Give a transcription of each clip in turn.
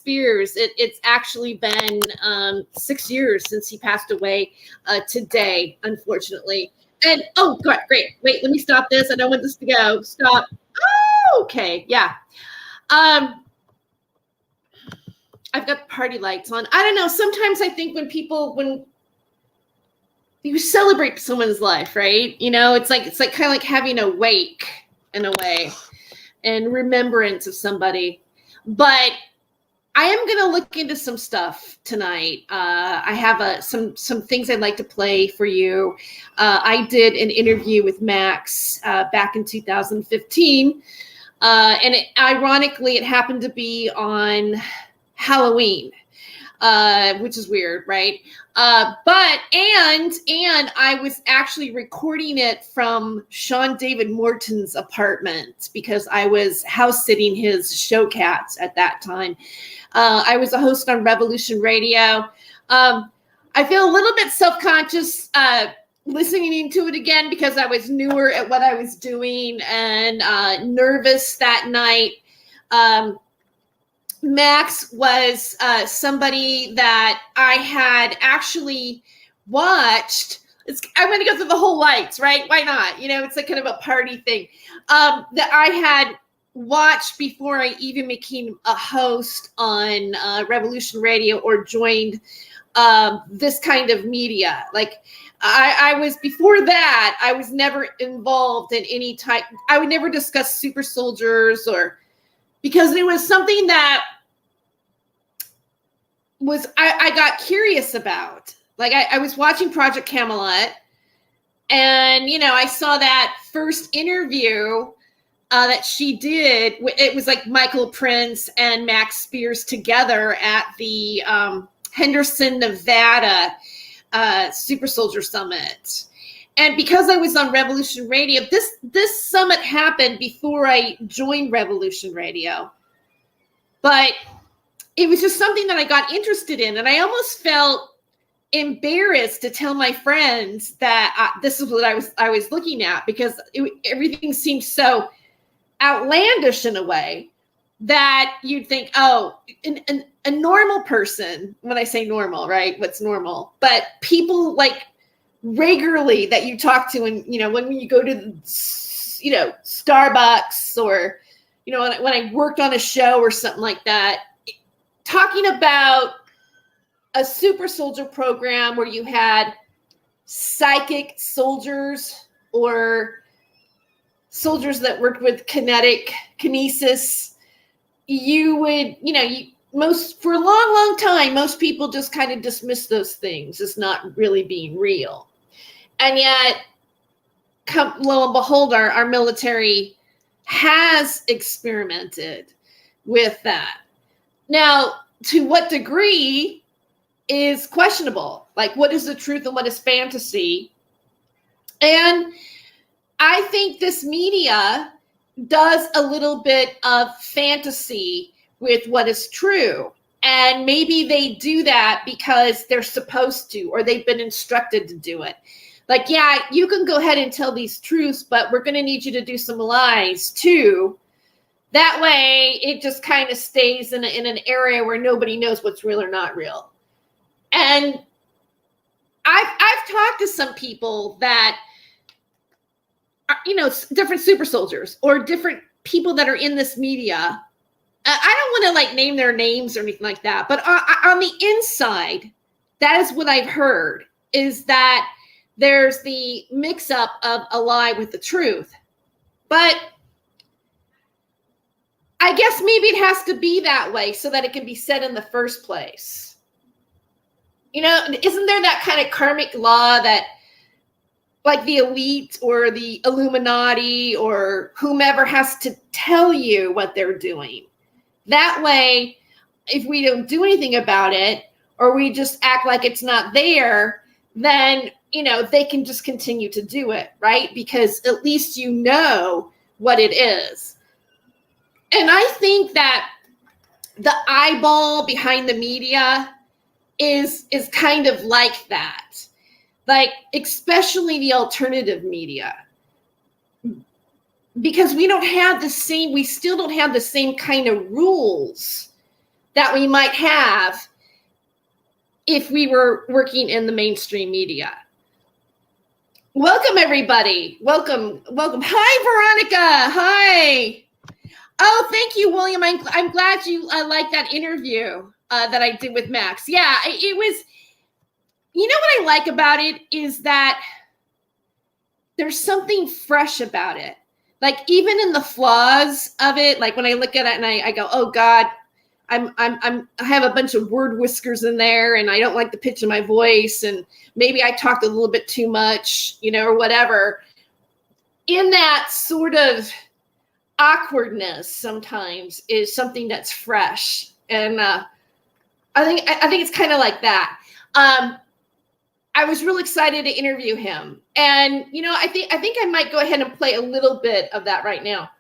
Spiers. It's actually been 6 years since he passed away today, unfortunately. And oh, great. Wait, let me stop this. I don't want this to go. Stop. Oh, okay, yeah. I've got party lights on. I don't know. Sometimes I think when you celebrate someone's life, right? You know, it's like kind of like having a wake in a way, and remembrance of somebody. But I am going to look into some stuff tonight. I have some things I'd like to play for you. I did an interview with Max back in 2015. And ironically, it happened to be on Halloween, which is weird, right? And I was actually recording it from Sean David Morton's apartment because I was house sitting his show cats at that time. I was a host on Revolution Radio. I feel a little bit self-conscious listening to it again because I was newer at what I was doing and nervous that night. Max was somebody that I had actually watched. I'm going to go through the whole lights, right? Why not? You know, it's like kind of a party thing that I had watched before I even became a host on Revolution Radio or joined this kind of media. Like I was, before that, I was never involved in any type. I would never discuss super soldiers because it was something that I got curious about. Like I was watching Project Camelot, and you know, I saw that first interview that she did. It was like Michael Prince and Max Spiers together at the Henderson, Nevada Super Soldier Summit. And because I was on Revolution Radio, this summit happened before I joined Revolution Radio. But it was just something that I got interested in. And I almost felt embarrassed to tell my friends that this is what I was looking at, because everything seemed so outlandish in a way that you'd think, oh, a normal person, when I say normal, right? What's normal? But people like regularly that you talk to, and, you know, when you go to, you know, Starbucks, or, you know, when I worked on a show or something like that, talking about a super soldier program where you had psychic soldiers or soldiers that worked with kinesis, you would, you know, for a long time, most people just kind of dismiss those things as not really being real. And yet, lo and behold, our military has experimented with that. Now, to what degree is questionable? Like, what is the truth and what is fantasy? And I think this media does a little bit of fantasy with what is true. And maybe they do that because they're supposed to, or they've been instructed to do it. Like, yeah, you can go ahead and tell these truths, but we're going to need you to do some lies too. That way, it just kind of stays in an area where nobody knows what's real or not real. And I've talked to some people that are, you know, different super soldiers or different people that are in this media. I don't want to like name their names or anything like that, but on the inside, that is what I've heard, is that there's the mix-up of a lie with the truth. But I guess maybe it has to be that way so that it can be said in the first place. You know, isn't there that kind of karmic law that, like, the elite or the Illuminati or whomever has to tell you what they're doing? That way, if we don't do anything about it, or we just act like it's not there, then, you know, they can just continue to do it, right? Because at least you know what it is. And I think that the eyeball behind the media is kind of like that. Like, especially the alternative media. Because we still don't have the same kind of rules that we might have if we were working in the mainstream media. Welcome, everybody. Welcome. Hi, Veronica. Hi. Oh, thank you, William. I'm glad you liked that interview that I did with Max. Yeah, it was, you know what I like about it is that there's something fresh about it. Like even in the flaws of it, like when I look at it and I go, oh God, I have a bunch of word whiskers in there and I don't like the pitch of my voice and maybe I talked a little bit too much, or whatever. In that sort of awkwardness sometimes is something that's fresh. And I think it's kind of like that. I was real excited to interview him. And, I think I might go ahead and play a little bit of that right now.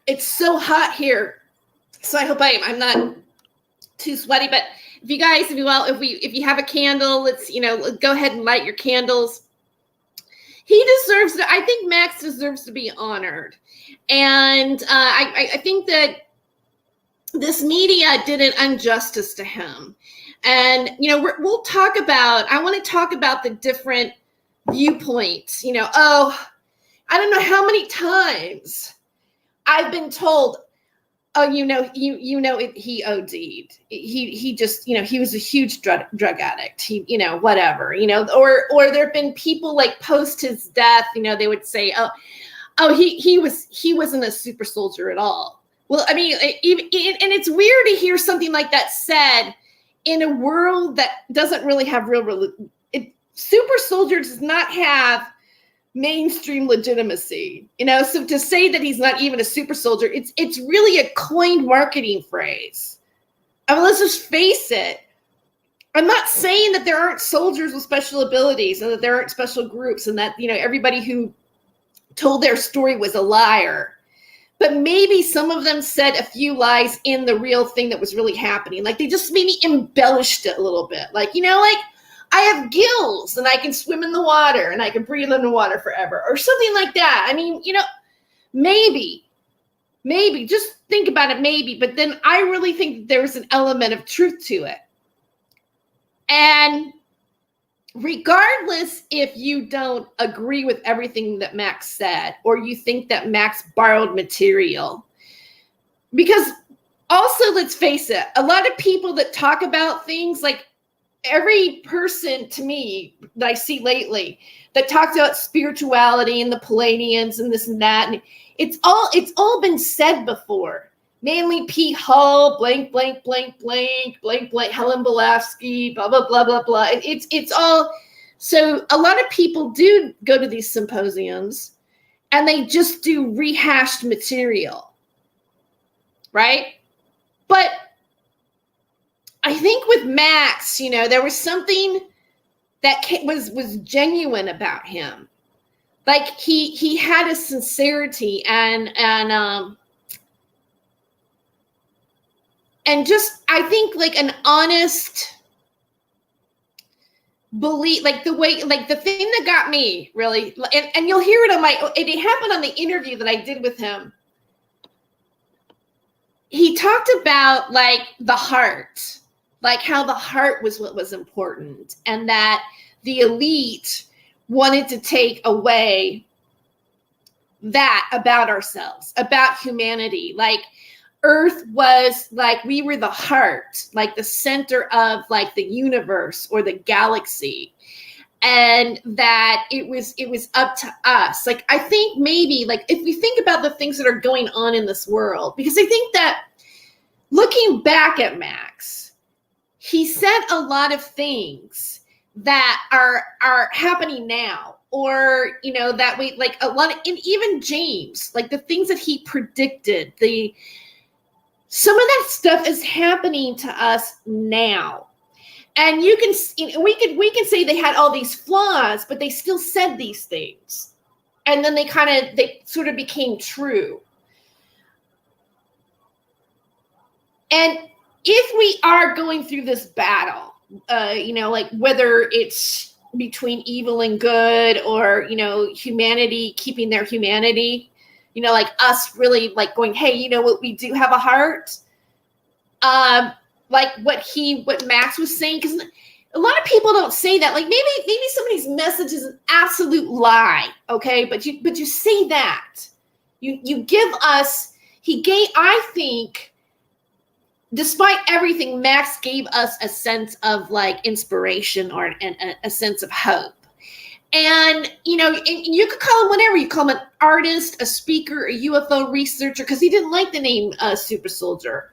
It's so hot here, so I hope I'm not too sweaty. But if you guys, if you have a candle, let's go ahead and light your candles. He deserves to. I think Max deserves to be honored, and I think that this media did an injustice to him. And we'll talk about. I want to talk about the different viewpoints. I don't know how many times I've been told, oh, he OD'd. He just, he was a huge drug addict. He, whatever, or there've been people like post his death, they would say, he wasn't a super soldier at all. Well, I mean, and it's weird to hear something like that said in a world that doesn't really have super soldier does not have mainstream legitimacy, so to say that he's not even a super soldier, it's really a coined marketing phrase. I mean, let's just face it. I'm not saying that there aren't soldiers with special abilities and that there aren't special groups and that, everybody who told their story was a liar, but maybe some of them said a few lies in the real thing that was really happening. Like they just maybe embellished it a little bit. Like, I have gills and I can swim in the water and I can breathe in the water forever or something like that. I mean, maybe, just think about it, maybe. But then I really think there's an element of truth to it. And regardless if you don't agree with everything that Max said or you think that Max borrowed material, because also, let's face it, a lot of people that talk about things like, every person to me that I see lately that talks about spirituality and the Palladians and this and that, and it's all been said before. Mainly Pete Hull, blank, blank, blank, blank, blank, blank, Helen Blavatsky, blah, blah, blah, blah, blah. It's all, so a lot of people do go to these symposiums and they just do rehashed material, right? But I think with Max, there was something that was genuine about him. Like he had a sincerity and just, I think like an honest belief, like the way, like the thing that got me really, and you'll hear it it happened on the interview that I did with him. He talked about like the heart. Like how the heart was what was important and that the elite wanted to take away that about ourselves, about humanity. Like Earth was like, we were the heart, like the center of like the universe or the galaxy. And that it was up to us. Like, I think maybe like if we think about the things that are going on in this world, because I think that looking back at Max, he said a lot of things that are happening now, or that we like a lot of, and even James, like the things that he predicted, some of that stuff is happening to us now. And we can say they had all these flaws, but they still said these things, and then they sort of became true. And if we are going through this battle, like whether it's between evil and good or, humanity keeping their humanity, like us really like going, hey, you know what, we do have a heart. Like what Max was saying, because a lot of people don't say that. Like maybe somebody's message is an absolute lie, okay? But you say that. You give us, I think, despite everything, Max gave us a sense of like inspiration or a sense of hope. And, and you could call him whatever. You call him an artist, a speaker, a UFO researcher, because he didn't like the name Super Soldier.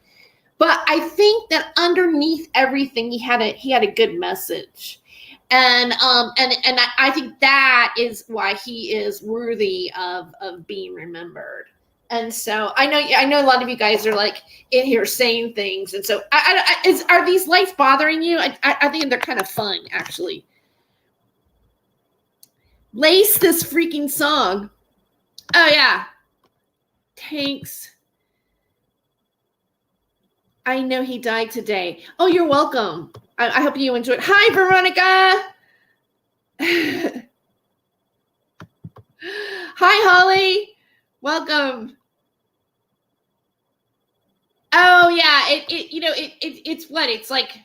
But I think that underneath everything, he had a good message. And I think that is why he is worthy of being remembered. And so I know a lot of you guys are like in here saying things. And so are these lights bothering you? I think they're kind of fun, actually. Lace this freaking song. Oh yeah. Tanks. I know he died today. Oh, you're welcome. I hope you enjoyed. Hi, Veronica. Hi, Holly. Welcome. Oh yeah, it's what? It's like,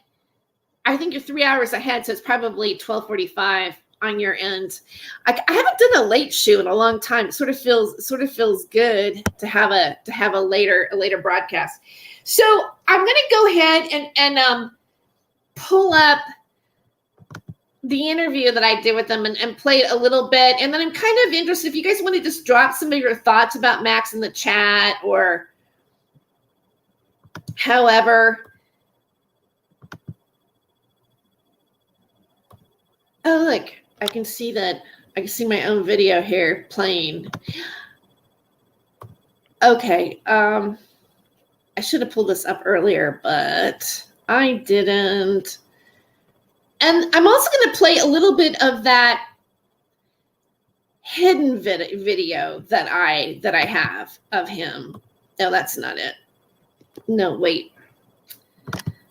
I think you're 3 hours ahead, so it's probably 12:45 on your end. I haven't done a late show in a long time. It sort of feels good to have a later broadcast. So I'm going to go ahead and pull up the interview that I did with them and play it a little bit. And then I'm kind of interested if you guys want to just drop some of your thoughts about Max in the chat or however. Oh, look, I can see my own video here playing. Okay. I should have pulled this up earlier, but I didn't. And I'm also going to play a little bit of that hidden video that I have of him. No, that's not it. No, wait.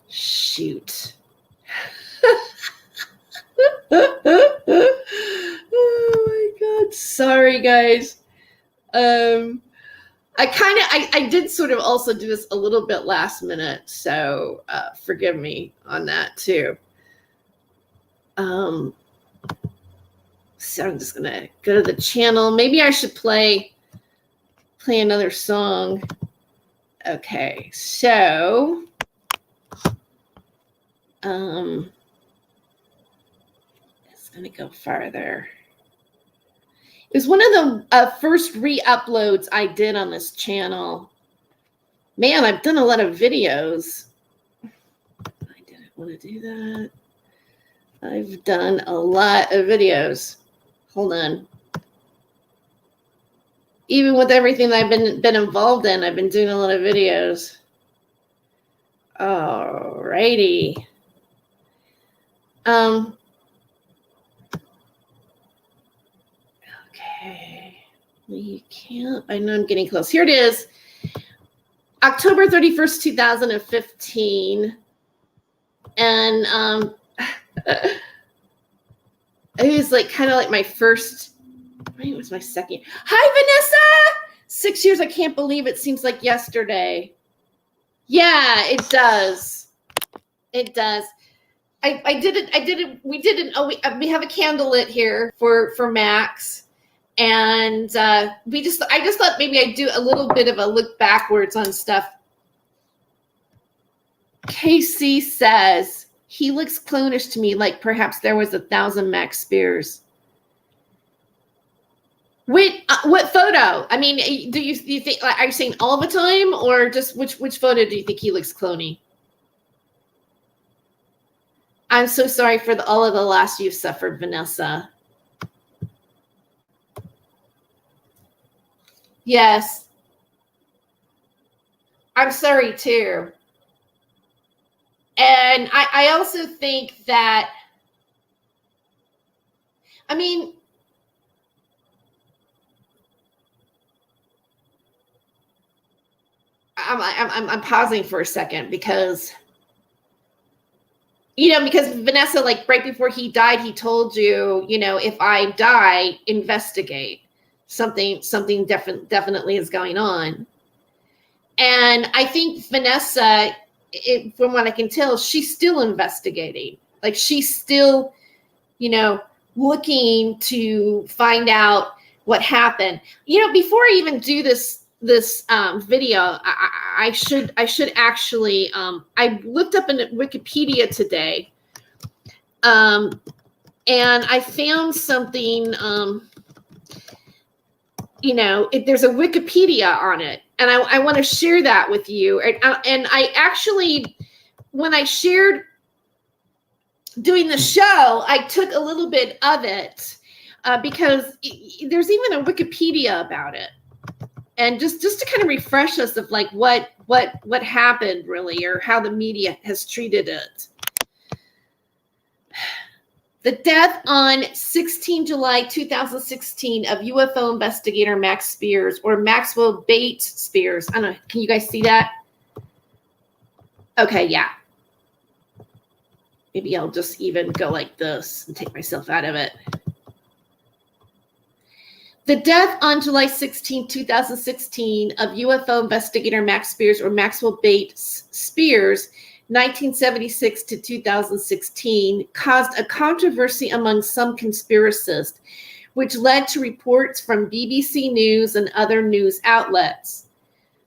Shoot. Oh my God. Sorry, guys. I did sort of also do this a little bit last minute, so forgive me on that too. So I'm just gonna go to the channel. Maybe I should play another song. Okay, so it's gonna go farther. It was one of the first re-uploads I did on this channel. Man, I've done a lot of videos. I didn't want to do that. I've done a lot of videos. Hold on. Even with everything that I've been involved in, I've been doing a lot of videos. Alrighty. Okay. We can't. I know I'm getting close. Here it is. October 31st, 2015. And it was like kind of like my first, maybe it was my second. Hi, Vanessa! 6 years. I can't believe it seems like yesterday. Yeah, it does. It does. I did it. We did it. Oh, we have a candle lit here for Max. And I just thought maybe I'd do a little bit of a look backwards on stuff. KC says, he looks clonish to me, like perhaps there was 1,000 Max Spiers. Wait, what photo? I mean, do you think, like, are you saying all the time, or just which photo do you think he looks clony? I'm so sorry for all of the loss you've suffered, Vanessa. Yes. I'm sorry too. And I also think that, I mean, I'm pausing for a second because, because Vanessa, like right before he died, he told you, if I die, investigate. something definitely is going on. And I think Vanessa, from what I can tell, she's still investigating. Like, she's still, looking to find out what happened. Before I even do this video, I should actually, I looked up in Wikipedia today, and I found something, there's a Wikipedia on it, and I want to share that with you. And I actually, when I shared doing the show, I took a little bit of it because there's even a Wikipedia about it. And just to kind of refresh us of like what happened really, or how the media has treated it. The death on 16 July 2016 of UFO investigator Max Spiers, or Maxwell Bates-Spiers. I don't know. Can you guys see that? Okay, yeah. Maybe I'll just even go like this and take myself out of it. The death on July 16, 2016 of UFO investigator Max Spiers, or Maxwell Bates-Spiers, 1976 to 2016, caused a controversy among some conspiracists, which led to reports from BBC News and other news outlets.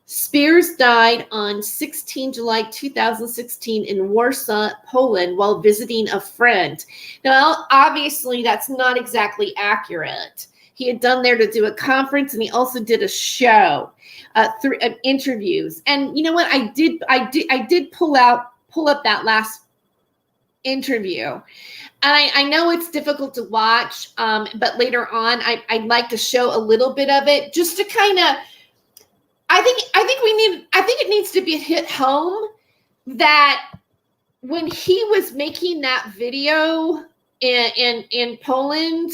Spiers died on 16 July 2016 in Warsaw, Poland, while visiting a friend. Now, obviously, that's not exactly accurate. He had done there to do a conference, and he also did a show through interviews. And you know what? I did pull up that last interview, and I know it's difficult to watch, but later on, I'd like to show a little bit of it just to kind of. I think it needs to be hit home that when he was making that video in Poland.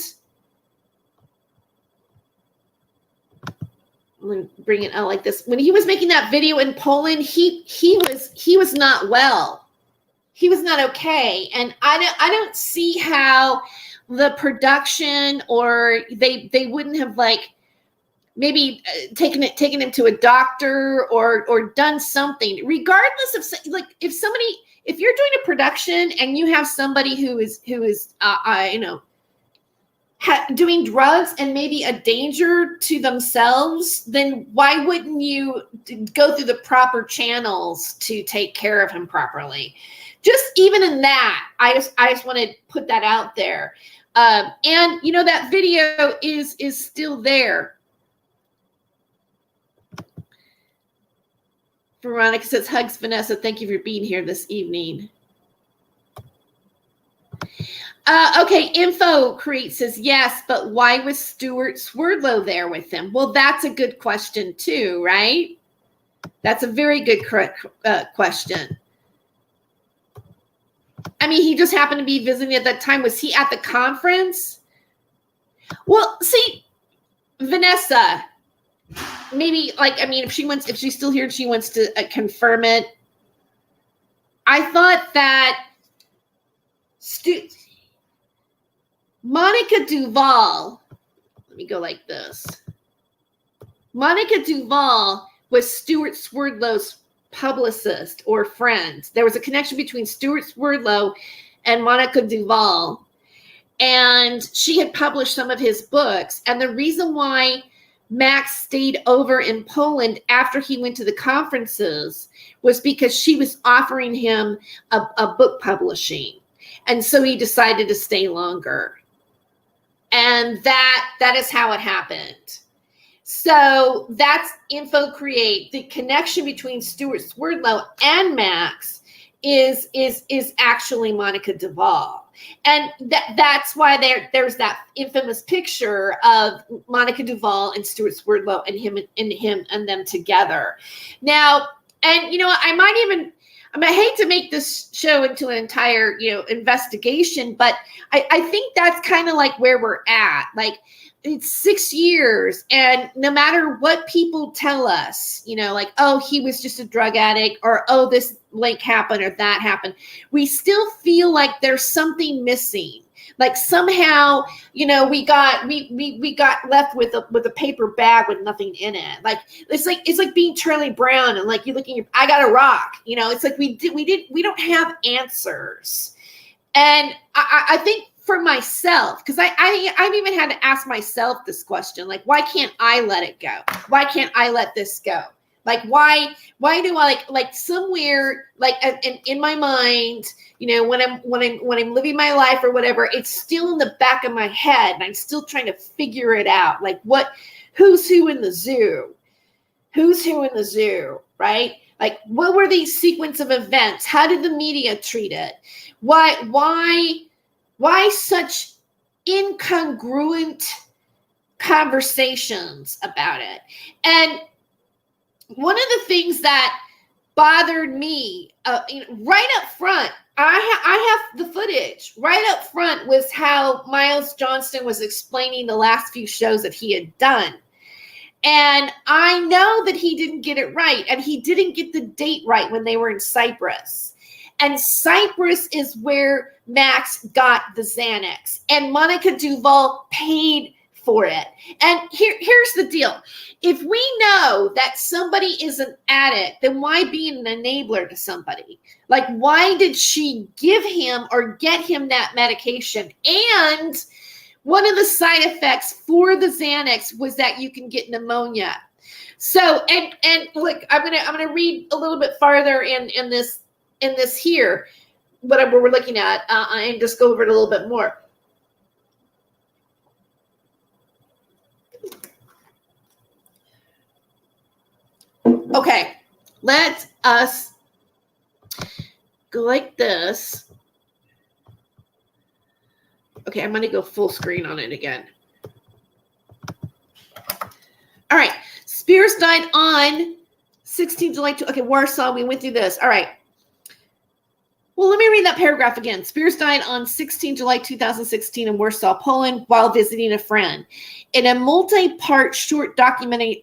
I'm going to bring it out like this. When he was making that video in Poland, he was not well. He was not okay. And I don't see how the production, or they wouldn't have like maybe taken him to a doctor or done something, regardless of like if you're doing a production and you have somebody who is doing drugs and maybe a danger to themselves, then why wouldn't you go through the proper channels to take care of him properly? Just even in that, I just want to put that out there. And that video is still there. Veronica says, hugs, Vanessa. Thank you for being here this evening. Okay, Info Create says, yes, but why was Stuart Swerdlow there with him? Well, that's a good question too, right? That's a very good question. I mean, he just happened to be visiting at that time. Was he at the conference? Well, see, Vanessa, maybe if she's still here and she wants to confirm it. I thought that Monica Duvall, let me go like this. Monica Duvall was Stuart Swerdlow's publicist or friend. There was a connection between Stuart Swerdlow and Monica Duvall, and she had published some of his books. And the reason why Max stayed over in Poland after he went to the conferences was because she was offering him a book publishing. And so he decided to stay longer. And that is how it happened. So that's Info Create. The connection between Stuart Swerdlow and Max is actually Monica Duvall. And that's why there's that infamous picture of Monica Duvall and Stuart Swerdlow and him and them together. Now, and I hate to make this show into an entire, investigation, but I think that's kind of like where we're at. Like, it's 6 years, and no matter what people tell us, like, oh, he was just a drug addict, or, oh, this link happened or that happened, we still feel like there's something missing. Like somehow, you know, we got left with a paper bag with nothing in it. Like it's like being Charlie Brown and like you looking, I got a rock. You know, it's like we don't have answers. And I think for myself, because I've even had to ask myself this question, like, why can't I let it go? Why can't I let this go? Like, why do I like somewhere like in my mind, you know, when I'm living my life or whatever, it's still in the back of my head and I'm still trying to figure it out. Like who's who in the zoo? Who's who in the zoo, right? Like, what were these sequence of events? How did the media treat it? Why such incongruent conversations about it? And one of the things that bothered me, right up front, I have the footage. Right up front was how Miles Johnston was explaining the last few shows that he had done. And I know that he didn't get it right, and he didn't get the date right when they were in Cyprus. And Cyprus is where Max got the Xanax, and Monica Duvall paid for it. And here's the deal. If we know that somebody is an addict, then why be an enabler to somebody? Like, why did she give him or get him that medication? And one of the side effects for the Xanax was that you can get pneumonia. So, and look, I'm gonna read a little bit farther in this here, whatever we're looking at, and just go over it a little bit more. Okay, let us go like this. Okay, I'm going to go full screen on it again. All right, Spiers died on 16 July. Okay, Warsaw, we went through this. All right. Well, let me read that paragraph again. Spiers died on 16 July 2016 in Warsaw, Poland, while visiting a friend. In a multi-part short documentary,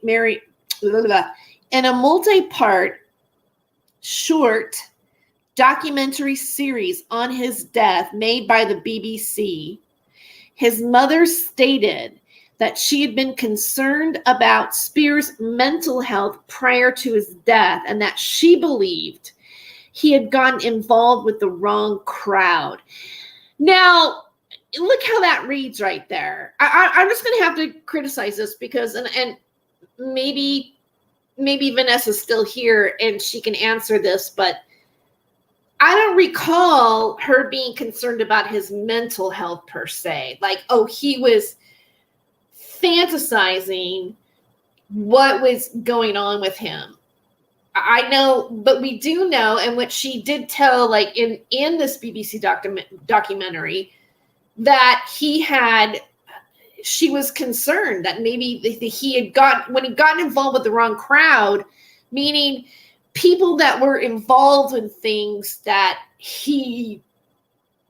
documentary series on his death made by the BBC, his mother stated that she had been concerned about Spiers' mental health prior to his death and that she believed he had gotten involved with the wrong crowd. Now, look how that reads right there. I'm just going to have to criticize this because, and maybe Vanessa's still here and she can answer this, but I don't recall her being concerned about his mental health per se. Like, oh, he was fantasizing what was going on with him. I know, but we do know, and what she did tell, like in this BBC documentary, that she was concerned that maybe he had when he got involved with the wrong crowd, meaning people that were involved in things that he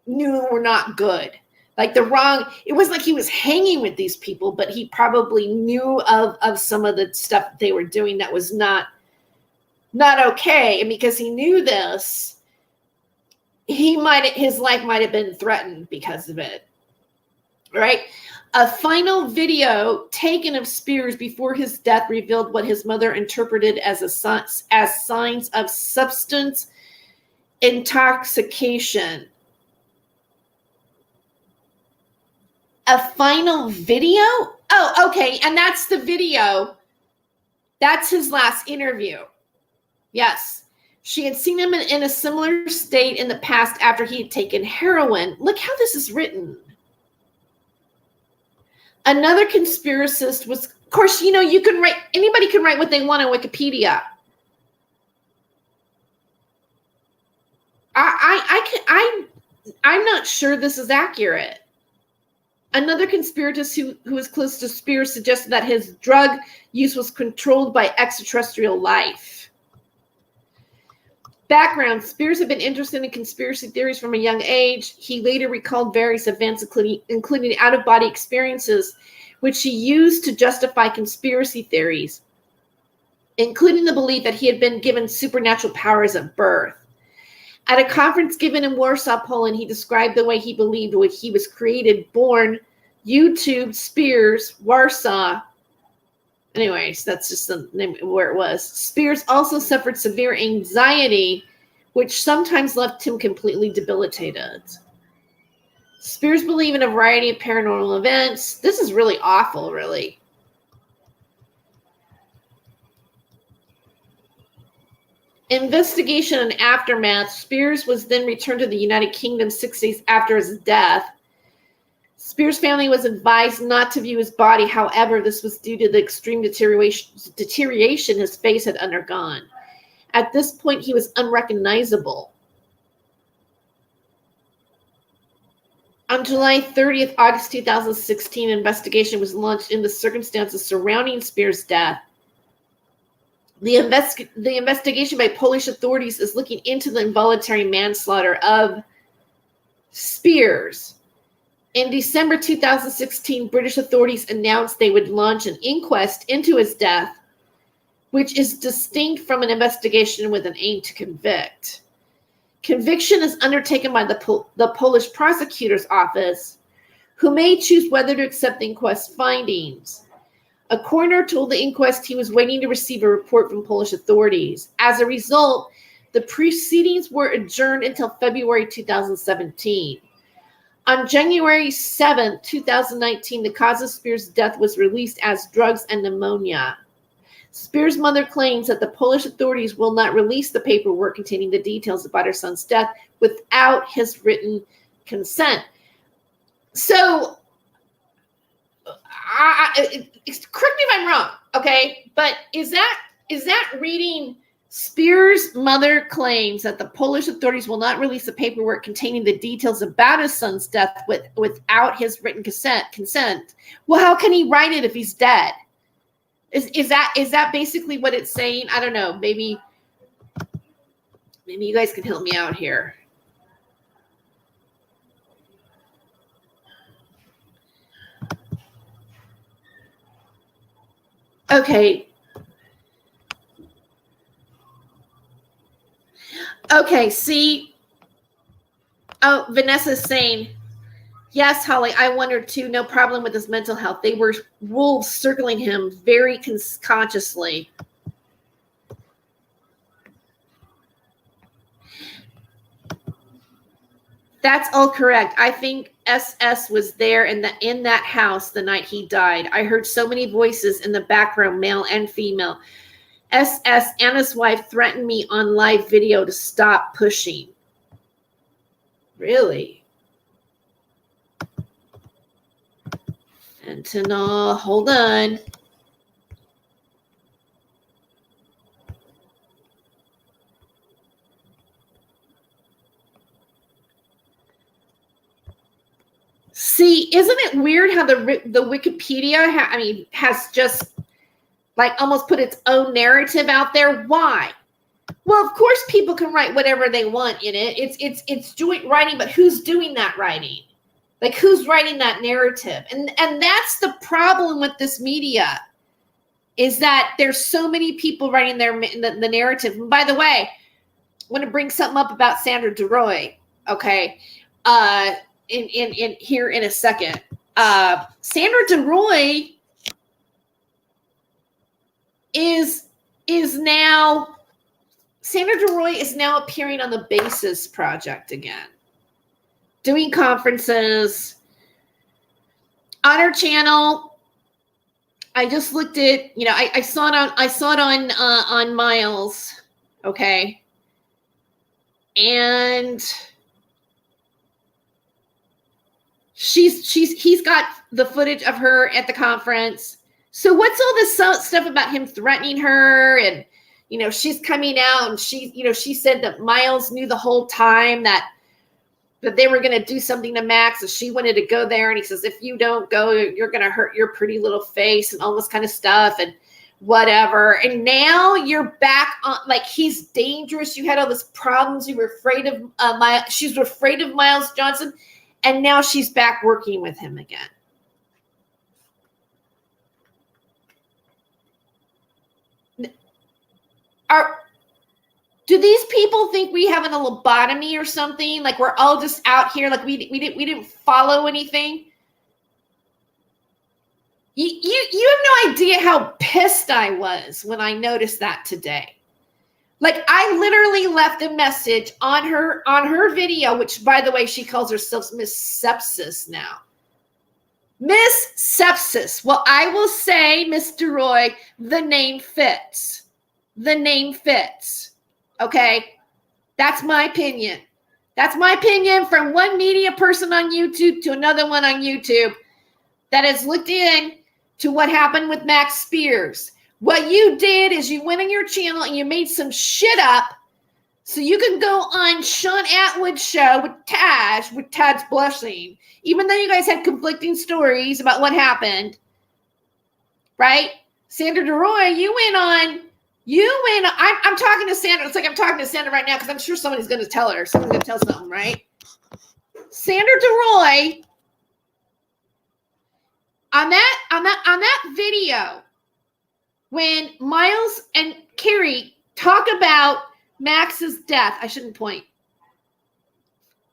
knew were not good. Like it wasn't like he was hanging with these people, but he probably knew of some of the stuff that they were doing that was not okay. And because he knew this, his life might have been threatened because of it. Right? A final video taken of Spiers before his death revealed what his mother interpreted as signs of substance intoxication. A final video? Oh, okay. And that's the video. That's his last interview. Yes. She had seen him in a similar state in the past after he had taken heroin. Look how this is written. Another conspiracist was, of course, you know, anybody can write what they want on Wikipedia. I'm not sure this is accurate. Another conspiracist who was close to Spiers suggested that his drug use was controlled by extraterrestrial life. Background: Spiers had been interested in conspiracy theories from a young age. He later recalled various events, including out-of-body experiences, which he used to justify conspiracy theories, including the belief that he had been given supernatural powers at birth. At a conference given in Warsaw, Poland, he described the way he believed when he was created, born, YouTube, Spiers, Warsaw. Anyways, that's just the name where it was. Spiers also suffered severe anxiety, which sometimes left him completely debilitated. Spiers believed in a variety of paranormal events. This is really awful, really. Investigation and aftermath. Spiers was then returned to the United Kingdom 6 days after his death. Spiers' family was advised not to view his body. However, this was due to the extreme deterioration his face had undergone. At this point, he was unrecognizable. On July 30th, August 2016, an investigation was launched into the circumstances surrounding Spiers' death. The investigation by Polish authorities is looking into the involuntary manslaughter of Spiers. In December 2016, British authorities announced they would launch an inquest into his death, which is distinct from an investigation with an aim to convict. Conviction is undertaken by the Polish prosecutor's office, who may choose whether to accept the inquest findings. A coroner told the inquest he was waiting to receive a report from Polish authorities. As a result, the proceedings were adjourned until February 2017. On January 7, 2019, the cause of Spiers' death was released as drugs and pneumonia. Spiers' mother claims that the Polish authorities will not release the paperwork containing the details about her son's death without his written consent. So, correct me if I'm wrong, okay? But is that reading? Spiers' mother claims that the Polish authorities will not release the paperwork containing the details about his son's death without his written consent. Well, how can he write it if he's dead? Is that basically what it's saying? I don't know. Maybe you guys can help me out here. Okay. Okay, see. Oh, Vanessa's saying, yes, Holly, I wondered too. No problem with his mental health. They were wolves circling him very consciously. That's all correct. I think SS was there in that house the night he died. I heard so many voices in the background, male and female. SS and his wife threatened me on live video to stop pushing. Really? Fentanyl, hold on. See, isn't it weird how the Wikipedia has just like almost put its own narrative out there? Why? Well, of course people can write whatever they want in it. It's joint writing, but who's doing that writing? Like, who's writing that narrative? And that's the problem with this media, is that there's so many people writing the narrative. And by the way, I want to bring something up about Sandra DeRoy, okay? In here in a second. Sandra DeRoy is now appearing on the Basis Project again, doing conferences on her channel. I just looked at, I saw it on Miles, okay, and he's got the footage of her at the conference. So what's all this stuff about him threatening her? And, she's coming out and she said that Miles knew the whole time that they were going to do something to Max, and she wanted to go there. And he says, if you don't go, you're going to hurt your pretty little face and all this kind of stuff and whatever. And now you're back on, like, he's dangerous. You had all these problems. You were afraid of she's afraid of Miles Johnson. And now she's back working with him again. Do these people think we have a lobotomy or something? Like we're all just out here, like we didn't follow anything? You have no idea how pissed I was when I noticed that today. Like I literally left a message on her video, which by the way, she calls herself Miss Sepsis now. Miss Sepsis. Well, I will say, Mr. Roy, the name fits. The name fits. Okay? That's my opinion. That's my opinion from one media person on YouTube to another one on YouTube that has looked in to what happened with Max Spiers. What you did is you went on your channel and you made some shit up so you can go on Sean Atwood's show with Tad's blessing, even though you guys had conflicting stories about what happened, right? Sandra DeRoy, I'm talking to Sandra. It's like I'm talking to Sandra right now because I'm sure somebody's going to tell her. Someone's going to tell something, right? Sandra DeRoy, on that video, when Miles and Carrie talk about Max's death, I shouldn't point,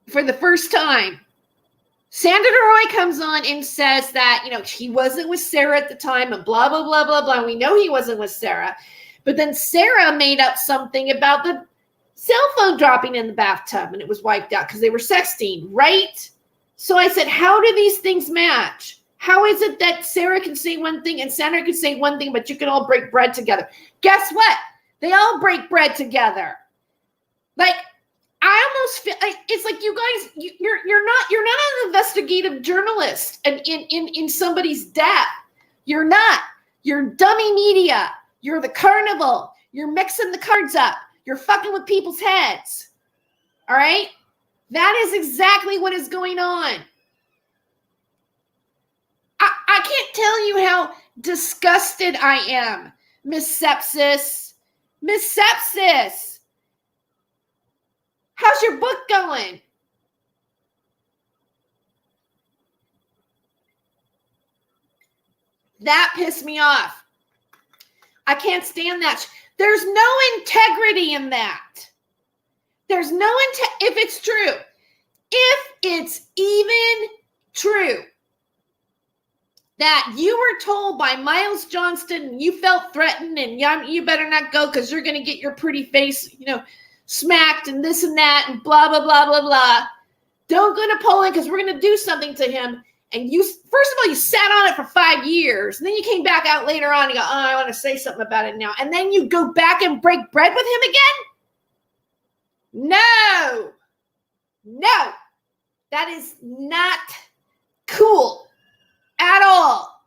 for the first time, Sandra DeRoy comes on and says that, he wasn't with Sarah at the time and blah, blah, blah, blah, blah. And we know he wasn't with Sarah. But then Sarah made up something about the cell phone dropping in the bathtub and it was wiped out because they were sexting, right? So I said, how do these things match? How is it that Sarah can say one thing and Sandra can say one thing, but you can all break bread together? Guess what? They all break bread together. Like, I almost feel like it's like you guys, you're not an investigative journalist in somebody's death. You're not. You're dummy media. You're the carnival. You're mixing the cards up. You're fucking with people's heads. All right? That is exactly what is going on. I can't tell you how disgusted I am, Miss Sepsis. Miss Sepsis. How's your book going? That pissed me off. I can't stand that. There's no integrity in that. There's no if it's true. If it's even true that you were told by Miles Johnston, you felt threatened and you better not go because you're going to get your pretty face, smacked and this and that and blah, blah, blah, blah, blah. Don't go to Poland because we're going to do something to him. And you, first of all, you sat on it for 5 years. And then you came back out later on and go, I want to say something about it now. And then you go back and break bread with him again? No, that is not cool at all.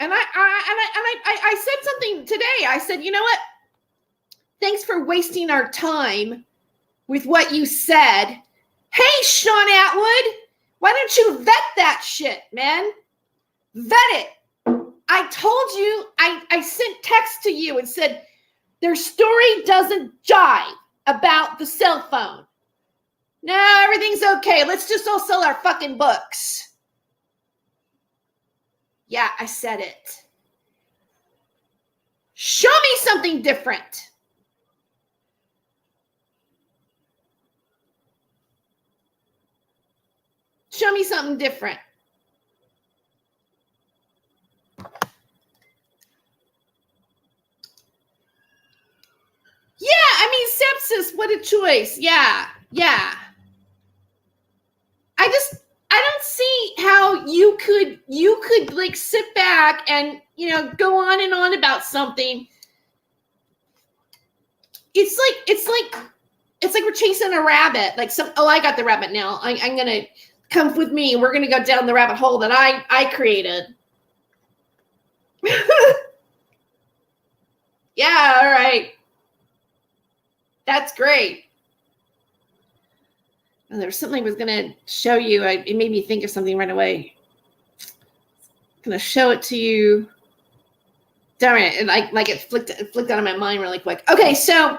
And I said something today. I said, you know what? Thanks for wasting our time with what you said. Hey, Sean Atwood, why don't you vet that shit, man? Vet it. I told you, I sent text to you and said, their story doesn't jive about the cell phone. No, everything's okay. Let's just all sell our fucking books. Yeah, I said it. Show me something different. Show me something different. Yeah, sepsis, what a choice. Yeah. I don't see how you could like sit back and, go on and on about something. It's like we're chasing a rabbit. Like I got the rabbit now. I'm going to come with me. We're going to go down the rabbit hole that I created. Yeah, all right. That's great. And there was something I was going to show you. It made me think of something right away. I'm going to show it to you. Darn it. And it flicked out of my mind really quick. Okay, so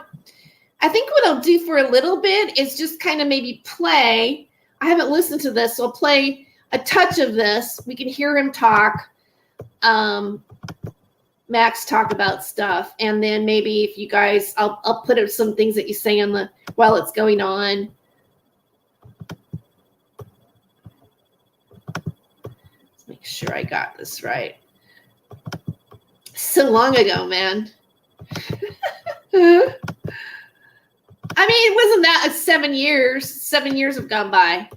I think what I'll do for a little bit is just kind of maybe play. I haven't listened to this, so I'll play a touch of this. We can hear him talk. Max talk about stuff, and then maybe if you guys, I'll put up some things that you say on the while it's going on. Let's make sure I got this right. So long ago, man. I mean, it wasn't that 7 years. 7 years have gone by.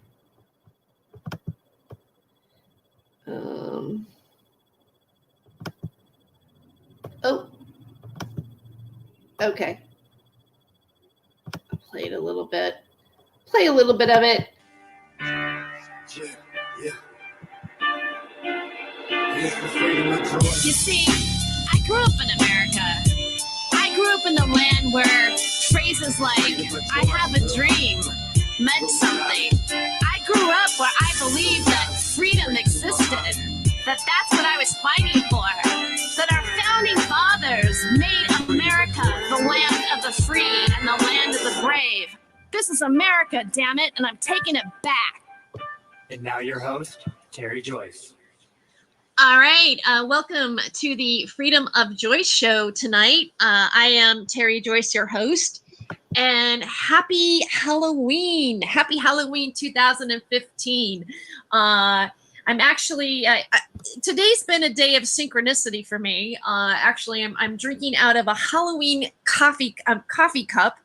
Oh. Okay. I'll play it a little bit. Play a little bit of it. You see, I grew up in America. I grew up in the land where phrases like, I have a dream, meant something. I grew up where I believed that freedom existed, that that's what I was fighting for, that our founding fathers made America the land of the free and the land of the brave. This is America, damn it, and I'm taking it back. And now your host, Tere Joyce. All right, welcome to the Freedom of Joyce show tonight. I am Tere Joyce, your host, and happy Halloween. Happy Halloween 2015. I'm actually, today's been a day of synchronicity for me. Actually, I'm drinking out of a Halloween coffee cup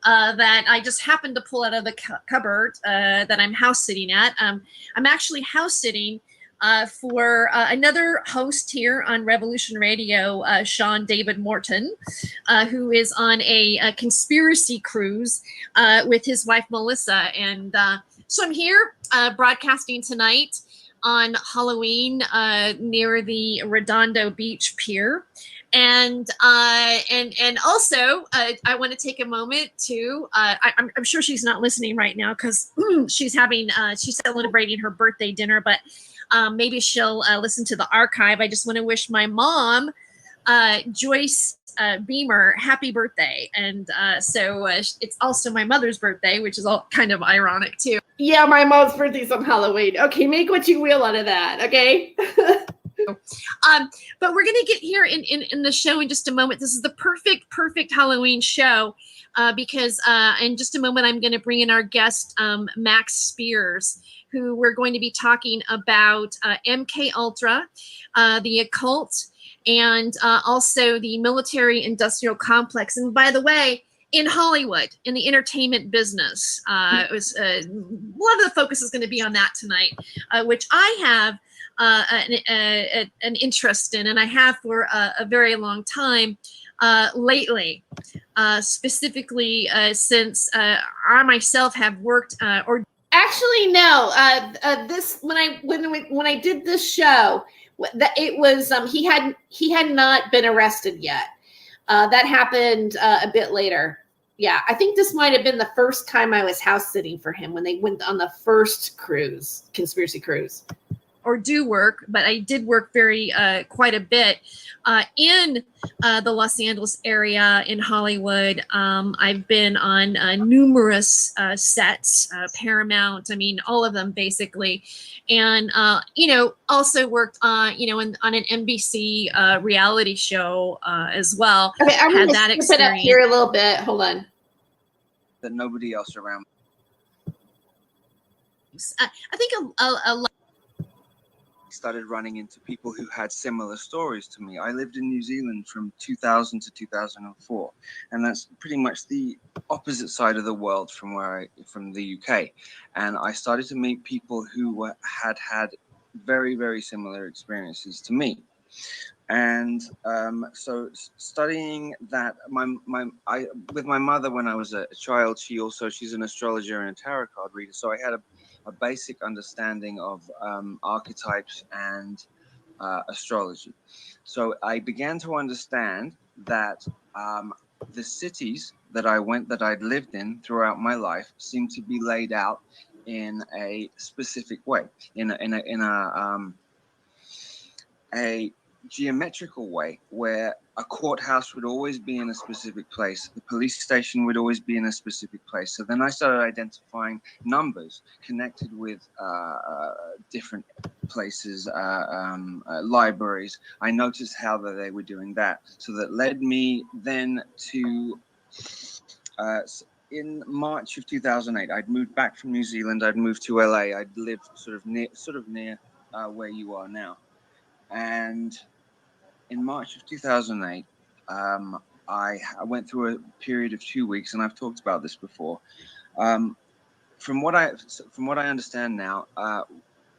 that I just happened to pull out of the cupboard that I'm house sitting at. I'm actually house sitting for another host here on Revolution Radio, Sean David Morton, who is on a conspiracy cruise with his wife, Melissa. And so I'm here broadcasting tonight on Halloween near the Redondo Beach Pier. And also, I want to take a moment to, I'm sure she's not listening right now because she's celebrating her birthday dinner, but maybe she'll listen to the archive. I just want to wish my mom, Joyce Beamer, happy birthday. And so it's also my mother's birthday, which is all kind of ironic too. Yeah, my mom's birthday's on Halloween. Okay, make what you will out of that, okay? But we're going to get here in the show in just a moment. This is the perfect Halloween show because in just a moment, I'm going to bring in our guest, Max Spiers, who we're going to be talking about MK Ultra, the occult, and also the military industrial complex. And by the way, in Hollywood, in the entertainment business, it was a lot of the focus is going to be on that tonight, which I have an interest in, and I have for a very long time lately, specifically since I myself have worked or actually no, this when I did this show, it was he had not been arrested yet. That happened a bit later. Yeah, I think this might have been the first time I was house sitting for him when they went on the first cruise, conspiracy cruise. Or do work, but I did work quite a bit in the Los Angeles area in Hollywood. I've been on numerous sets, Paramount, I mean, all of them basically. And, also worked on an NBC reality show as well. Okay, I'm going to skip it up here a little bit. Hold on. That nobody else around. I think a lot. Started running into people who had similar stories to me. I lived in New Zealand from 2000 to 2004, and that's pretty much the opposite side of the world from the UK. And I started to meet people who had very, very similar experiences to me. And so studying that, with my mother when I was a child, she's an astrologer and a tarot card reader. So I had a basic understanding of archetypes and astrology. So I began to understand that the cities that I'd lived in throughout my life seemed to be laid out in a specific way, in a geometrical way where a courthouse would always be in a specific place, the police station would always be in a specific place. So then I started identifying numbers connected with different places, libraries. I noticed how they were doing that. So that led me then to in March of 2008, I'd moved back from New Zealand. I'd moved to LA. I'd lived sort of near where you are now. And in March of 2008, I went through a period of 2 weeks, and I've talked about this before. From what I understand now,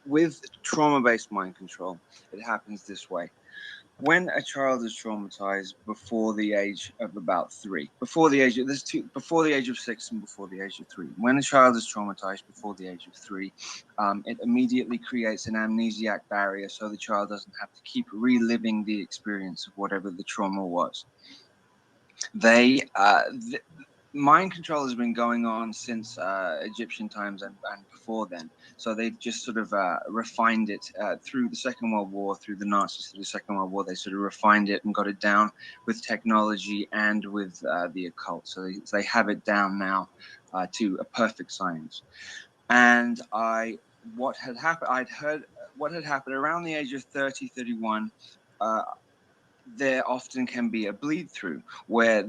with trauma-based mind control, it happens this way. When a child is traumatized before the age of about 3, before the age of 6 and before the age of 3, when a child is traumatized before the age of 3, it immediately creates an amnesiac barrier, so the child doesn't have to keep reliving the experience of whatever the trauma was. Mind control has been going on since Egyptian times and before then. So they've just sort of refined it through the Second World War, through the Nazis, through the Second World War. They sort of refined it and got it down with technology and with the occult. So they have it down now to a perfect science. And what had happened around the age of 30, 31. There often can be a bleed through where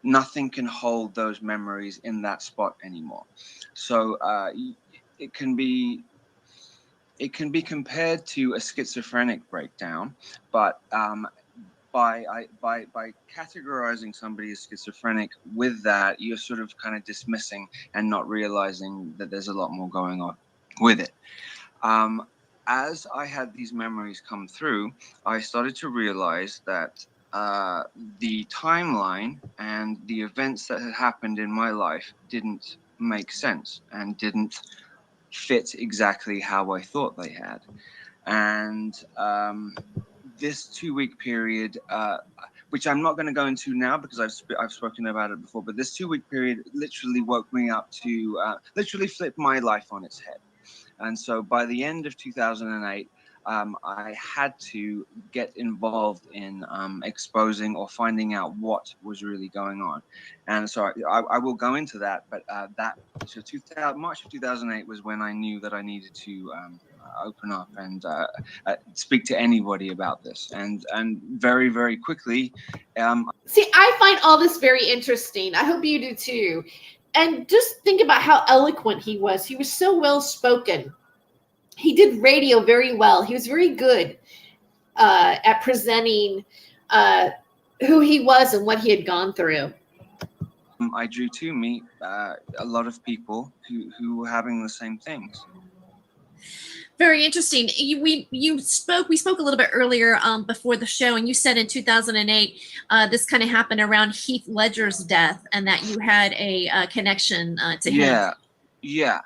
nothing can hold those memories in that spot anymore. So it can be compared to a schizophrenic breakdown, but by categorizing somebody as schizophrenic with that, you're sort of kind of dismissing and not realizing that there's a lot more going on with it. As I had these memories come through, I started to realize that the timeline and the events that had happened in my life didn't make sense and didn't fit exactly how I thought they had. And this 2-week period, which I'm not going to go into now because I've spoken about it before, but this 2-week period literally woke me up to literally flip my life on its head. And so by the end of 2008, I had to get involved in exposing or finding out what was really going on. And so I will go into that, but March of 2008 was when I knew that I needed to open up and speak to anybody about this. And very, very quickly. See, I find all this very interesting. I hope you do too. And just think about how eloquent he was. He was so well spoken. He did radio very well. He was very good at presenting who he was and what he had gone through. I drew to me a lot of people who were having the same things. Very interesting. We spoke a little bit earlier before the show, and you said in 2008 this kind of happened around Heath Ledger's death, and that you had a connection to him. Yeah.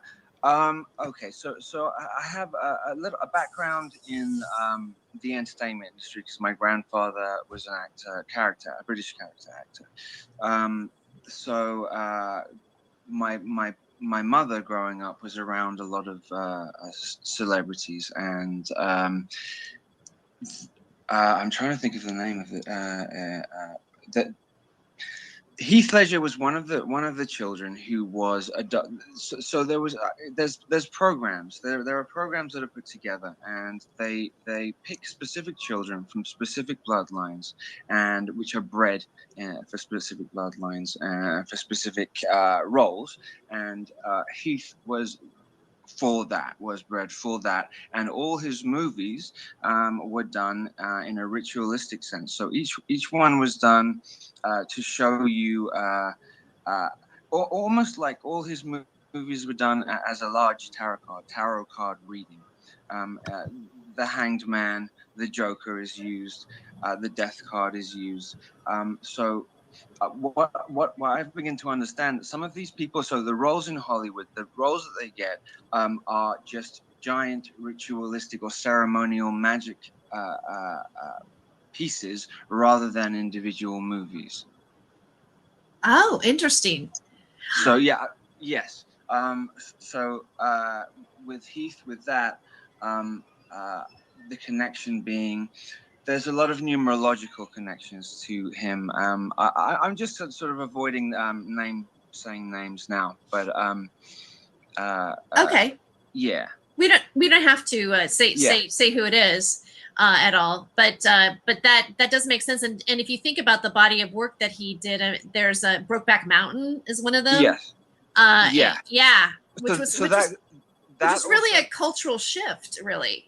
Okay, so I have a background in the entertainment industry because my grandfather was an a British character actor. So my mother growing up was around a lot of celebrities, and I'm trying to think of the name of it. Heath Ledger was one of the children who was so there's programs. There are programs that are put together, and they pick specific children from specific bloodlines, and which are bred for specific bloodlines for specific roles. And Heath was bred for that, and all his movies were done in a ritualistic sense. So each one was done to show you almost like all his movies were done as a large tarot card reading. The Hanged Man, the Joker is used, the Death card is used. So what I've begun to understand, that some of these people, so the roles in Hollywood, the roles that they get are just giant ritualistic or ceremonial magic pieces rather than individual movies. Oh, interesting. So yes. So with Heath, with that, the connection being There's a lot of numerological connections to him. I'm just sort of avoiding saying names now, but Okay. yeah. We don't have to say who it is at all, but that does make sense. And if you think about the body of work that he did, there's Brokeback Mountain is one of them. Yes. Yeah. Which was really a cultural shift, really.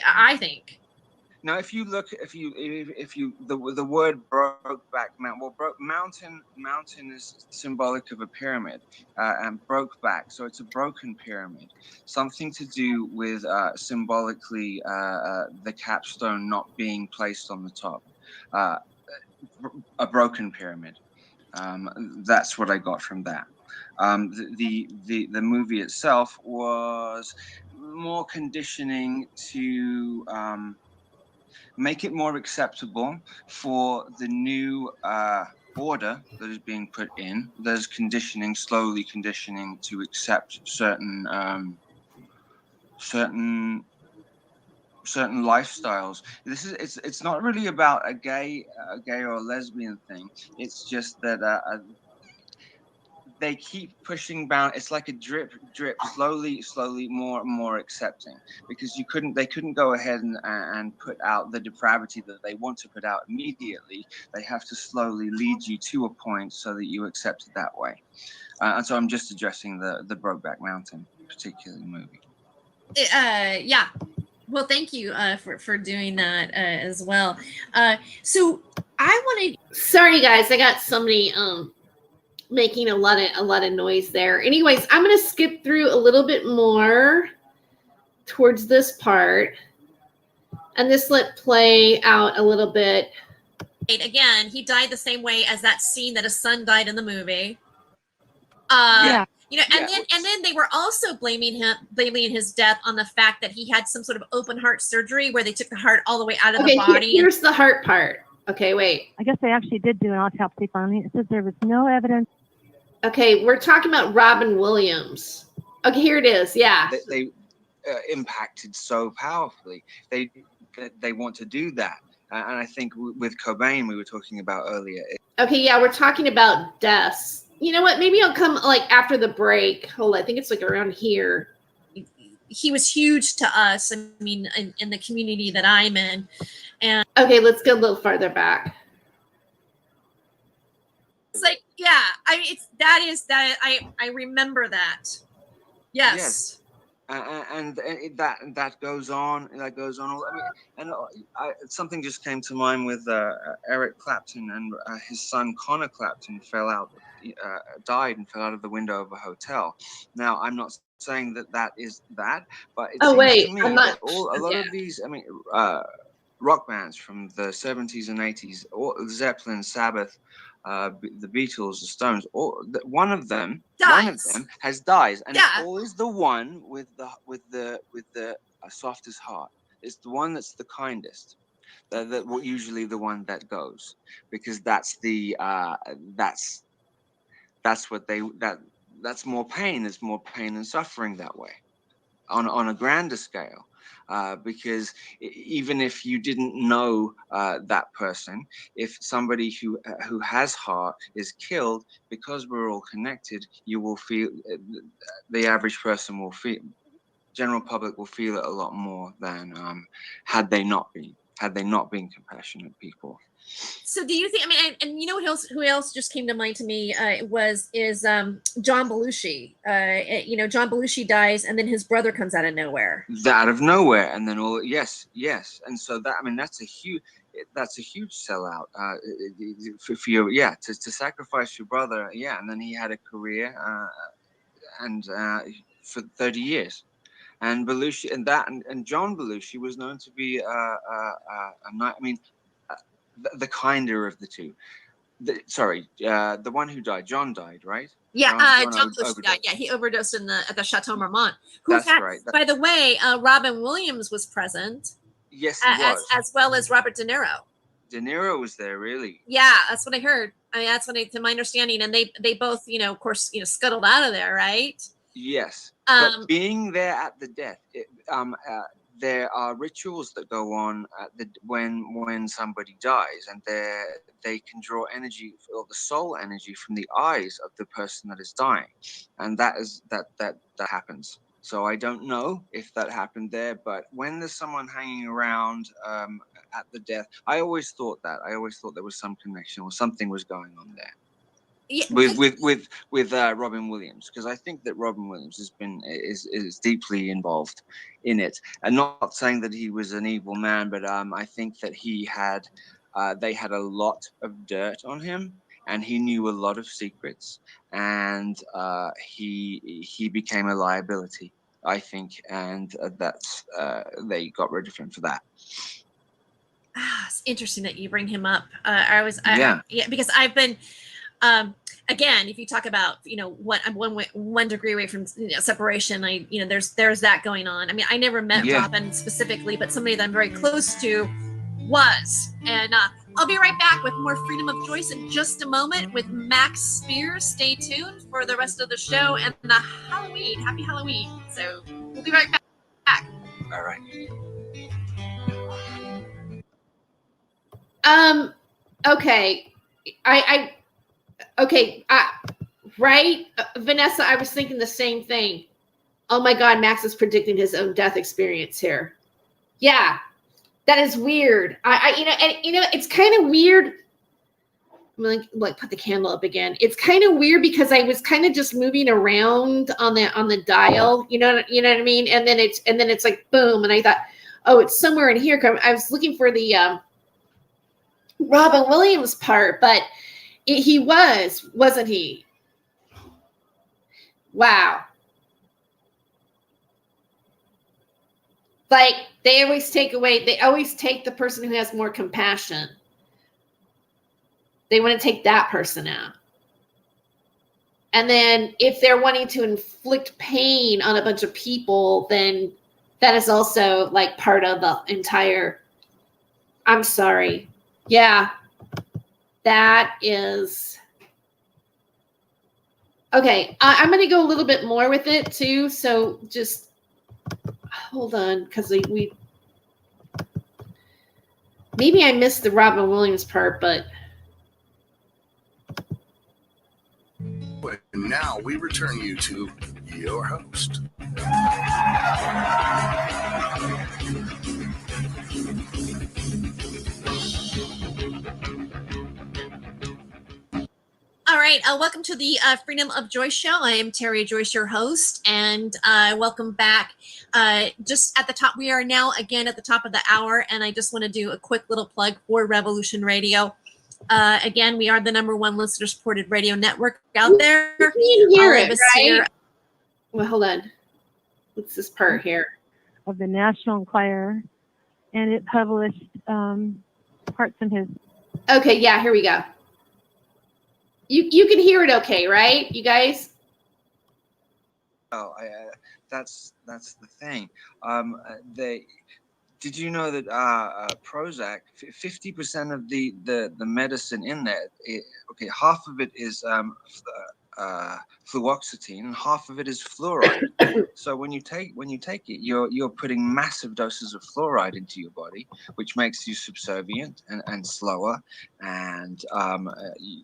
I think. Now, if you look, the word Brokeback Mountain, well, mountain is symbolic of a pyramid, and Brokeback, so it's a broken pyramid, something to do with symbolically the capstone not being placed on the top, a broken pyramid. That's what I got from that. The movie itself was more conditioning to make it more acceptable for the new order that is being put in. There's slowly conditioning to accept certain lifestyles. It's not really about a gay or lesbian thing. It's just that they keep pushing down. It's like a drip, slowly, more and more accepting, because they couldn't go ahead and put out the depravity that they want to put out immediately. They have to slowly lead you to a point so that you accept it that way. And so I'm just addressing the Brokeback Mountain particular movie. Yeah. Well, thank you for doing that as well. So I wanted. Sorry, guys, I got somebody making a lot of noise there. Anyways, I'm going to skip through a little bit more towards this part, and this let play out a little bit. Again, he died the same way as that scene that his son died in the movie. Yeah. You know, and then they were also blaming his death on the fact that he had some sort of open heart surgery where they took the heart all the way out of the body. Here's the heart part. Okay, wait. I guess they actually did do an autopsy on it. It says there was no evidence. Okay, we're talking about Robin Williams. Okay, here it is. Yeah. They impacted so powerfully. They want to do that. And I think with Cobain, we were talking about earlier. Okay, yeah, we're talking about deaths. You know what? Maybe I'll come like after the break. Hold on, I think it's like around here. He was huge to us. I mean, in the community that I'm in. And okay, let's go a little farther back. It's like, yeah, I mean, I remember that. Yes. And that goes on. That goes on. I mean, something just came to mind with Eric Clapton and his son Connor Clapton died and fell out of the window of a hotel. Now, I'm not saying that is that, but it seems to me that a lot of these, I mean, rock bands from the 70s and 80s, Zeppelin, Sabbath, the Beatles, the Stones, one of them has died, and it's always the one with the softest heart. It's the one that's the kindest. Usually the one that goes, because that's more pain. There's more pain and suffering that way, on a grander scale. Because even if you didn't know that person, if somebody who has heart is killed, because we're all connected, you will feel, the average person will feel, general public will feel it a lot more than had they not been compassionate people. So do you think, I mean, and you know who else just came to mind to me is John Belushi. You know, John Belushi dies and then his brother comes out of nowhere. Out of nowhere, and then yes. And so that, I mean, that's a huge sellout. For you, to sacrifice your brother, and then he had a career and for 30 years. And Belushi and John Belushi was known to be the kinder of the two. The one who died, John died, right? Yeah, John Belushi died. Yeah, he overdosed at the Chateau Marmont. That's right. By the way, Robin Williams was present. Yes, he was. As well as Robert De Niro. De Niro was there, really? Yeah, that's what I heard. I mean, that's to my understanding. And they both, of course, scuttled out of there, right? Yes. But being there at the death, there are rituals that go on when somebody dies, and they can draw energy, or the soul energy, from the eyes of the person that is dying, and that happens. So I don't know if that happened there, but when there's someone hanging around at the death, I always thought there was some connection or something was going on there. Yeah, with Robin Williams, because I think that Robin Williams is deeply involved in it. And not saying that he was an evil man, but I think that they had a lot of dirt on him, and he knew a lot of secrets, and he became a liability, I think, and that's they got rid of him for that. It's interesting that you bring him up. Because I've been. Again, if you talk about, what I'm 1 degree away from separation, there's that going on. I mean, I never met Robin specifically, but somebody that I'm very close to was. And I'll be right back with more Freedom of Joyce in just a moment with Max Spiers. Stay tuned for the rest of the show and the Halloween. Happy Halloween. So we'll be right back. All right. Okay. Right, Vanessa, I was thinking the same thing. Oh my God, Max is predicting his own death experience here. Yeah, that is weird. It's kind of weird. I'm like put the candle up again. It's kind of weird because I was kind of just moving around on the dial. You know what I mean? And then it's like boom, and I thought, oh, it's somewhere in here. I was looking for the Robin Williams part, but he wasn't he? Wow. Like they always take the person who has more compassion. They want to take that person out. And then if they're wanting to inflict pain on a bunch of people, then that is also like part of the entire, I'm sorry. Yeah. That is okay. I'm going to go a little bit more with it too. So just hold on, because we maybe I missed the Robin Williams part, but now we return you to your host. All right, welcome to the Freedom of Joyce show. I am Tere, Joyce, your host, and welcome back. Just at the top, we are now again at the top of the hour, and I just want to do a quick little plug for Revolution Radio. Again, we are the #1 listener-supported radio network out there. You can hear it, right? Well, hold on. What's this part here? Of the National Enquirer, and it published parts in his. Okay, yeah, here we go. You can hear it okay, right, you guys? Oh, that's the thing. Did you know that Prozac, 50% of the medicine in there, half of it is fluoxetine and half of it is fluoride. So when you take it, you're putting massive doses of fluoride into your body, which makes you subservient and slower, and you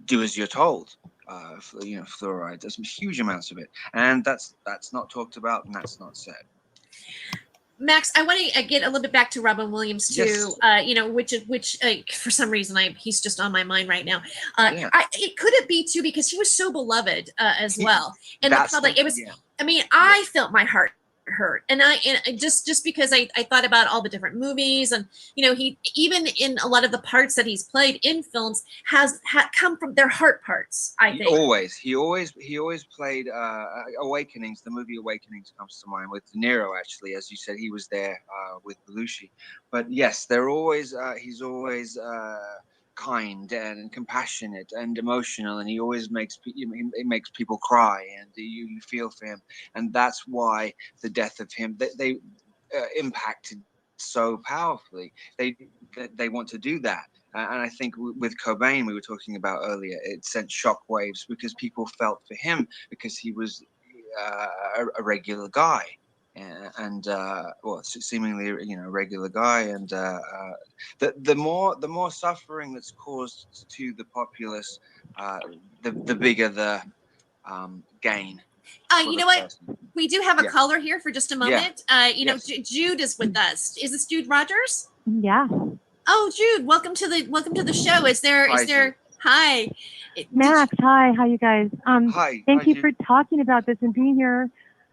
do as you're told. Fluoride. There's huge amounts of it, and that's not talked about, and that's not said. Max, I want to get a little bit back to Robin Williams too. Yes. Which for some reason he's just on my mind right now. It could it be too because he was so beloved as well, and the public. It was. Yeah. I mean, I felt my heart hurt, and I just because I thought about all the different movies, and he even in a lot of the parts that he's played in films has come from their heart parts. I think he always played Awakenings. The movie Awakenings comes to mind with De Niro. Actually, as you said, he was there with Belushi. But yes, he's always kind and compassionate and emotional, and he always makes people cry, and you feel for him, and that's why the death of him they impacted so powerfully. They want to do that, and I think with Cobain, we were talking about earlier, it sent shockwaves because people felt for him because he was a regular guy, and well, seemingly, you know, regular guy, and the more suffering that's caused to the populace, the bigger the gain. You know what? Person. We do have a caller here for just a moment. You know, Yes. Jude is with us. Is this Jude Rogers? Yeah. Oh, Jude, welcome to the show. Hi, Max, hi, how you guys? Hi. Thank you Jude. for talking about this and being here.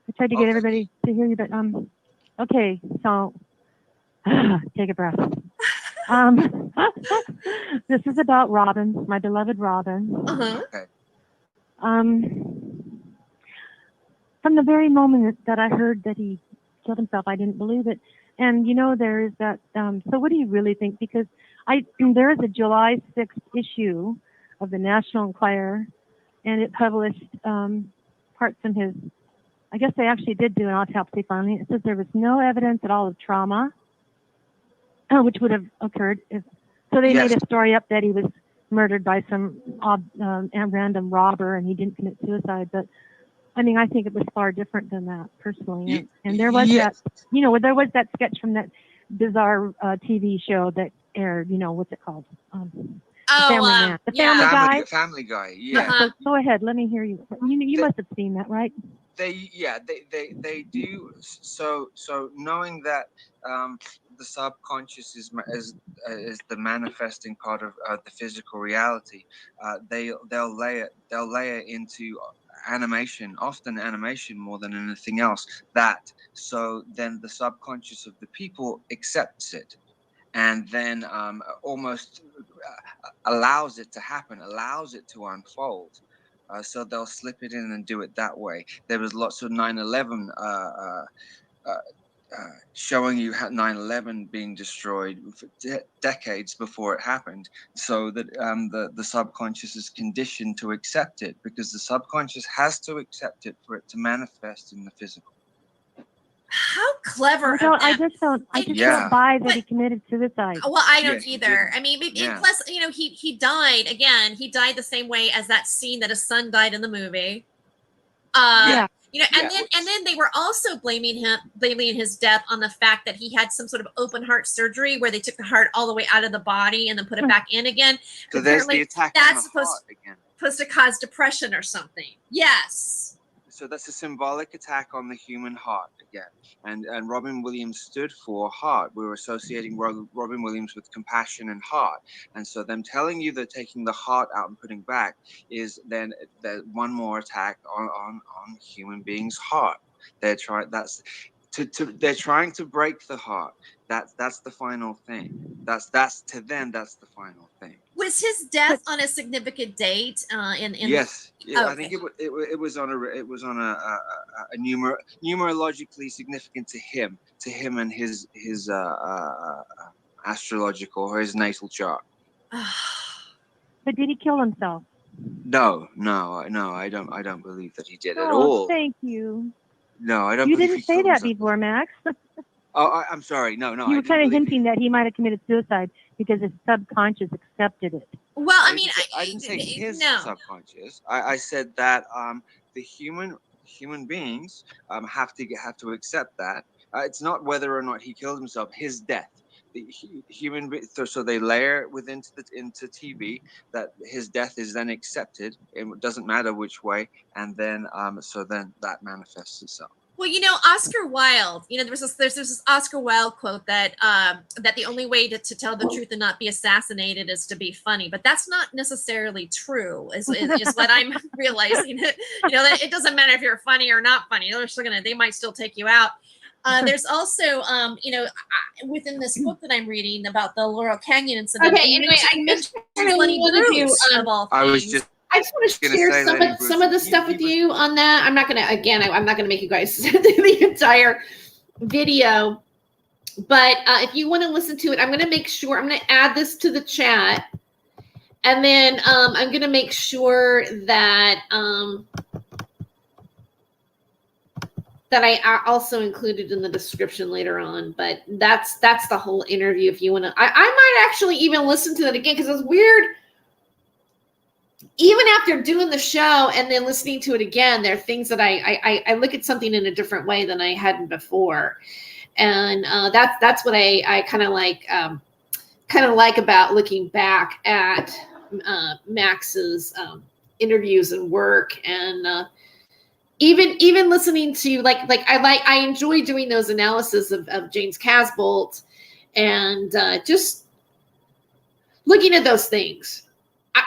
I tried to get everybody to hear you, but okay, so take a breath. This is about Robin, my beloved Robin. Okay. From the very moment that I heard that he killed himself, I didn't believe it. And you know, there is that. So, what do you really think? Because there is a July 6th issue of the National Enquirer, and it published parts from his. I guess they actually did do an autopsy finally. It says there was no evidence at all of trauma, which would have occurred if. So they made a story up that he was murdered by some random robber and he didn't commit suicide, but. I mean, I think it was far different than that, personally. And there was that, you know, there was that sketch from that bizarre TV show that aired, you know, what's it called? Family Guy. Family Guy, yeah. So go ahead, let me hear you. You must have seen that, right? They do. So knowing that the subconscious is the manifesting part of the physical reality, they'll layer into animation, often animation more than anything else, that so then the subconscious of the people accepts it and then almost allows it to happen, allows it to unfold. So they'll slip it in and do it that way. There was lots of 9/11 showing you 9/11 being destroyed for decades before it happened, so that the subconscious is conditioned to accept it, because the subconscious has to accept it for it to manifest in the physical. How clever! I just don't buy that he committed suicide. Well, I don't either. I mean, plus, you know, he died again. He died the same way as that scene that his son died in the movie. You know, and then they were also blaming his death on the fact that he had some sort of open heart surgery where they took the heart all the way out of the body and then put it back in again. So there's the attack. That's supposed to cause depression or something. Yes. So that's a symbolic attack on the human heart again. And Robin Williams stood for heart. We were associating Robin Williams with compassion and heart. And so them telling you they're taking the heart out and putting back is then one more attack on human beings' heart. They're trying to break the heart. That's the final thing. That's to them, that's the final thing. Was his death on a significant date? Yes, okay. I think it was on a numerologically significant to him and his astrological or his natal chart. But did he kill himself? No, I don't believe that he did at all. Thank you. No, I don't. You believe didn't say that before, Max. Oh, I'm sorry. No. You were kind of hinting that he might have committed suicide because his subconscious accepted it. Well, I mean, I didn't say his subconscious. I said that the human beings have to accept that. It's not whether or not he killed himself. His death. So they layer it into TV that his death is then accepted. It doesn't matter which way, and then so then that manifests itself. Well, you know, Oscar Wilde, you know, there's this Oscar Wilde quote that that the only way to tell the truth and not be assassinated is to be funny. But that's not necessarily true, is what I'm realizing. You know, that it doesn't matter if you're funny or not funny. They might still take you out. There's also, you know, within this book that I'm reading about the Laurel Canyon incident. Okay, anyway, I mentioned I just want to share some of the stuff with you on that. I'm not gonna make you guys do the entire video, but if you want to listen to it, I'm gonna make sure I'm gonna add this to the chat, and then I'm gonna make sure that that I also included in the description later on. But that's the whole interview. If you want to, I might actually even listen to that again because it's weird. even after doing the show and then listening to it again, there are things that I look at something in a different way than I hadn't before. And that's what I kind of like about looking back at Max's interviews and work, and even listening to I enjoy doing those analyses of James Casbolt, and just looking at those things,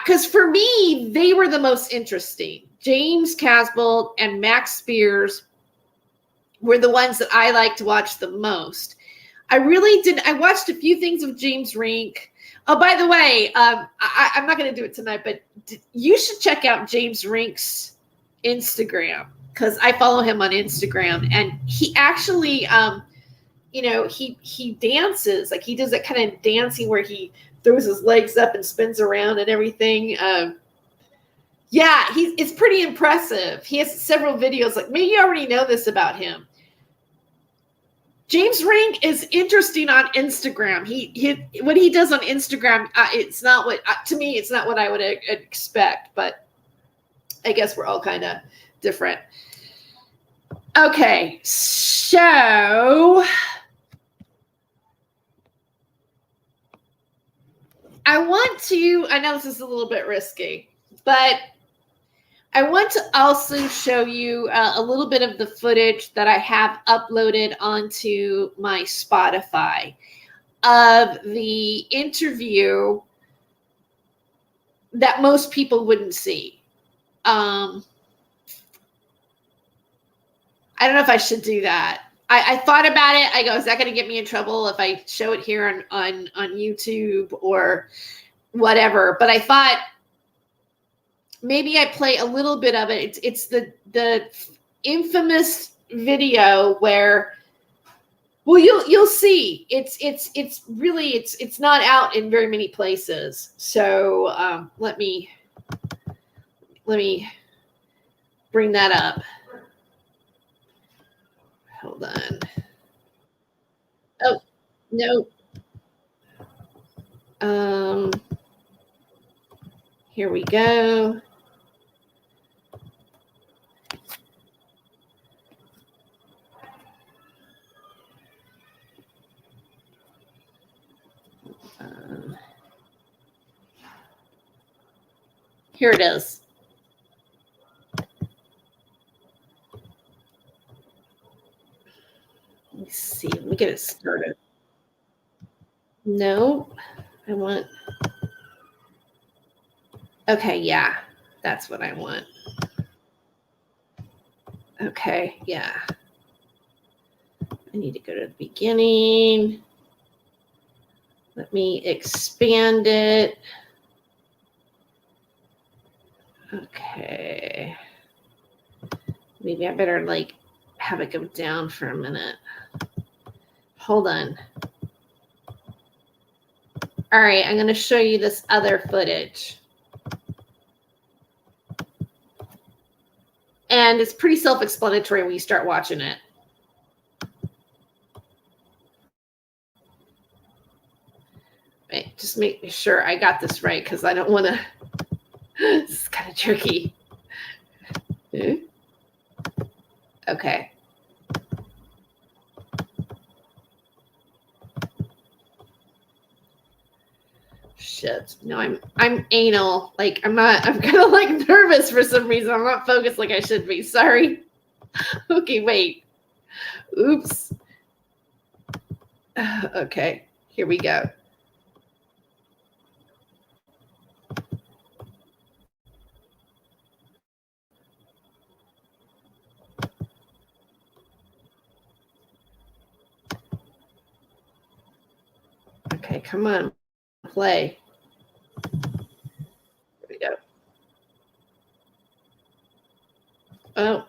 because for me they were the most interesting. James Casbolt and Max Spiers were the ones that I like to watch the most. I watched a few things of James Rink. Oh, by the way, I'm not going to do it tonight, but you should check out James Rink's Instagram, because I follow him on Instagram, and he actually, he dances. Like, he does that kind of dancing where he throws his legs up and spins around and everything. It's pretty impressive. He has several videos. Like, maybe you already know this about him. James Rink is interesting on Instagram. What he does on Instagram, it's not what to me. It's not what I would expect. But I guess we're all kind of different. Okay, so I know this is a little bit risky, but I want to also show you a little bit of the footage that I have uploaded onto my Spotify of the interview that most people wouldn't see. I don't know if I should do that. I thought about it. I go, is that going to get me in trouble if I show it here on YouTube or whatever? But I thought maybe I play a little bit of it. It's the infamous video where, well, you'll see. It's really not out in very many places. So let me bring that up. Hold on. Oh, no. Here we go. Here it is. Let me see. Let me get it started. No, I want. Okay, yeah, that's what I want. Okay, yeah. I need to go to the beginning. Let me expand it. Okay. Maybe I better have it go down for a minute. Hold on. All right, I'm going to show you this other footage. And it's pretty self-explanatory when you start watching it. Wait, just make sure I got this right, because I don't want to. This is kind of tricky. Okay. Shit. No, I'm anal. I'm kind of nervous for some reason. I'm not focused like I should be. Sorry. Okay, wait. Oops. Okay, here we go. Okay, come on. Play. Here we go. Oh.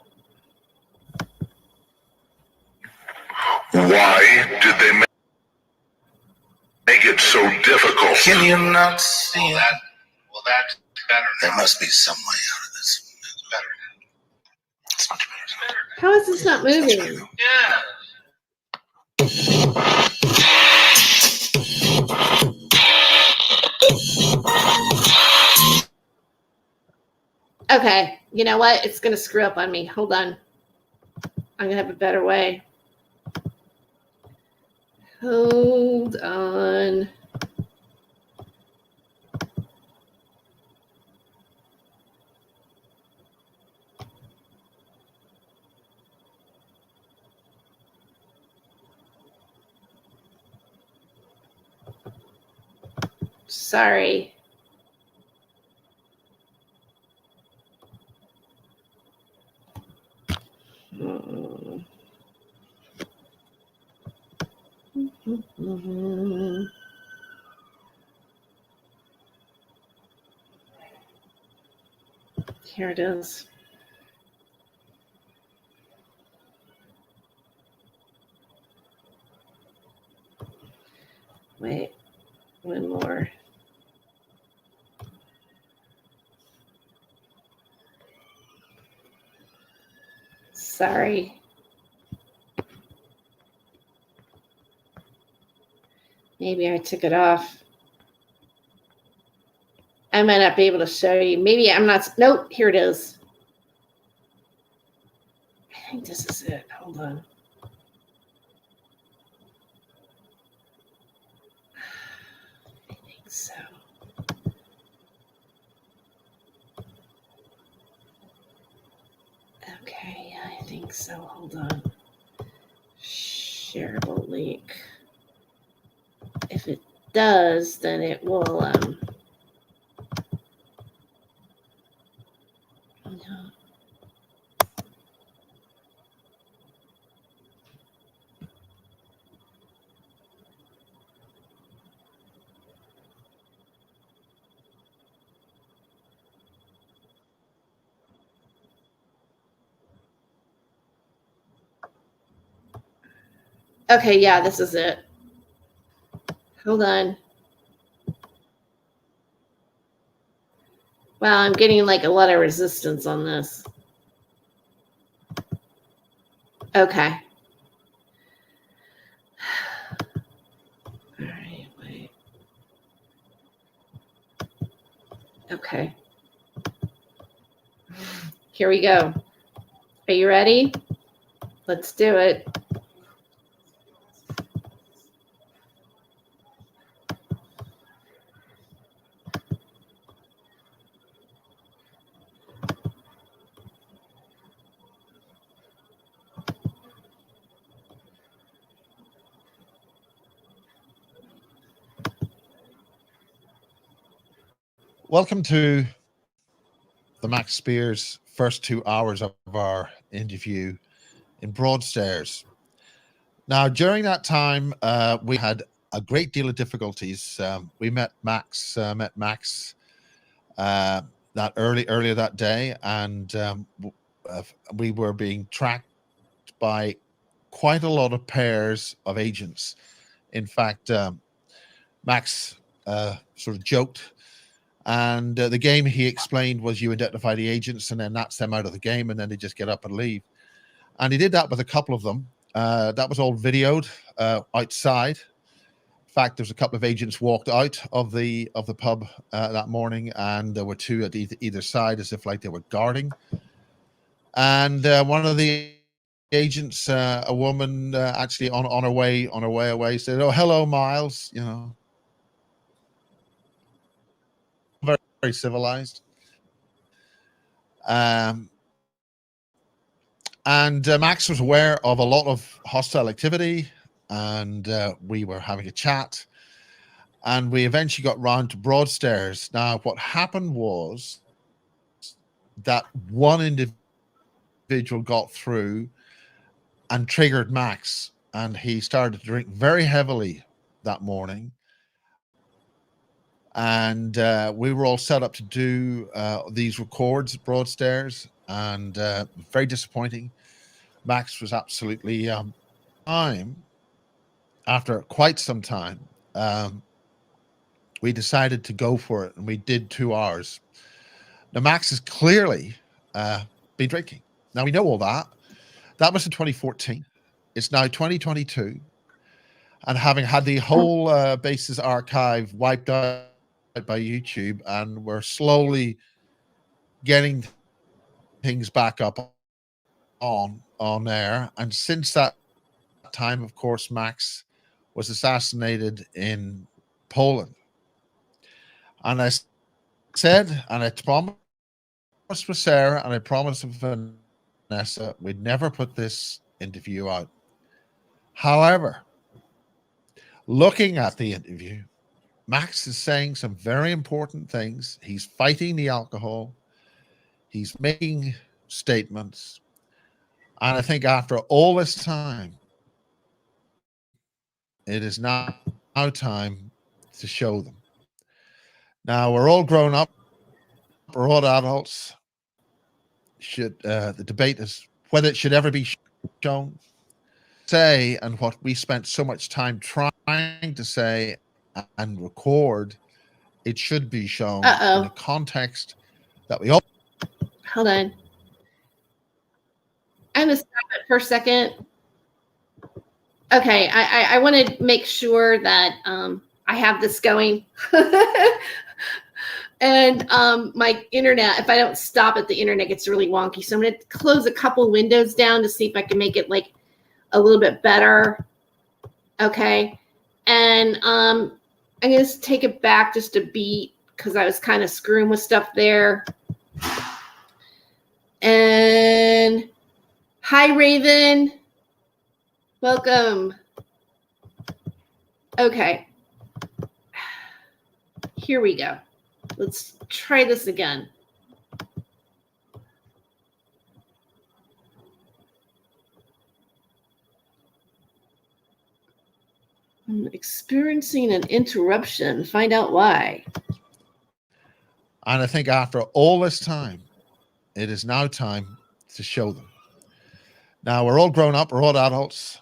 Why did they make it so difficult? Can you not see it? Well, that's better. There must be some way out of this. It's better. It's much better. How is this not moving? Yeah. Okay, you know what? It's going to screw up on me. Hold on. I'm going to have a better way. Hold on. Sorry. Here it is. Wait, one more. Sorry. Maybe I took it off. I might not be able to show you. Maybe I'm not. Nope, here it is. I think this is it. Hold on. I think so. Okay, I think so. Hold on. Shareable link. If it does, then it will no. Okay, yeah, this is it. Hold on. Wow, I'm getting like a lot of resistance on this. Okay. All right, wait. Okay. Here we go. Are you ready? Let's do it. Welcome to the Max Spiers first 2 hours of our interview in Broadstairs. Now, during that time, we had a great deal of difficulties. We met Max earlier that day, and we were being tracked by quite a lot of pairs of agents. In fact, Max sort of joked, and the game he explained was you identify the agents and then that's them out of the game, and then they just get up and leave. And he did that with a couple of them. That was all videoed outside. In fact, there was a couple of agents walked out of the pub that morning, and there were two at either side, as if like they were guarding. And one of the agents, a woman, actually on her way away, said, "Oh, hello, Miles." You know, very, very civilized. And Max was aware of a lot of hostile activity, and we were having a chat, and we eventually got round to Broadstairs. Now, what happened was that one individual got through and triggered Max, and he started to drink very heavily that morning. And we were all set up to do these records at Broadstairs, and very disappointing. Max was absolutely after quite some time, we decided to go for it, and we did 2 hours. Now, Max has clearly been drinking. Now, we know all that. That was in 2014. It's now 2022. And having had the whole Bases archive wiped out by YouTube, and we're slowly getting things back up on air. And since that time, of course, Max was assassinated in Poland. And I said, and I promised with Sarah, and I promised with Vanessa, we'd never put this interview out. However, looking at the interview, Max is saying some very important things. He's fighting the alcohol. He's making statements. And I think after all this time, it is now time to show them. Now, we're all grown up. We're all adults. The debate is whether it should ever be shown. Say, and what we spent so much time trying to say and record, it should be shown in the context that we all. Hold on. I'm going to stop it for a second. Okay, I want to make sure that I have this going. And my internet, if I don't stop it, the internet gets really wonky. So I'm going to close a couple windows down to see if I can make it like a little bit better. Okay. And I'm going to take it back just a beat because I was kind of screwing with stuff there. And hi, Raven. Welcome. Okay. Here we go. Let's try this again. I'm experiencing an interruption. Find out why. And I think after all this time, it is now time to show them. Now, we're all grown up. We're all adults.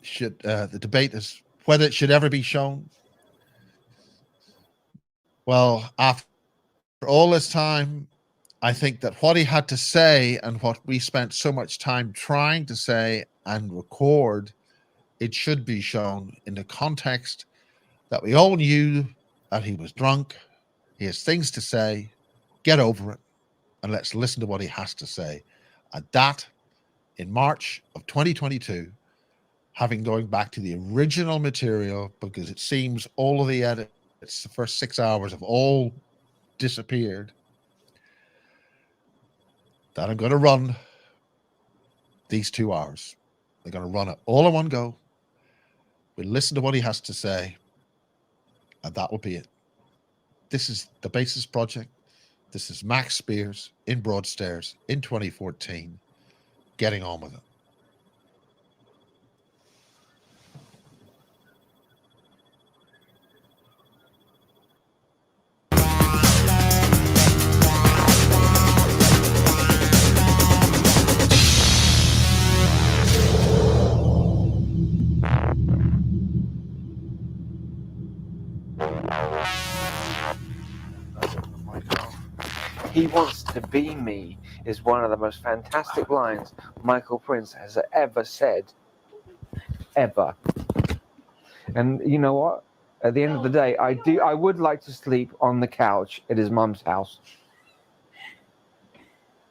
The debate is whether it should ever be shown. Well, after all this time, I think that what he had to say and what we spent so much time trying to say and record, it should be shown in the context that we all knew that he was drunk. He has things to say. Get over it. And let's listen to what he has to say. And that, in March of 2022, having going back to the original material, because it seems all of the edits, the first 6 hours have all disappeared, that I'm going to run these 2 hours. I'm going to run it all in one go. We'll listen to what he has to say, and that will be it. This is the Basis Project. This is Max Spiers in Broadstairs in 2014, getting on with it. He wants to be me is one of the most fantastic lines Michael Prince has ever said. Ever. And you know what? At the end of the day, I would like to sleep on the couch at his mum's house.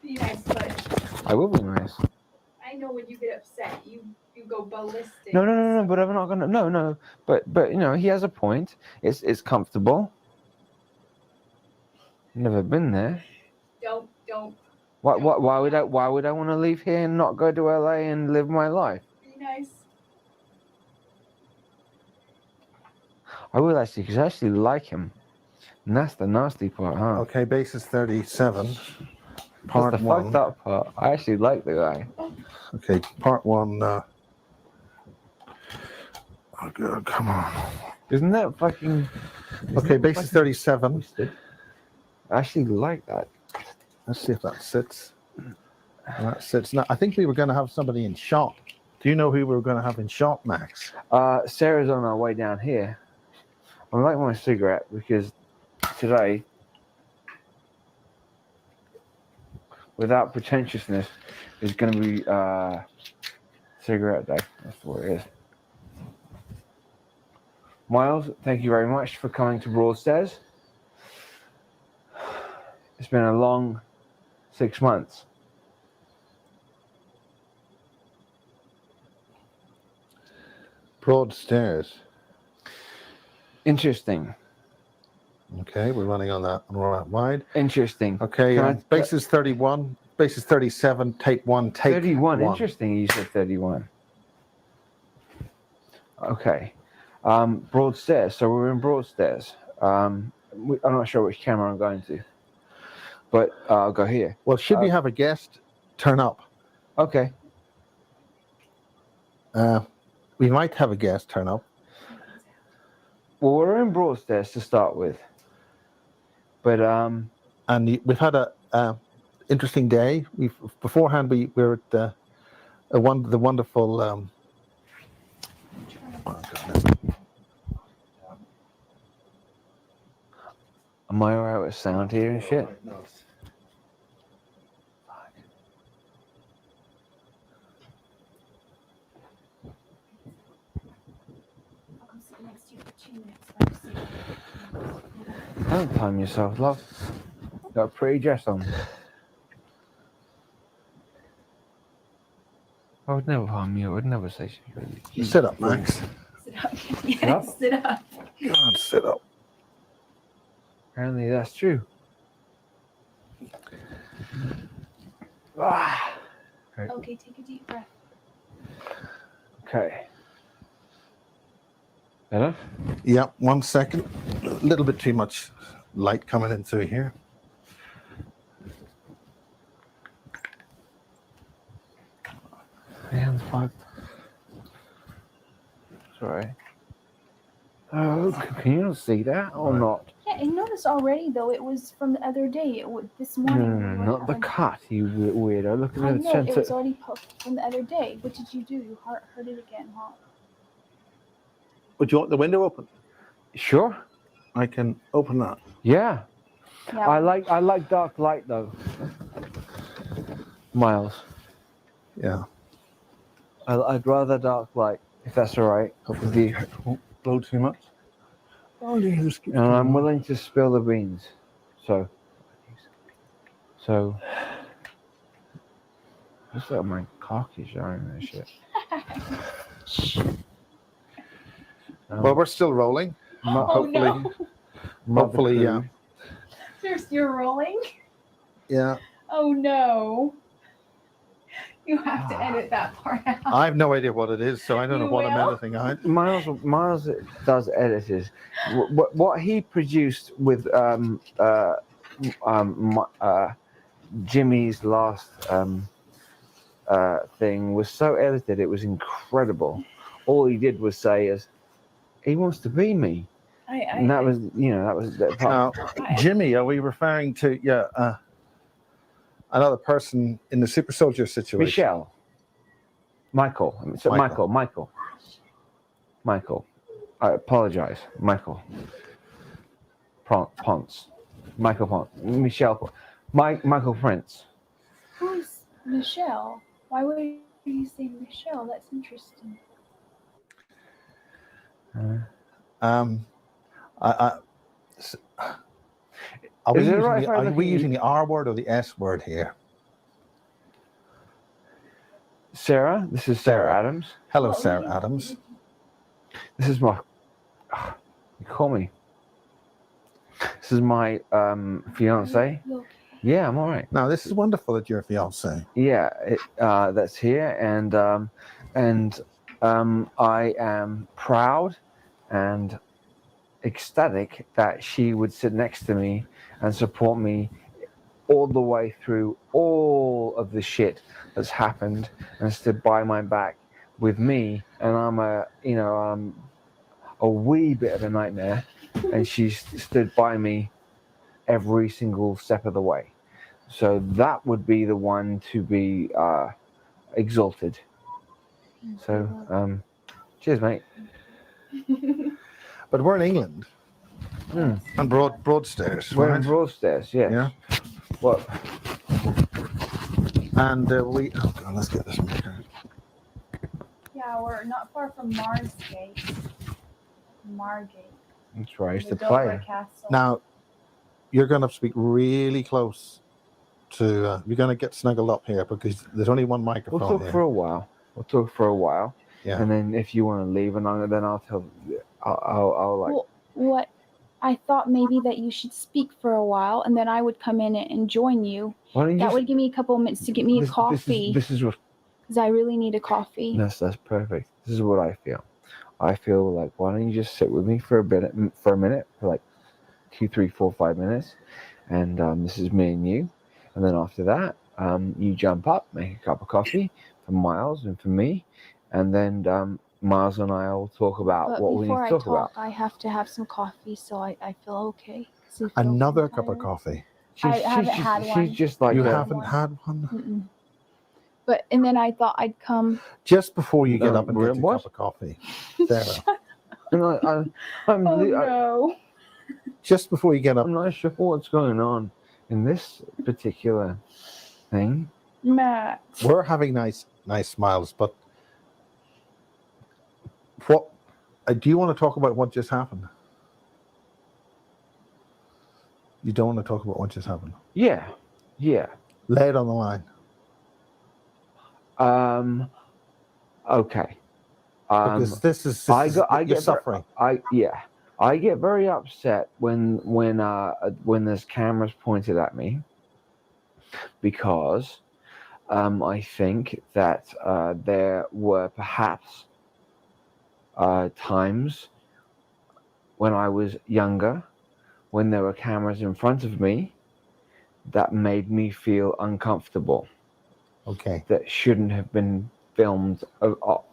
Be nice, but I will be nice. I know when you get upset, you go ballistic. No, but I'm not gonna no. But you know, he has a point. It's comfortable. Never been there. Don't. Why would I want to leave here and not go to LA and live my life? Be nice. I will actually, because I actually like him. And that's the nasty part, huh? Okay, Basis 37. Part the one. Fucked up part. I actually like the guy. Okay, part one. Oh, God, come on. Isn't that fucking... Okay, Basis 37. Twisted? I actually like that. Let's see if that sits. That sits. Now, I think we were going to have somebody in shot. Do you know who we were going to have in shot, Max? Sarah's on our way down here. I like my cigarette because today, without pretentiousness, is going to be cigarette day. That's what it is. Miles, thank you very much for coming to Broadstairs. It's been a long 6 months. Broadstairs. Interesting. Okay, we're running on that wide. Interesting. Okay, Can I- base is 31, base is 37, take 1, take 31. 1. Interesting. You said 31. Okay. Broadstairs. So we're in Broadstairs. I'm not sure which camera I'm going to, but I'll go here. Well, should we have a guest turn up? Okay. We might have a guest turn up. Well, we're in Broadstairs to start with, but and we've had a interesting day. Beforehand we were at the wonderful. Oh God. Am I alright with sound here and shit? Don't time yourself, love. Got a pretty dress on. I would never harm you. I would never say shit. Sit up, Max. Sit up. Yes, sit up. God, sit up. Apparently that's true. Ah. Right. Okay, take a deep breath. Okay. Better? Yeah, 1 second. A little bit too much light coming in through here. Hands fucked. Sorry. Oh, can you not see that or not? Yeah, I noticed already though. It was from the other day. It was this No, morning. not the cut, you weirdo. Look I at the know it was center. already posted from the other day. What did you do? You hurt it again, huh? Would you want the window open? Sure. I can open that. Yeah. Yeah. I like dark light though. Miles. Yeah. I'd rather dark light, if that's all right. Hopefully it won't blow too much. Oh, And I'm willing to spill the beans. So. Looks like my cock is showing this shit. Well, we're still rolling. Oh, no. Hopefully, yeah. You're rolling? Yeah. Oh no. You have to edit that part out. I have no idea what it is, so I don't know You what I'm will? editing out. Miles does editors. What he produced with Jimmy's last thing was so edited, it was incredible. All he did was say is, he wants to be me. And that was that part. Now, Jimmy, are we referring to another person in the super soldier situation? Michelle. Michael. I apologize. Michael Ponce. Michael Ponce. Michelle. Michael Prince. Who's Michelle? Why would you say Michelle? That's interesting. Are we using the R word or the S word here? Sarah, this is Sarah Adams. Hello, Sarah Adams. This is my. You call me. This is my fiance. Yeah, I'm all right. Now, this is wonderful that you're a fiance. Yeah, that's here, and I am proud and ecstatic that she would sit next to me and support me all the way through all of the shit that's happened and stood by my back with me. And I'm a wee bit of a nightmare, and she stood by me every single step of the way. So that would be the one to be exalted. So cheers, mate. But we're in England. And Broadstairs. We're right? in Broadstairs, yes. Yeah. What? And oh God, let's get this maker. Yeah, we're not far from Margate. That's where I used to The play. Dover Castle. Now, you're going to speak really close to you're going to get snuggled up here because there's only one microphone. We'll talk for a while. Yeah. And then if you want to leave, then I'll tell. I'll like. Well, what? I thought maybe that you should speak for a while, and then I would come in and join you. Why don't you That just, would give me a couple of minutes to get me a coffee. This is what. Because I really need a coffee. That's perfect. This is what I feel. I feel like, why don't you just sit with me for a minute, for like 2, 3, 4, 5 minutes, and this is me and you, and then after that, you jump up, make a cup of coffee for Miles and for me, and then Miles and I will talk about what we need to talk about. I have to have some coffee, so I feel okay. Another cup of coffee. I haven't had one. She's just like you haven't had one. Mm-mm. But and then I thought I'd come just before you get up and get your cup of coffee. Sarah. No. Just before you get up. I'm not sure what's going on in this particular thing. Matt. We're having nice smiles, but what do you want to talk about? What just happened? You don't want to talk about what just happened? Yeah. Lay it on the line. Okay. Because I get suffering. I get very upset when there's cameras pointed at me, because I think that there were perhaps times when I was younger, when there were cameras in front of me, that made me feel uncomfortable. Okay. That shouldn't have been filmed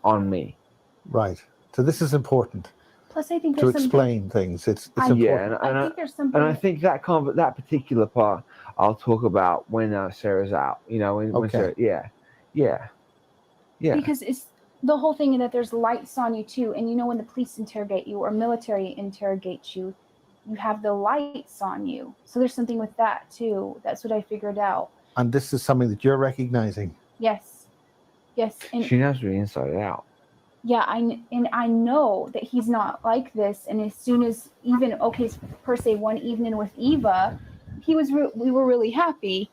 on me. Right. So this is important. Plus, I think to explain things. It's important. Yeah, and I think there's something. And I think that particular part I'll talk about when Sarah's out. You know, when Sarah, yeah. Because it's the whole thing that there's lights on you too, and you know when the police interrogate you or military interrogates you, you have the lights on you. So there's something with that too. That's what I figured out. And this is something that you're recognizing. Yes. And she knows me inside out. Yeah, I know that he's not like this. And as soon as per se, one evening with Eva, we were really happy,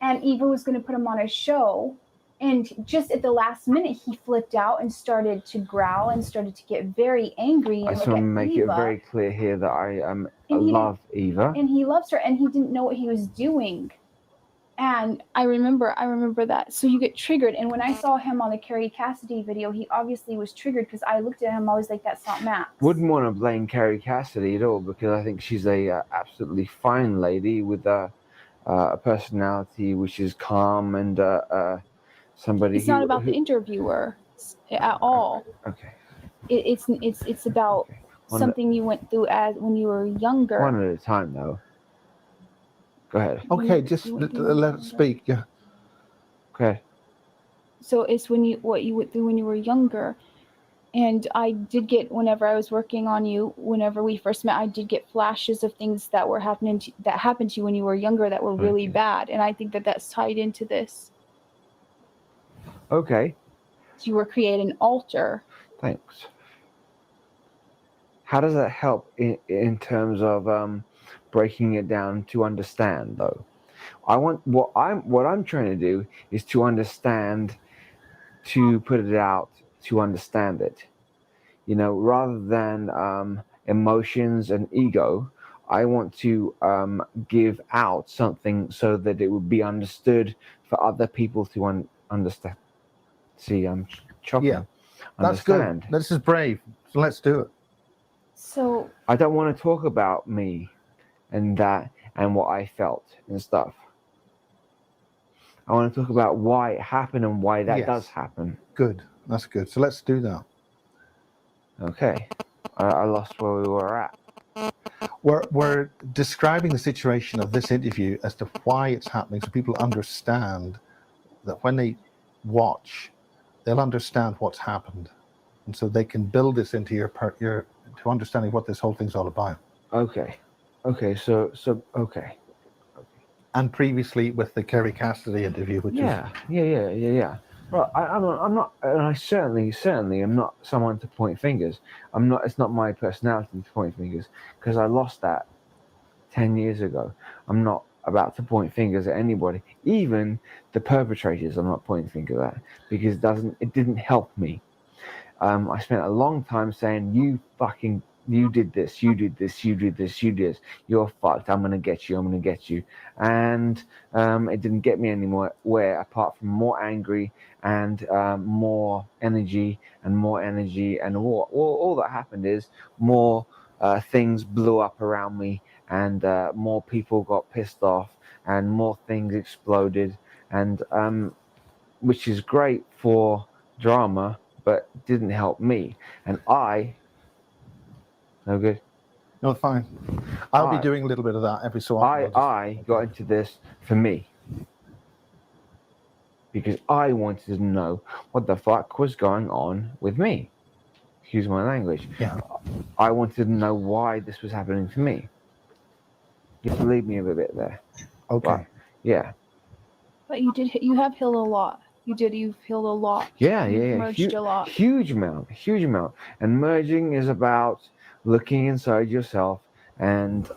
and Eva was going to put him on a show, and just at the last minute, he flipped out and started to growl and started to get very angry. And I just want to make it very clear here that I love Eva, and he loves her, and he didn't know what he was doing. And I remember that. So you get triggered. And when I saw him on the Carrie Cassidy video, he obviously was triggered because I looked at him. I was like, that's not Max. Wouldn't want to blame Carrie Cassidy at all, because I think she's a absolutely fine lady with a personality which is calm and somebody. It's not about the interviewer at all. Okay. It's about something you went through when you were younger. One at a time, though. Go ahead. Okay, just let it speak. Yeah. Okay. So it's what you went through when you were younger, and I did get, whenever I was working on you, whenever we first met, I did get flashes of things that were happened to you when you were younger that were really bad, and I think that that's tied into this. Okay. So you were creating an altar. Thanks. How does that help in terms of breaking it down to understand, though? What I'm trying to do is to understand, to put it out, to understand it. You know, rather than emotions and ego, I want to give out something so that it would be understood for other people to understand. See, I'm chopping. Yeah, that's good. This is brave. So let's do it. So I don't want to talk about me and that and what I felt and stuff. I want to talk about why it happened and why that does happen. Good. That's good. So let's do that. Okay. I lost where we were at. We're describing the situation of this interview as to why it's happening, so people understand that when they watch, they'll understand what's happened, and so they can build this into your to understanding what this whole thing's all about. Okay. So okay. And previously with the Carrie Cassidy interview, which yeah. Right, I'm not, and I certainly am not someone to point fingers. I'm not. It's not my personality to point fingers, because I lost that 10 years ago. I'm not about to point fingers at anybody. Even the perpetrators, I'm not pointing fingers at, because it didn't help me. I spent a long time saying, you did this, you did this, you did this, you did this. You're fucked. I'm gonna get you. I'm gonna get you. And it didn't get me anywhere. Apart from more angry and more energy and more energy, and all that happened is more things blew up around me, and more people got pissed off, and more things exploded, and which is great for drama, but didn't help me. And no good. No, fine. I'll be doing a little bit of that every so often. I got into this for me, because I wanted to know what the fuck was going on with me. Excuse my language. Yeah. I wanted to know why this was happening to me. You have to leave me a bit there. Okay. But, yeah. But you have healed a lot. You've healed a lot. Yeah. Merged a lot. Huge amount. And merging is about looking inside yourself and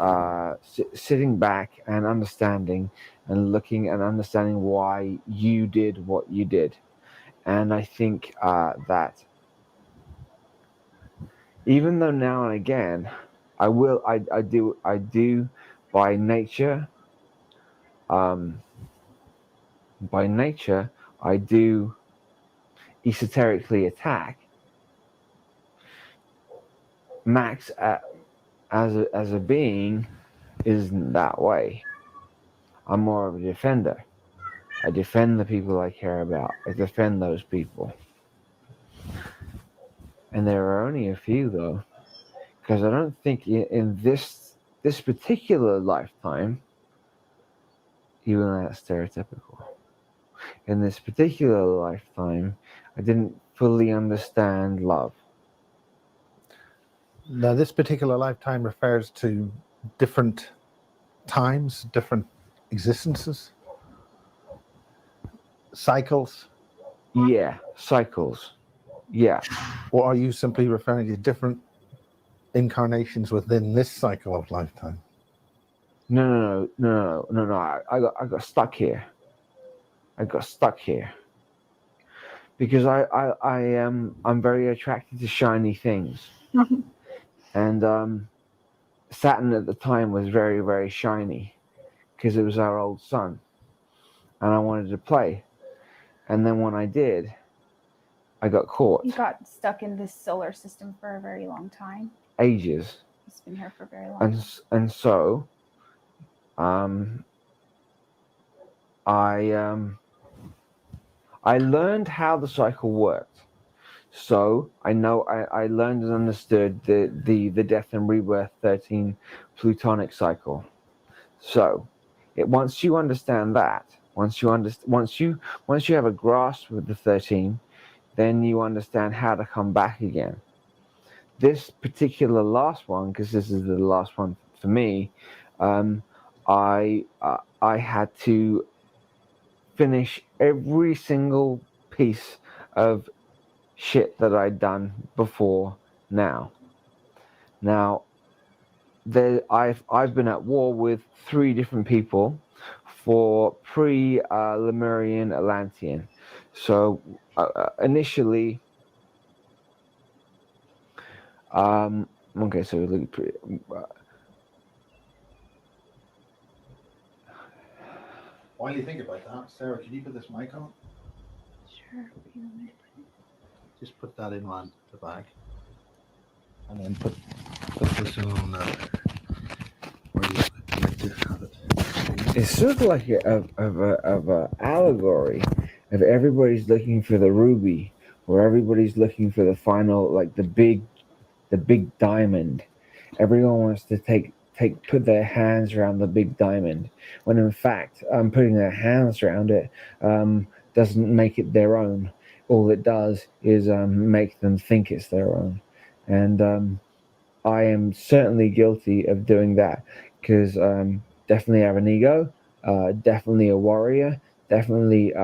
sitting back and understanding and looking and understanding why you did what you did. And I think that even though now and again I do by nature I do esoterically attack. Max as a being isn't that way. I'm more of a defender. I defend the people I care about. I defend those people. And there are only a few, though, because I don't think in this particular lifetime, even though that's stereotypical, in this particular lifetime, I didn't fully understand love. Now, this particular lifetime refers to different times, different existences, cycles. Yeah, cycles. Yeah. Or are you simply referring to different incarnations within this cycle of lifetime? No. I got stuck here. Because I'm very attracted to shiny things. And Saturn at the time was very, very shiny because it was our old sun, and I wanted to play. And then when I did, I got caught. You got stuck in this solar system for a very long time. Ages. It's been here for a very long time. And so, I learned how the cycle worked. So I learned and understood the death and rebirth 13 plutonic cycle. So once you understand that, once you have a grasp of the 13, then you understand how to come back again. This particular last one, because this is the last one for me, I had to finish every single piece of shit that I'd done before now. Now, I've been at war with 3 different people for pre-Lemurian Atlantean. So initially, okay, so we look at While you think about that, Sarah, can you put this mic on? Sure. Just put that in on the back, and then put this on where you like to have it. It's sort of like a allegory of everybody's looking for the ruby, or everybody's looking for the final, like the big diamond. Everyone wants to put their hands around the big diamond, when in fact, putting their hands around it doesn't make it their own. All it does is make them think it's their own. And I am certainly guilty of doing that, because definitely have an ego, definitely a warrior, definitely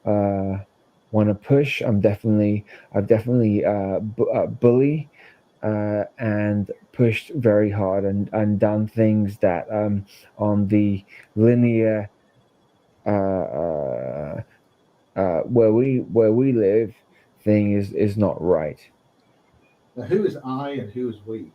want to push. I've definitely bully, and pushed very hard and done things that on the linear where we live thing is not right. Now, who is I and who is we?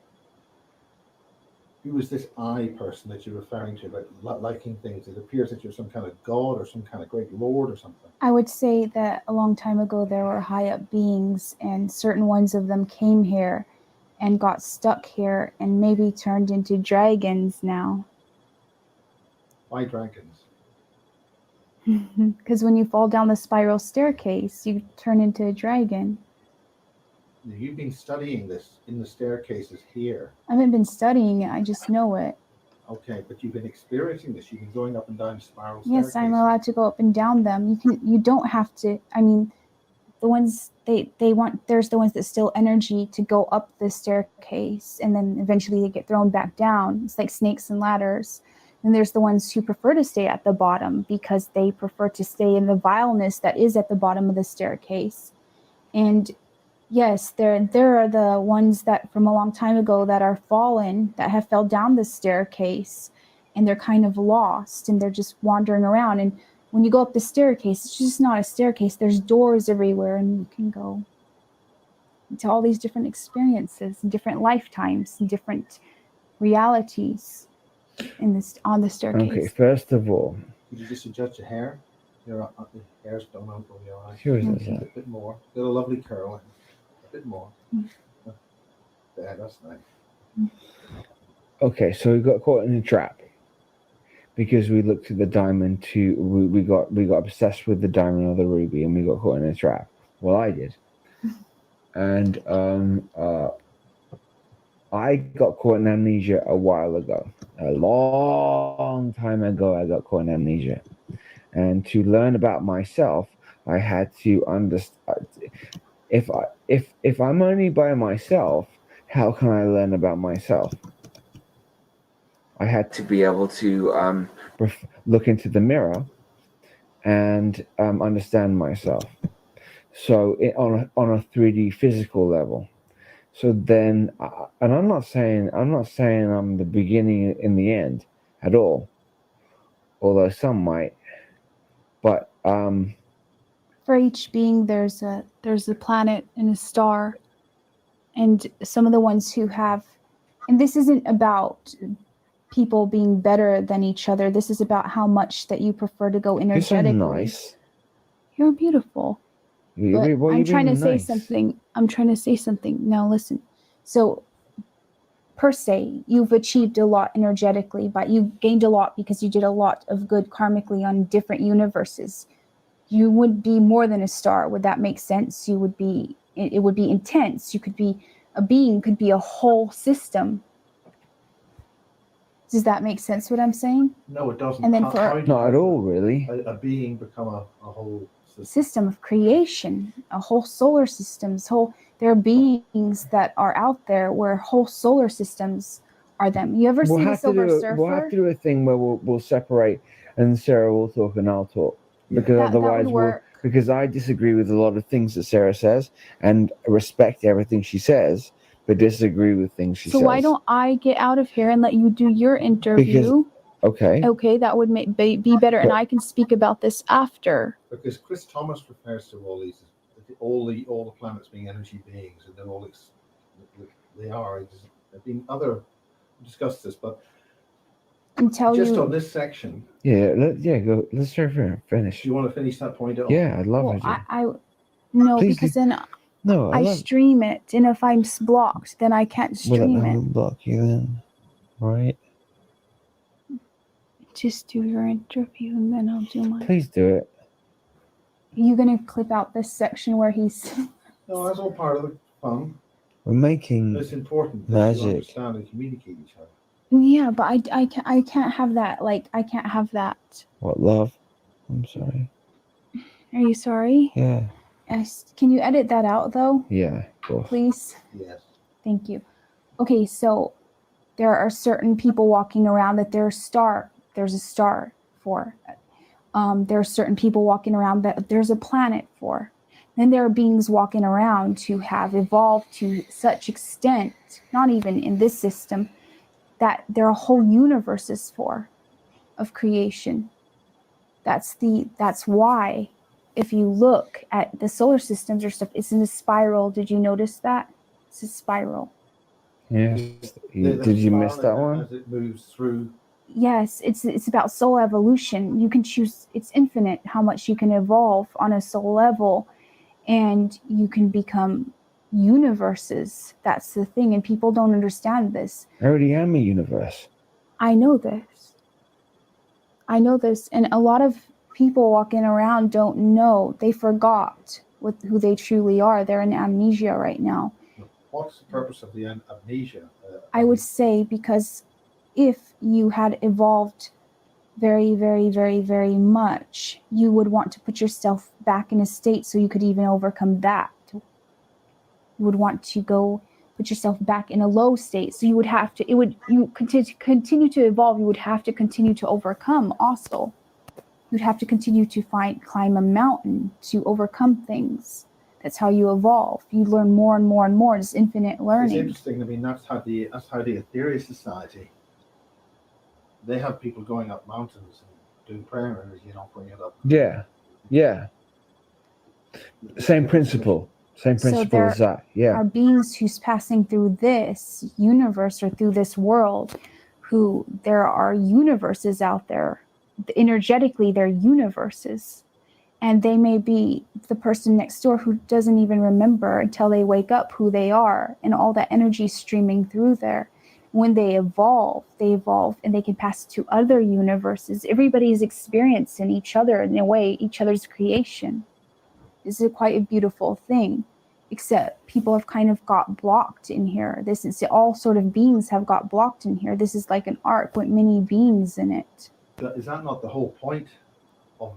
Who is this I person that you're referring to, like liking things? It appears that you're some kind of god or some kind of great lord or something. I would say that a long time ago there were high up beings, and certain ones of them came here and got stuck here and maybe turned into dragons now. Why dragons? Because when you fall down the spiral staircase, you turn into a dragon. You've been studying this in the staircases here. I haven't been studying it, I just know it. Okay, but you've been experiencing this. You've been going up and down spiral staircases. Yes, I'm allowed to go up and down them. You don't have to. I mean, the ones they want. There's the ones that steal energy to go up the staircase, and then eventually they get thrown back down. It's like snakes and ladders. And there's the ones who prefer to stay at the bottom because they prefer to stay in the vileness that is at the bottom of the staircase. And yes, there are the ones that from a long time ago that are fallen, that have fell down the staircase, and they're kind of lost, and they're just wandering around. And when you go up the staircase, it's just not a staircase. There's doors everywhere, and you can go into all these different experiences, and different lifetimes, and different realities on the staircase. Okay, first of all, could you just adjust your hair? Your hair's done over your eyes. Sure, A bit more. Got a lovely curl. A bit more. There, that's nice. Okay, so we got caught in a trap because we looked at the diamond we got obsessed with the diamond or the ruby, and we got caught in a trap. Well, I did, and I got caught in amnesia a while ago. A long time ago, I got caught in amnesia, and to learn about myself, I had to understand. If I'm only by myself, how can I learn about myself? I had to be able to look into the mirror and understand myself. So on a 3D physical level. So then, and I'm not saying I'm the beginning and the end at all, although some might. But for each being, there's a planet and a star, and some of the ones who have, and this isn't about people being better than each other. This is about how much that you prefer to go energetically. You're so nice. You're beautiful. I'm trying to say something. I'm trying to say something. Now listen. So, per se, you've achieved a lot energetically, but you gained a lot because you did a lot of good karmically on different universes. You would be more than a star. Would that make sense? It would be intense. You could be a being, could be a whole system. Does that make sense what I'm saying? No, it doesn't. And then not at all, really. A being become a whole system of creation, a whole solar systems. There are beings that are out there where whole solar systems are them. You ever see the Silver Surfer? We'll have to do a thing where we'll separate, and Sarah will talk and I'll talk, because otherwise because I disagree with a lot of things that Sarah says and respect everything she says, but disagree with things she says. So why don't I get out of here and let you do your interview? Okay, that would be better, and I can speak about this after. Because Chris Thomas refers to all the planets being energy beings, and then they are. There've been other discussed this, but just on this section. Yeah, go. Let's finish. Do you want to finish that point off? Yeah, I'd love it. No, because then I stream it, and if I'm blocked, then I can't stream it. Block you then, right? Just do your interview and then I'll do mine. Please do it. You're gonna clip out this section where he's. No, that's all part of the fun. We're making. It's important that magic. you understand and communicate each other. Yeah, but I can't have that. Like, I can't have that. What, love? I'm sorry. Are you sorry? Yeah. Can you edit that out though? Yeah, of course. Please. Yes. Thank you. Okay, so there are certain people walking around that there's a star for. There are certain people walking around that there's a planet for. And there are beings walking around who have evolved to such extent, not even in this system, that there are whole universes of creation. That's why, if you look at the solar systems or stuff, it's in a spiral. Did you notice that? It's a spiral. Yes. Did you miss that one? As it moves through. Yes, it's about soul evolution. You can choose, it's infinite how much you can evolve on a soul level, and you can become universes. That's the thing, and people don't understand this. I already am a universe. I know this, and a lot of people walking around don't know. They forgot who they truly are. They're in amnesia right now. What's the purpose of the amnesia? I would say because if you had evolved very, very, very, very much, you would want to put yourself back in a state so you could even overcome that. You would want to go put yourself back in a low state. So you would have to, you continue to evolve, you would have to continue to overcome also. You'd have to continue to climb a mountain to overcome things. That's how you evolve. You learn more and more and more. It's infinite learning. It's interesting. I mean, that's how the Ethereal Society, they have people going up mountains and doing prayers, bringing it up. Yeah. Same principle. Same principle as that. Yeah. Are beings who's passing through this universe or through this world, who there are universes out there. Energetically, they're universes. And they may be the person next door who doesn't even remember until they wake up who they are, and all that energy streaming through there. When they evolve and they can pass to other universes. Everybody's experiencing each other in a way, each other's creation. This is quite a beautiful thing, except people have kind of got blocked in here. This is all sort of beings have got blocked in here. This is like an arc with many beings in it. Is that not the whole point?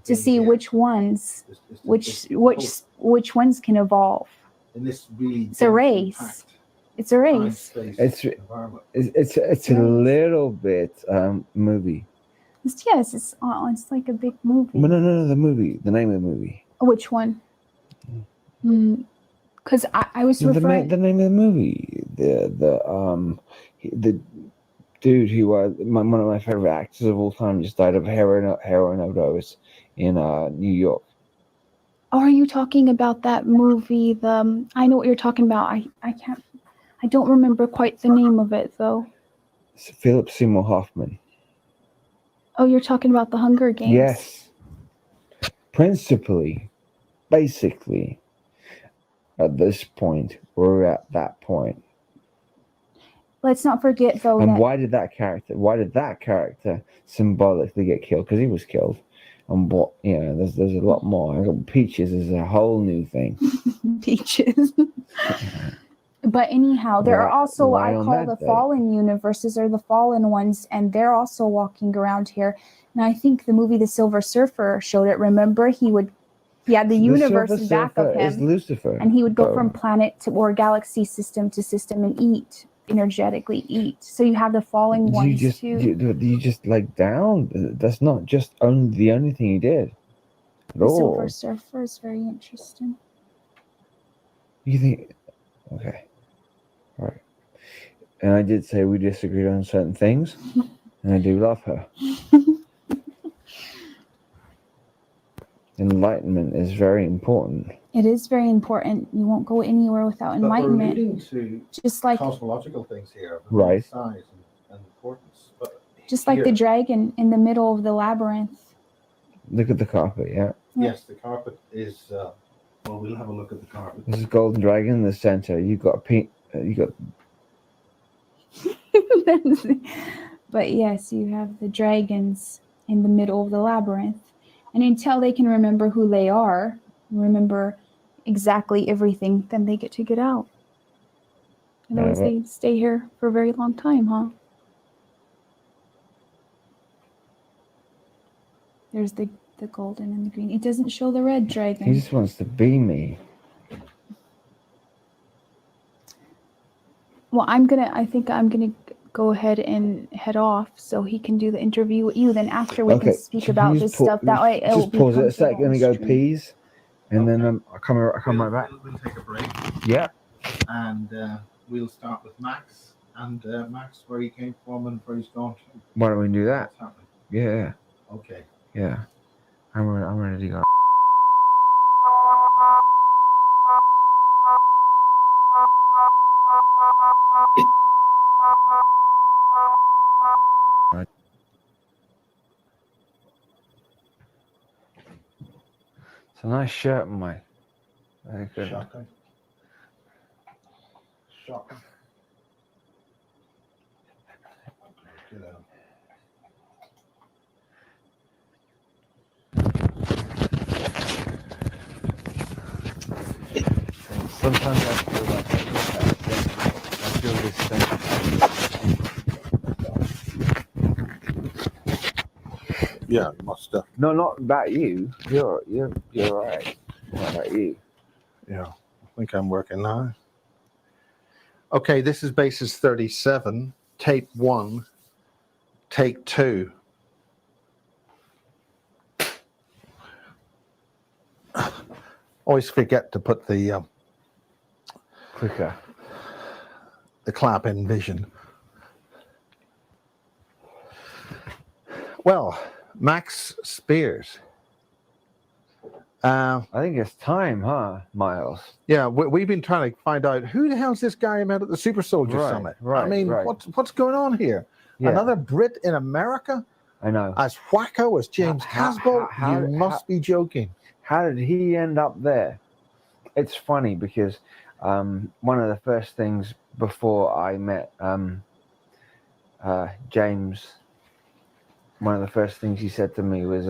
To see here? Which ones, which ones can evolve. In this really, it's a race. It's a race. It's a little bit movie. Yes, it's like a big movie. No, the movie. The name of the movie. Which one? Because I was referring. The name of the movie. The dude who was one of my favorite actors of all time just died of heroin overdose in New York. Oh, are you talking about that movie? I know what you're talking about. I don't remember quite the name of it though. It's Philip Seymour Hoffman. Oh, you're talking about the Hunger Games. Yes. Principally, basically, at this point, we're at that point. Let's not forget though. And why did that character symbolically get killed? Because he was killed. And there's a lot more. Peaches is a whole new thing. Peaches. But anyhow, there are also what I call the fallen universes, or the fallen ones, and they're also walking around here. And I think the movie The Silver Surfer showed it. Remember, he had the universe in back of him, is Lucifer, and he would go from planet to or galaxy system to system and energetically eat. So you have the fallen ones too. You just like down. That's not just the only thing he did. The Silver Surfer is very interesting. You think? Okay. All right. And I did say we disagreed on certain things, and I do love her. Enlightenment is very important. It is very important. You won't go anywhere without enlightenment. But we're leading to just like cosmological things here, right? Size and importance. But just like the dragon in the middle of the labyrinth. Look at the carpet, yeah. Yes, the carpet is. Well, we'll have a look at the carpet. This is golden dragon in the center. You got you got. But yes, you have the dragons in the middle of the labyrinth. And until they can remember who they are, remember exactly everything, then they get to get out. Otherwise, they stay here for a very long time, huh? There's the golden and the green. It doesn't show the red dragon. He just wants to be me. Well, I think I'm gonna go ahead and head off so he can do the interview with you. Then after we can speak about this stuff. That way it'll just pause it a second and go peas. and Okay. then I'll come right back. We'll take a break. Yeah. And we'll start with Max. And Max, where he came from and where he's gone to. Why don't we do that? What's happening? Yeah. Okay. Yeah. I'm ready to go. It's a nice shirt, Mike. Very good. Shocking. Shocking. Get out. Sometimes I feel like I feel this sense. Yeah, you must have. No, not about you. You're right. Not about you. Yeah, I think I'm working now. Okay, this is basis 37, tape 1, take 2. Always forget to put the Quicker. The clap in vision. Well, Max Spiers. I think it's time, huh, Miles? Yeah, we've been trying to find out who the hell's this guy I met at the Super Soldier Summit. Right, I mean, right. what's going on here? Yeah. Another Brit in America? I know. As wacko as James Casbolt? You must be joking. How did he end up there? It's funny because one of the first things before I met James, one of the first things he said to me was,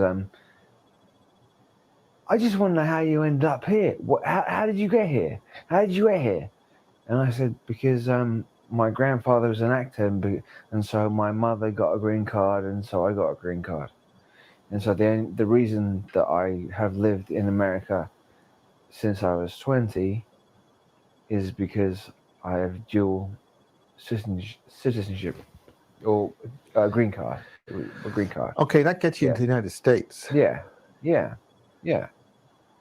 I just want to know how you ended up here. How did you get here? How did you get here? And I said, because my grandfather was an actor, and so my mother got a green card, and so I got a green card. And so the reason that I have lived in America since I was 20 is because I have dual citizenship or green card. A green card. Okay, that gets you into the United States. Yeah.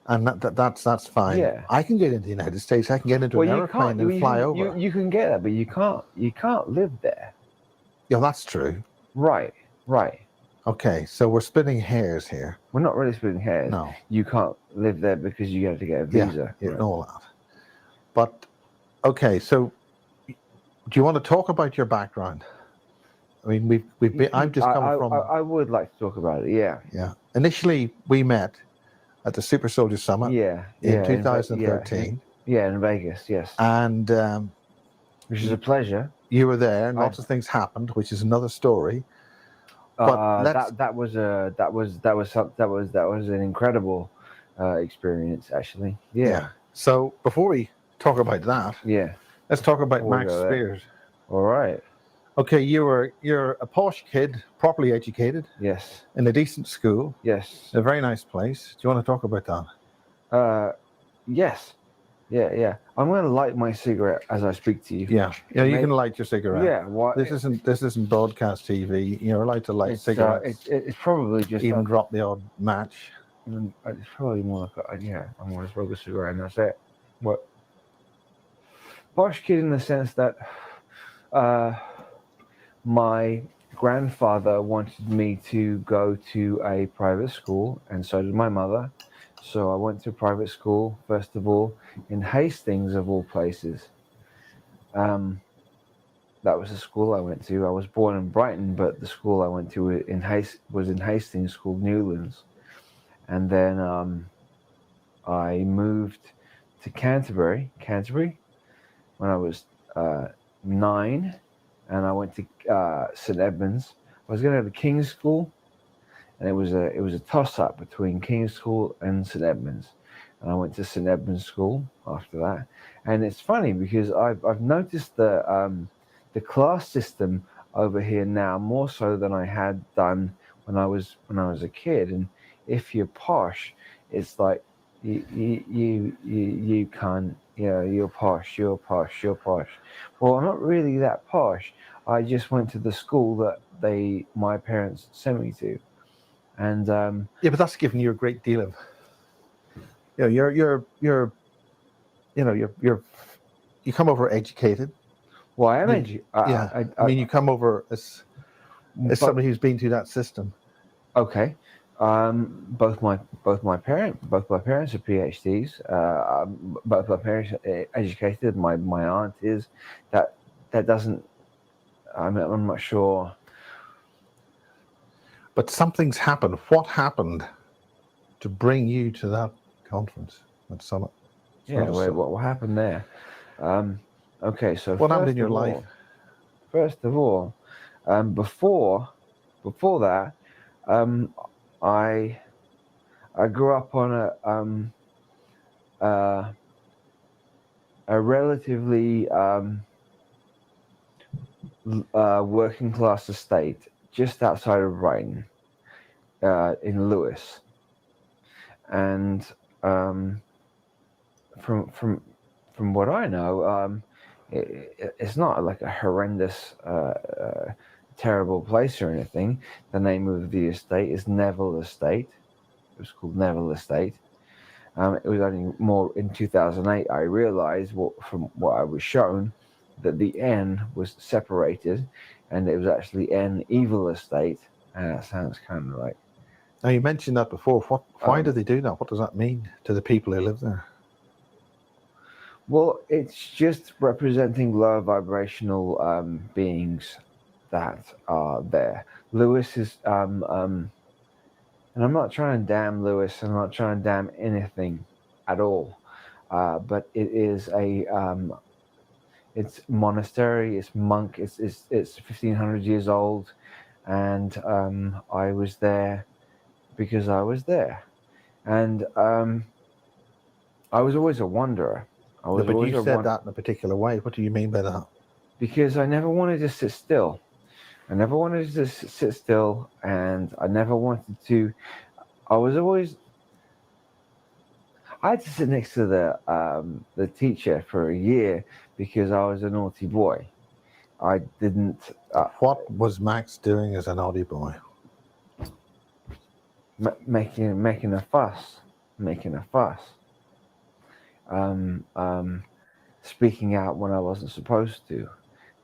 And that's fine. Yeah. I can get into the United States. I can get into an airplane and fly over. You can get that, but you can't live there. Yeah, that's true. Right. Okay, so we're splitting hairs here. We're not really splitting hairs. No. You can't live there because you have to get a visa. Yeah, and all that. But, okay, so do you want to talk about your background? I mean, I've just come from... I would like to talk about it, yeah. Yeah. Initially, we met at the Super Soldier Summit in 2013. Yeah, in Vegas, yes. And... which is a pleasure. You were there, and lots of things happened, which is another story. But that was an incredible experience, actually. Yeah. So before we talk about that, let's talk about Max Spiers. All right. Okay, you're a posh kid, properly educated. Yes. In a decent school. Yes. A very nice place. Do you want to talk about that? Yes. Yeah. I'm going to light my cigarette as I speak to you. Yeah, you can light your cigarette. Yeah. What? This isn't broadcast TV. You're allowed to light cigarettes. It's probably just even drop the odd match. It's probably more like I'm going to smoke a cigarette and that's it. What? Posh kid in the sense that my grandfather wanted me to go to a private school, and so did my mother. So I went to private school, first of all, in Hastings, of all places. That was the school I went to. I was born in Brighton, but the school I went to was in Hastings, called Newlands. And then I moved to Canterbury, when I was 9, and I went to St Edmunds. I was going to go to King's School, and it was a toss-up between King's School and St Edmunds, and I went to St Edmunds School after that. And it's funny because I've noticed the class system over here now more so than I had done when I was a kid. And if you're posh, it's like you can't, you're posh. Well, I'm not really that posh. I just went to the school that my parents sent me to. And but that's given you a great deal of you know, you come over educated. Well, I am I mean, you come over as somebody who's been through that system. Okay. Both my parents are PhDs. Both my parents are educated. My aunt is. That doesn't. I'm not sure. But something's happened. What happened to bring you to that conference at Summit? Yeah. Wait, what happened there? Okay. So what happened in your life? First of all, before that, I grew up on a relatively working class estate just outside of Brighton, in Lewis, and from what I know, it's not like a horrendous, terrible place or anything. The name of the estate is Neville Estate. It was called Neville Estate. It was only more in 2008 I realized from what I was shown that the N was separated, and it was actually N Evil Estate. And that sounds kind of like. Now you mentioned that before. Why do they do that? What does that mean to the people who live there? Well, it's just representing low vibrational beings that are there. Lewis is, and I'm not trying to damn Lewis. I'm not trying to damn anything at all. But it is it's monastery. It's monk. It's 1,500 years old, and I was there because I was there, and I was always a wanderer. But you said that in a particular way. What do you mean by that? Because I never wanted to sit still. I never wanted to sit still, and I never wanted to. I had to sit next to the teacher for a year because I was a naughty boy. I didn't. What was Max doing as a naughty boy? Making a fuss. Speaking out when I wasn't supposed to.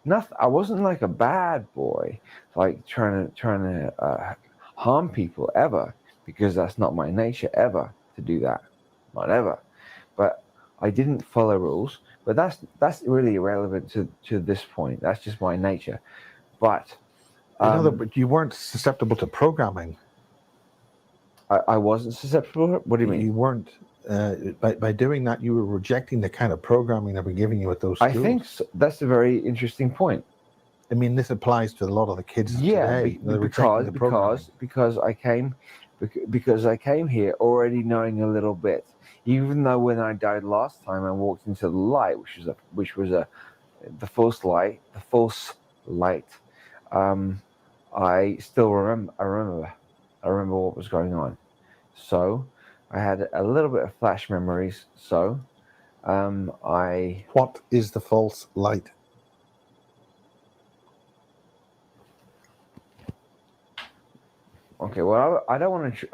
Nothing. I wasn't like a bad boy, like trying to harm people ever, because that's not my nature ever to do that, not ever. But I didn't follow rules. But that's really irrelevant to this point. That's just my nature. But but you weren't susceptible to programming. I wasn't susceptible. What do you mean? You weren't. By doing that, you were rejecting the kind of programming that we're giving you with those schools. I think that's a very interesting point. I mean, this applies to a lot of the kids today. Because I came here already knowing a little bit. Even though when I died last time, I walked into the light, which was the false light. I still remember. I remember what was going on. So I had a little bit of flash memories. So What is the false light? Okay. Well, I don't want to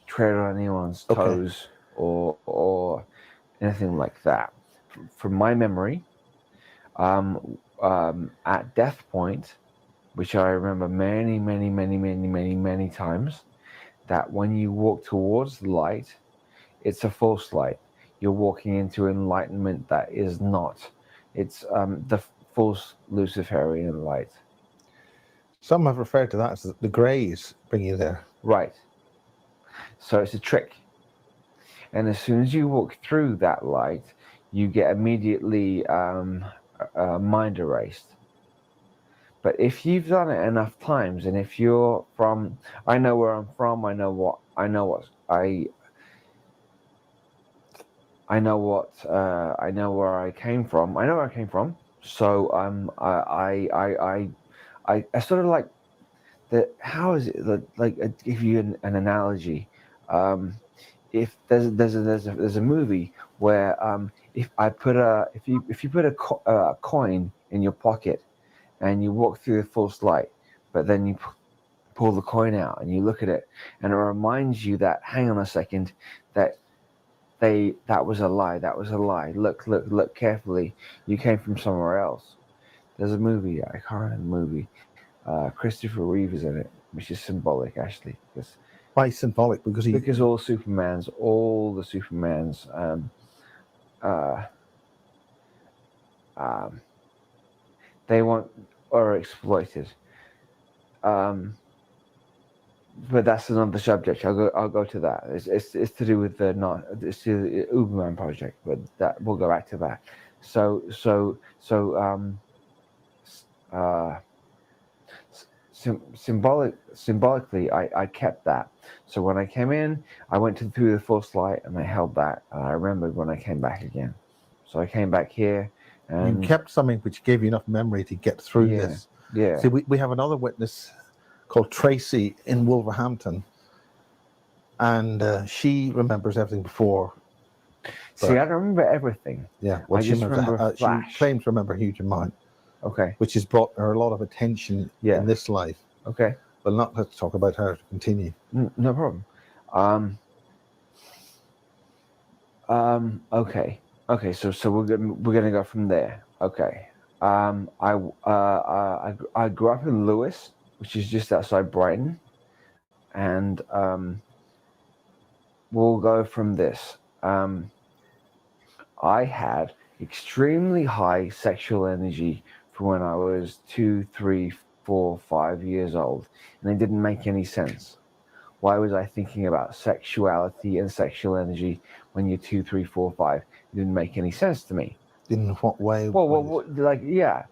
tread on anyone's toes or anything like that. From my memory, at death point, which I remember many times, that when you walk towards the light, it's a false light. You're walking into enlightenment that is not. It's the false Luciferian light. Some have referred to that as the greys bring you there. Right. So it's a trick. And as soon as you walk through that light, you get immediately mind erased. But if you've done it enough times, and if you're from, I know where I'm from, I know where I came from. So I sort of like the, how is it like give you an analogy. If there's a movie where if you put a coin in your pocket and you walk through the false light, but then you pull the coin out and you look at it, and it reminds you that, hang on a second, that was a lie. That was a lie. Look carefully. You came from somewhere else. There's a movie, I can't remember the movie. Christopher Reeve is in it, which is symbolic actually. Why symbolic? Because all the Supermans they are exploited. But that's another subject. I'll go to that. It's to do with the Uberman project, but that we'll go back to that. Symbolically, I kept that. So when I came in, I went through the false light and I held that. And I remembered when I came back again. So I came back here. And you kept something which gave you enough memory to get through this. Yeah. See, we have another witness called Tracy in Wolverhampton, and she remembers everything before. See, I don't remember everything. Yeah, well, she claims to remember a huge amount. Okay. Which has brought her a lot of attention in this life. Okay. But let's talk about her to continue. No problem. Okay. Okay, so we're gonna go from there. Okay. I grew up in Lewis, which is just outside Brighton, and we'll go from this. I had extremely high sexual energy from when I was 2, 3, 4, 5 years old, and it didn't make any sense. Why was I thinking about sexuality and sexual energy when you're 2, 3, 4, 5? It didn't make any sense to me. In what way? Well, yeah.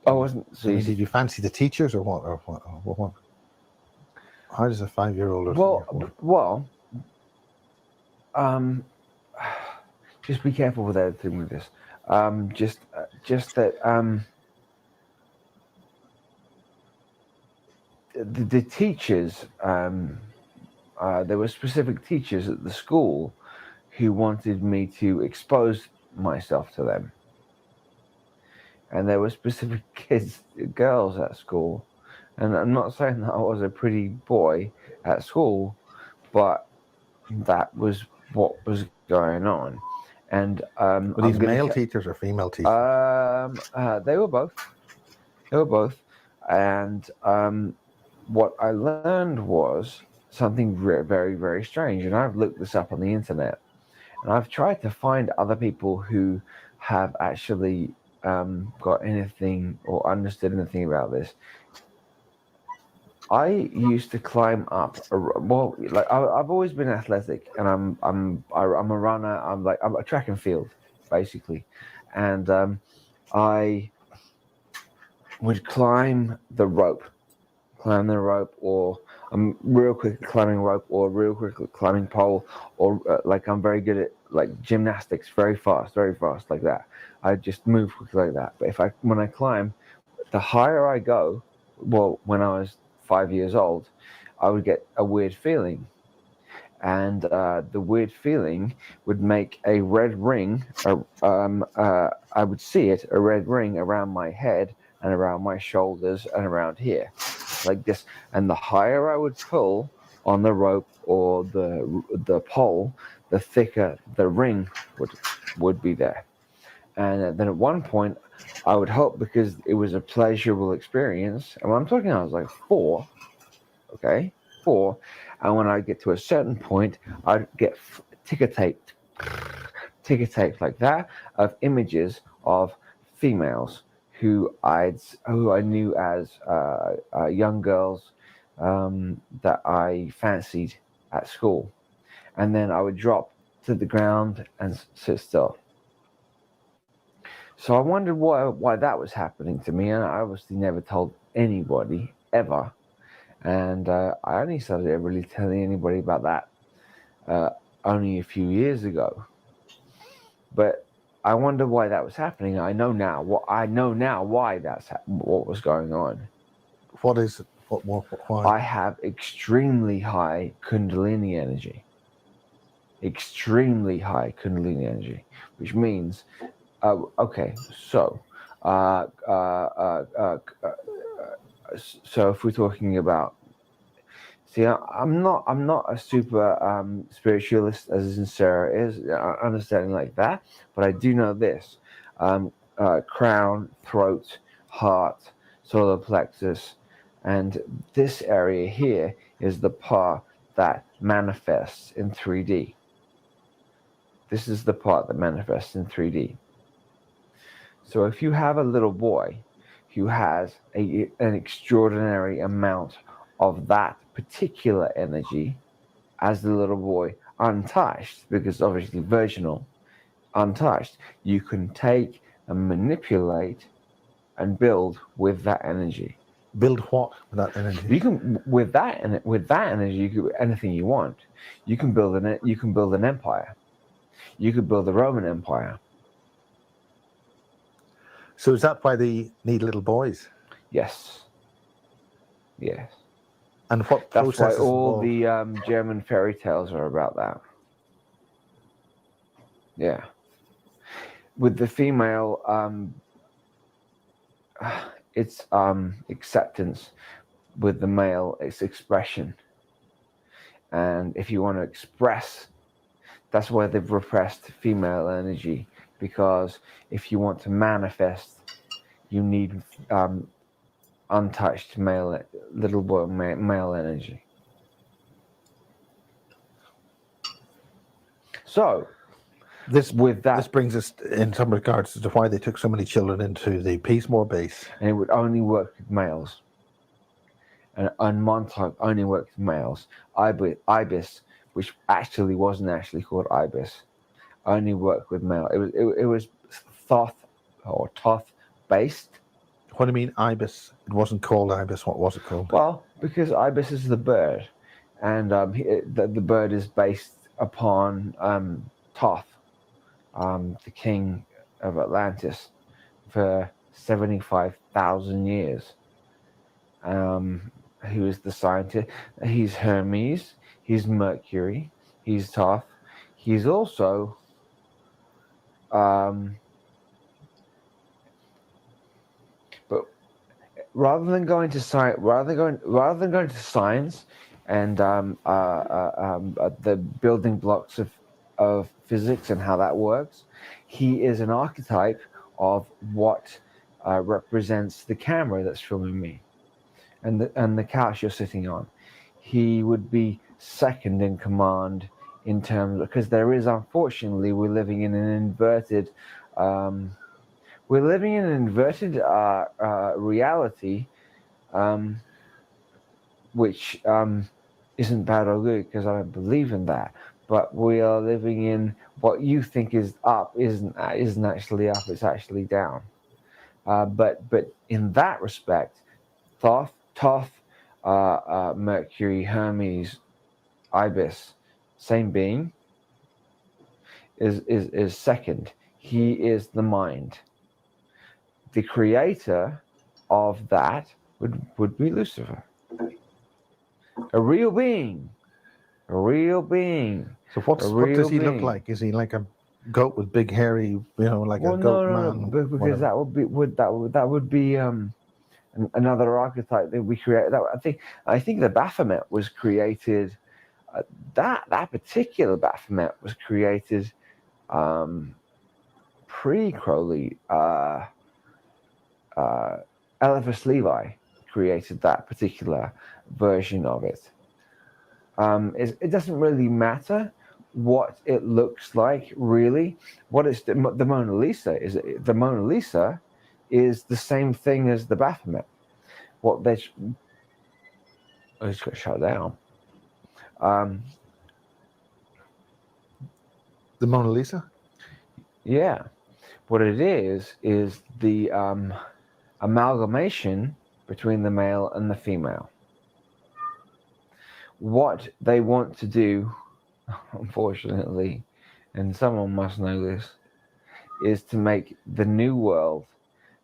I wasn't. So did you fancy the teachers or what? Or what? How does a 5-year-old? Just be careful with everything with this. Just that the teachers, there were specific teachers at the school who wanted me to expose myself to them. And there were specific girls at school. And I'm not saying that I was a pretty boy at school, but that was what was going on. And were these male teachers or female teachers? They were both. And what I learned was something very, very strange. And I've looked this up on the internet. And I've tried to find other people who have actually got anything or understood anything about this. I used to climb up. I've always been athletic, and I'm a runner. I'm a track and field, basically, and I would climb the rope, or I'm real quick at climbing rope, or real quick at climbing pole, or I'm very good at gymnastics, very fast like that. I just move quickly like that. But when I climb, the higher I go, when I was 5 years old, I would get a weird feeling, and the weird feeling would make a red ring. I would see it, a red ring around my head and around my shoulders and around here, like this. And the higher I would pull on the rope or the pole, the thicker the ring would be there. And then at one point, I would hope, because it was a pleasurable experience, and when I'm talking, I was like 4, okay, 4, and when I get to a certain point, I'd get ticker taped like that of images of females who I knew as young girls that I fancied at school, and then I would drop to the ground and sit still. So I wondered why that was happening to me, and I obviously never told anybody ever. And I only started really telling anybody about that only a few years ago. But I wonder why that was happening. I know now why that's what was going on. What is it? Why? I have extremely high Kundalini energy. Extremely high Kundalini energy, which means. Okay, so so if we're talking about See, I'm not a super spiritualist as in Sarah is, understanding like that, but I do know this: crown, throat, heart, solar plexus, and this area here is the part that manifests in 3D. This is the part that manifests in 3D. So if you have a little boy who has an extraordinary amount of that particular energy as the little boy, untouched, because obviously virginal, untouched, you can take and manipulate and build with that energy. Build what with that energy? You can with that energy, you can anything you want. You can build an empire. You could build the Roman Empire. So is that why they need little boys? Yes. Yes. And what That's why all involved? the German fairy tales are about that. Yeah. With the female, it's acceptance. With the male, it's expression. And if you want to express, that's why they've repressed female energy, because if you want to manifest, you need untouched little boy male energy. So this brings us in some regards to why they took so many children into the Peasemore base. And it would only work with males. And Montauk only worked with males. Ibis, which actually wasn't actually called Ibis, only worked with male. It was Thoth or Toth based. What do you mean Ibis? It wasn't called Ibis. What was it called? Well, because Ibis is the bird, and the bird is based upon Thoth, the king of Atlantis, for 75,000 years. Who is the scientist? He's Hermes. He's Mercury. He's Thoth. He's also but rather than going to science, and the building blocks of physics and how that works, he is an archetype of what represents the camera that's filming me, and the couch you're sitting on. He would be second in command in terms, because there is, unfortunately, we're living in an inverted reality, which isn't bad or good, because I don't believe in that. But we are living in what you think is up isn't actually up; it's actually down. But in that respect, Thoth, Mercury, Hermes, Ibis, same being, is second. He is the mind. The creator of that would be Lucifer. A real being. A real being. So what does he look like? Is he like a goat with big hairy, like a goat man? No, because that would be another archetype that we create. I think the Baphomet was created. That particular Baphomet was created pre-Crowley. Eliphas Levi created that particular version of it. It doesn't really matter what it looks like, really. What is the Mona Lisa? The Mona Lisa is the same thing as the Baphomet. What they just got shut down. The Mona Lisa? Yeah. What it is the amalgamation between the male and the female. What they want to do, unfortunately, and someone must know this, is to make the new world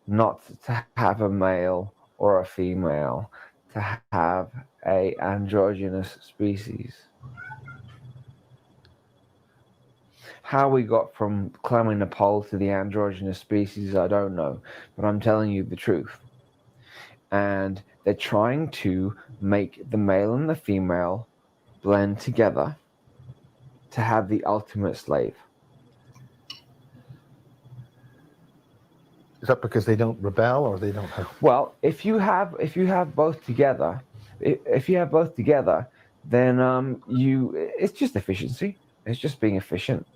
not to have a male or a female, to have a androgynous species. How we got from climbing the pole to the androgynous species, I don't know, but I'm telling you the truth. And they're trying to make the male and the female blend together to have the ultimate slave. Is that because they don't rebel, or they don't have? Well, if you have both together, then it's just efficiency. It's just being efficient.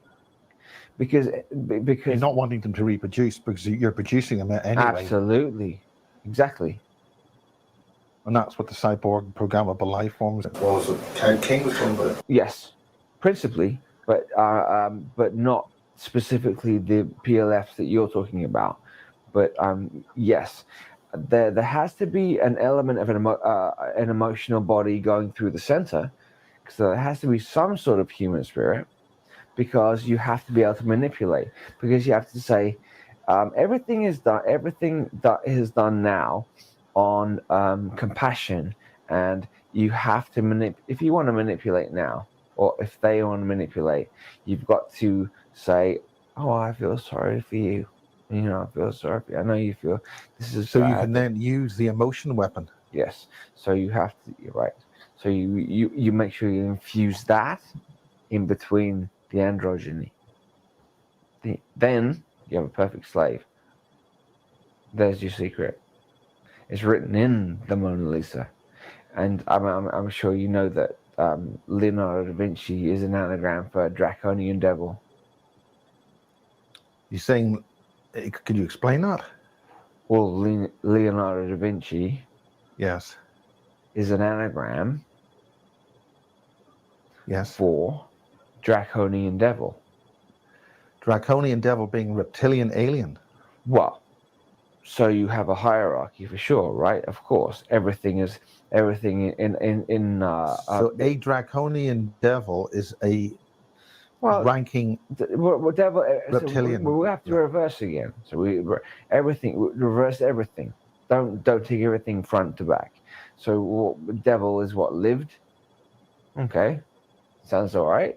Because you're not wanting them to reproduce because you're producing them anyway. Absolutely, exactly. And that's what the cyborg programmable life forms. Well, was it King was one, but yes, principally, but not specifically the PLFs that you're talking about. But yes, there has to be an element of an emotional body going through the center, because there has to be some sort of human spirit, because you have to be able to manipulate, because you have to say everything that is done now on compassion, and you have to if you want to manipulate now, or if they want to manipulate, you've got to say, oh, I feel sorry for you. I feel sorry for you. I know you feel this is so bad. You can then use the emotion weapon. Yes. So you have to. You're right. So you make sure you infuse that in between the androgyny. Then you have a perfect slave. There's your secret. It's written in the Mona Lisa, and I'm sure you know that Leonardo da Vinci is an anagram for a draconian devil. You're saying? Could you explain that? Well, Leonardo da Vinci, yes, is an anagram. Yes, for draconian devil. Draconian devil being reptilian alien. Well, so you have a hierarchy for sure, right? Of course, everything in so a draconian devil is a ranking devil reptilian. So we have to reverse again. So reverse everything. Don't take everything front to back. So devil is what lived. Okay, sounds all right.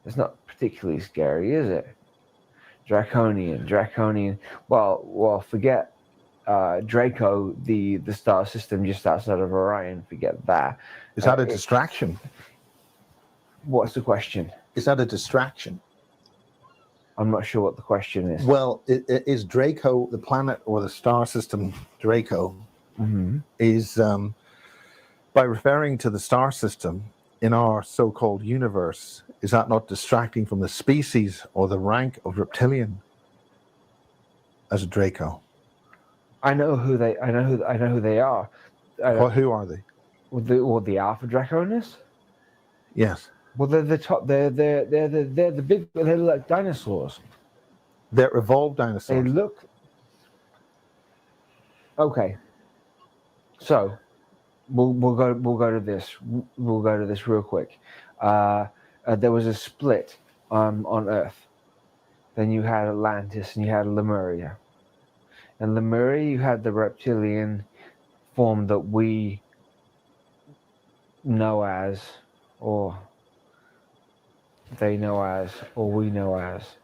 It's not particularly scary, is it? Draconian. Well, forget Draco, the star system just outside of Orion. Forget that. Is that a distraction? What's the question? Is that a distraction? I'm not sure what the question is. Well, is Draco the planet or the star system? Draco is by referring to the star system in our so-called universe. Is that not distracting from the species or the rank of reptilian as a Draco? I know who they are. Who are they? The Alpha Draconis? Yes. Well, they're the top. They're the big. They're like dinosaurs. They're evolved dinosaurs. They look. Okay. So, we'll go to this. We'll go to this real quick. There was a split on Earth. Then you had Atlantis and you had Lemuria. And Lemuria, you had the reptilian form that we know as, or they know as, or we know as.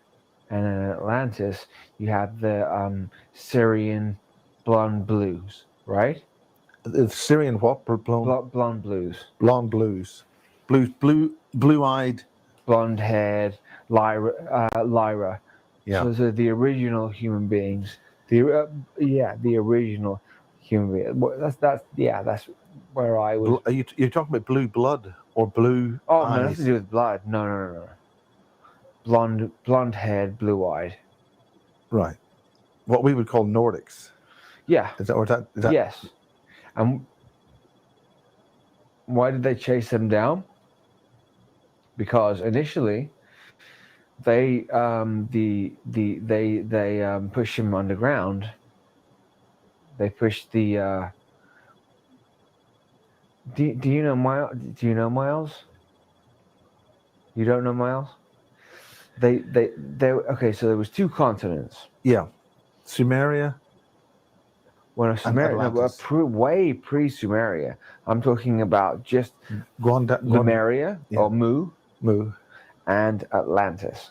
And in Atlantis, you have the Syrian blonde blues, right? The Syrian what? Blonde blues. Blonde blues. Blue-eyed. Blonde-haired, Lyra. Yeah. So those are the original human beings. The original human beings. That's where I was. You're talking about blue blood or blue Oh, eyes? no, nothing to do with blood. No. Blonde-haired, blue-eyed. Right. What we would call Nordics. Yeah. Is that? Yes. And why did they chase them down? Because initially, they pushed him underground. They pushed the. Do you know Miles? Do you know Miles? You don't know Miles? They okay. So there was 2 continents. Yeah, Sumeria. Well, Sumeria, way pre-Sumeria. I'm talking about just Lemuria or Mu, and Atlantis.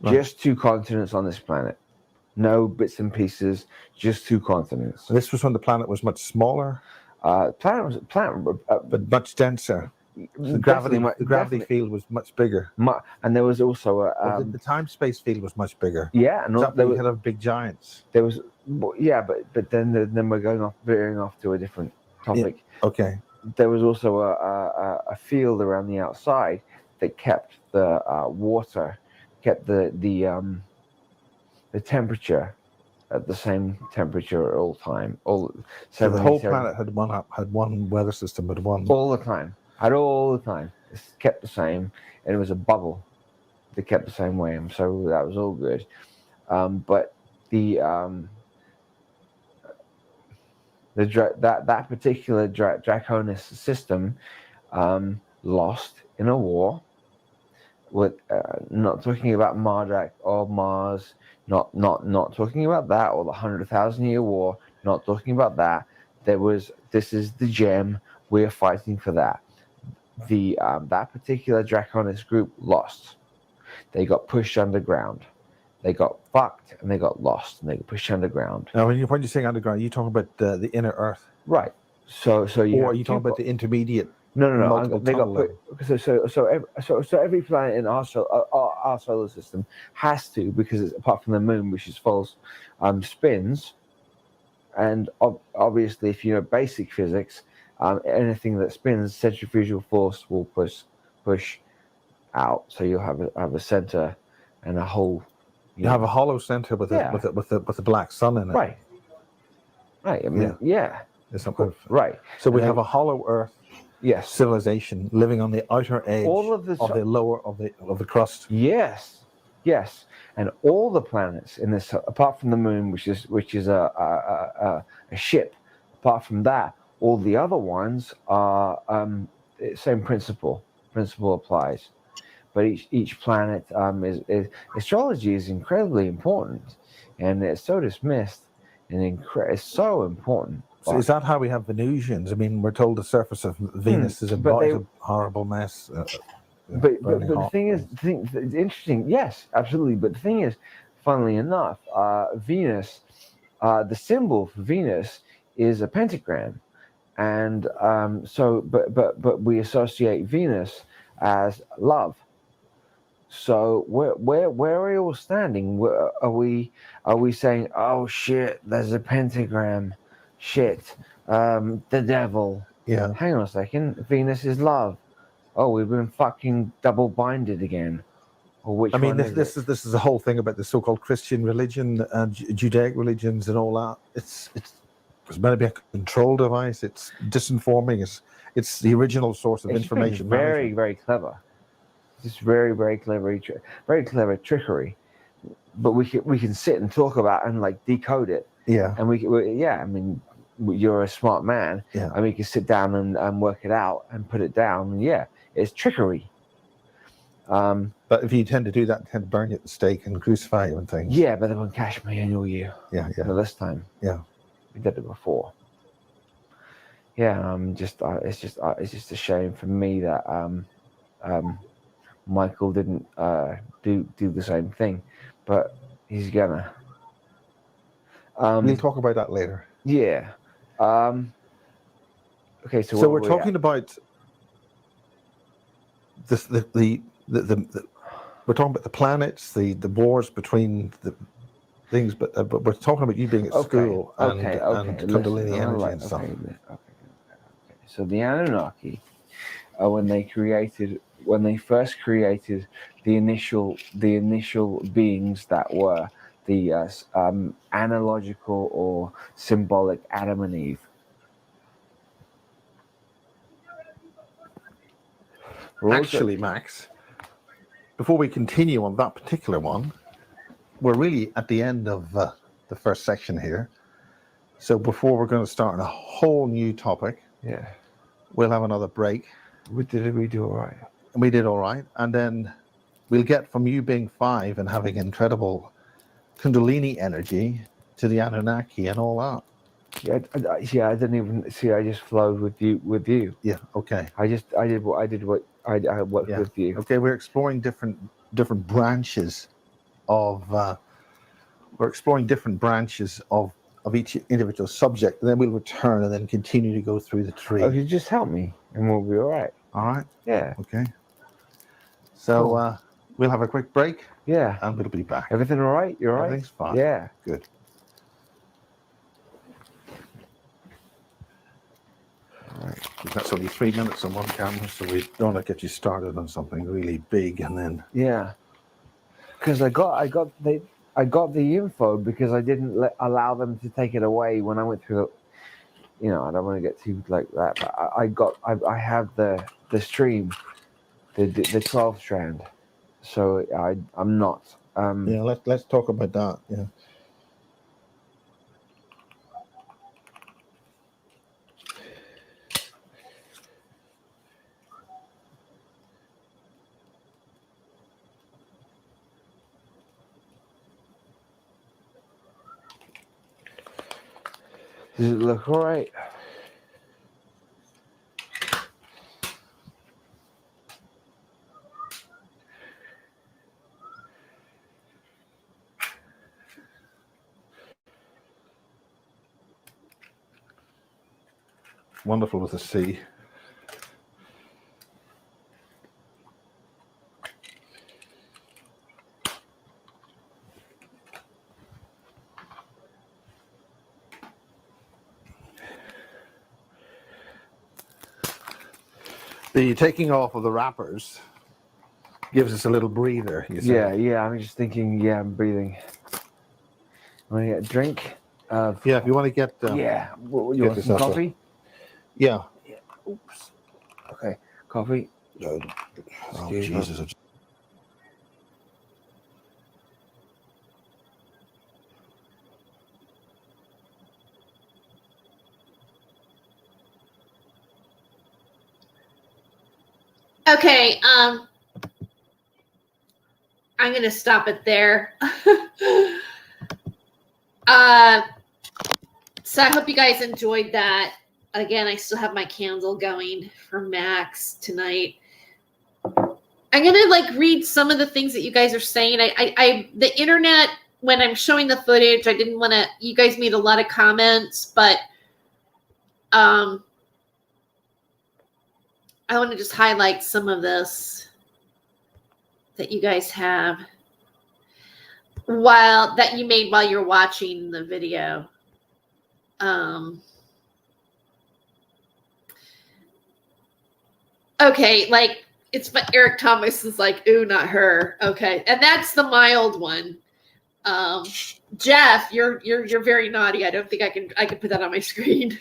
Right. Just 2 continents on this planet. No bits and pieces, just 2 continents. This was when the planet was much smaller. But much denser. The gravity field was much bigger. And there was also the time-space field was much bigger. Yeah, and there we had big giants. There was, but then we're veering off to a different topic. Yeah. Okay. There was also a field around the outside that kept the water, kept the temperature at the same temperature at all time. So the whole planet had one weather system, but one all the time. It's kept the same, and it was a bubble that kept the same way, and so that was all good. But that particular Draconis system lost in a war. With not talking about Marduk or Mars, not talking about that, or the 100,000-year war, not talking about that. This is the gem. We're fighting for that. That particular Draconis group lost. They got pushed underground. They got fucked and they got lost and they got pushed underground. Now, when you're saying underground, you're talking about the inner Earth, right? So or are you talking about the intermediate? No. They got so every planet in our solar system has to, because it's, apart from the moon, which is false, spins. And obviously, if you know basic physics, anything that spins, centrifugal force will push out. So you'll have a center and a hole. You have a hollow center with a black sun in it. Right. I mean, yeah. Right. So we have a hollow Earth. Yes. Civilization living on the outer edge of the lower of the crust. Yes. And all the planets in this, apart from the moon, which is a ship, apart from that, all the other ones are same principle. Principle applies, but each planet is astrology is incredibly important, and it's so dismissed, and it's so important. So is that how we have Venusians? I mean, we're told the surface of Venus is a horrible mess. But the thing is, it's interesting. Yes, absolutely. But the thing is, funnily enough, Venus, the symbol for Venus is a pentagram, and but we associate Venus as love. So where are you all standing? Are we saying, oh shit, there's a pentagram? Shit, the devil. Yeah. Hang on a second. Venus is love. Oh, we've been fucking double binded again. Or which? I mean, one this is the whole thing about the so-called Christian religion and Judaic religions and all that. It's meant to be a control device. It's disinforming. It's the original source of information. Very clever. It's very clever trickery. But we can sit and talk about and like decode it. Yeah. And I mean, you're a smart man. Yeah. I mean, you can sit down and work it out and put it down. And yeah, it's trickery. But if you tend to do that, they tend to burn you at the stake and crucify you and things. Yeah, but they won't cash my annual year. Yeah. No, this time. Yeah. We did it before. Yeah, it's just a shame for me that Michael didn't do the same thing, but he's gonna. We'll talk about that later. Yeah. Okay, so we're talking about the we're talking about the planets, the wars between the things, but we're talking about you being at school and Kundalini energy and stuff. Okay. So the Anunnaki, when they first created the initial beings that were the analogical or symbolic Adam and Eve. Actually, Max, before we continue on that particular one, we're really at the end of the first section here. So before we're going to start on a whole new topic, we'll have another break. We do all right. And we did all right. And then we'll get from you being 5 and having incredible Kundalini energy to the Anunnaki and all that. Yeah, I didn't even see. I just flowed with you. Yeah. Okay. I did what with you. Okay, we're exploring different branches of we're exploring different branches of each individual subject, and then we'll return and then continue to go through the tree. Oh, you just help me, and we'll be all right. All right. Yeah. Okay. So Cool. we'll have a quick break. Yeah. And we'll be back. Everything all right? You're all right? Everything's fine. Yeah. Good. All right. That's only 3 minutes on one camera, so we don't want to get you started on something really big and then. Yeah. Because I got the info because I didn't allow them to take it away when I went through the, I don't want to get too like that, but I have the stream, the 12 strand, so I'm not. Yeah, let's talk about that. Yeah. Does it look all right? Wonderful with a C. The taking off of the wrappers gives us a little breather. You say. Yeah. I'm just thinking. Yeah, I'm breathing. Want to get a drink? Yeah, if you want to get. You want some coffee? Yeah. Oops. Okay, coffee. Oh, Jesus. Okay, I'm gonna stop it there. So I hope you guys enjoyed that. Again, I still have my candle going for Max tonight. I'm gonna read some of the things that you guys are saying. I the internet, when I'm showing the footage, I didn't want to. You guys made a lot of comments, but I want to just highlight some of this that you guys have that you made while you're watching the video. Okay, it's Eric Thomas is like, ooh, not her. Okay, and that's the mild one. Jeff, you're very naughty. I don't think I can put that on my screen.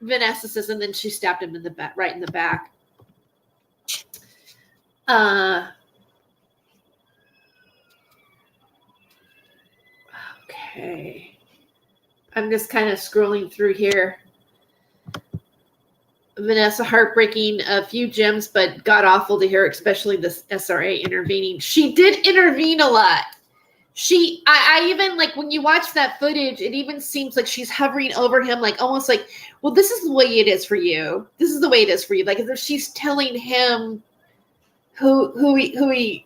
Vanessa says, and then she stabbed him in the back, right in the back. Okay. I'm just kind of scrolling through here. Vanessa, heartbreaking, a few gems, but god awful to hear, especially this SRA intervening. She did intervene a lot. I even, when you watch that footage, it even seems like she's hovering over him, almost like, well, this is the way it is for you. This is the way it is for you. Like, as if she's telling him who he,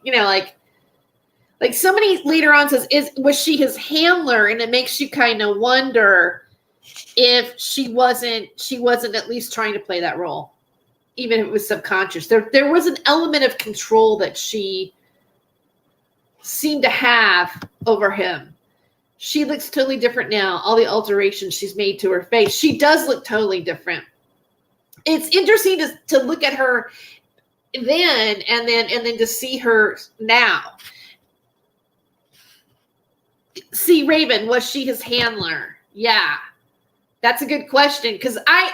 like somebody later on says, was she his handler? And it makes you kind of wonder if she wasn't at least trying to play that role, even if it was subconscious. There was an element of control that she seemed to have over him. She looks totally different now. All the alterations she's made to her face. She does look totally different. It's interesting to look at her then and then to see her now. See, Raven, was she his handler? Yeah. That's a good question, because I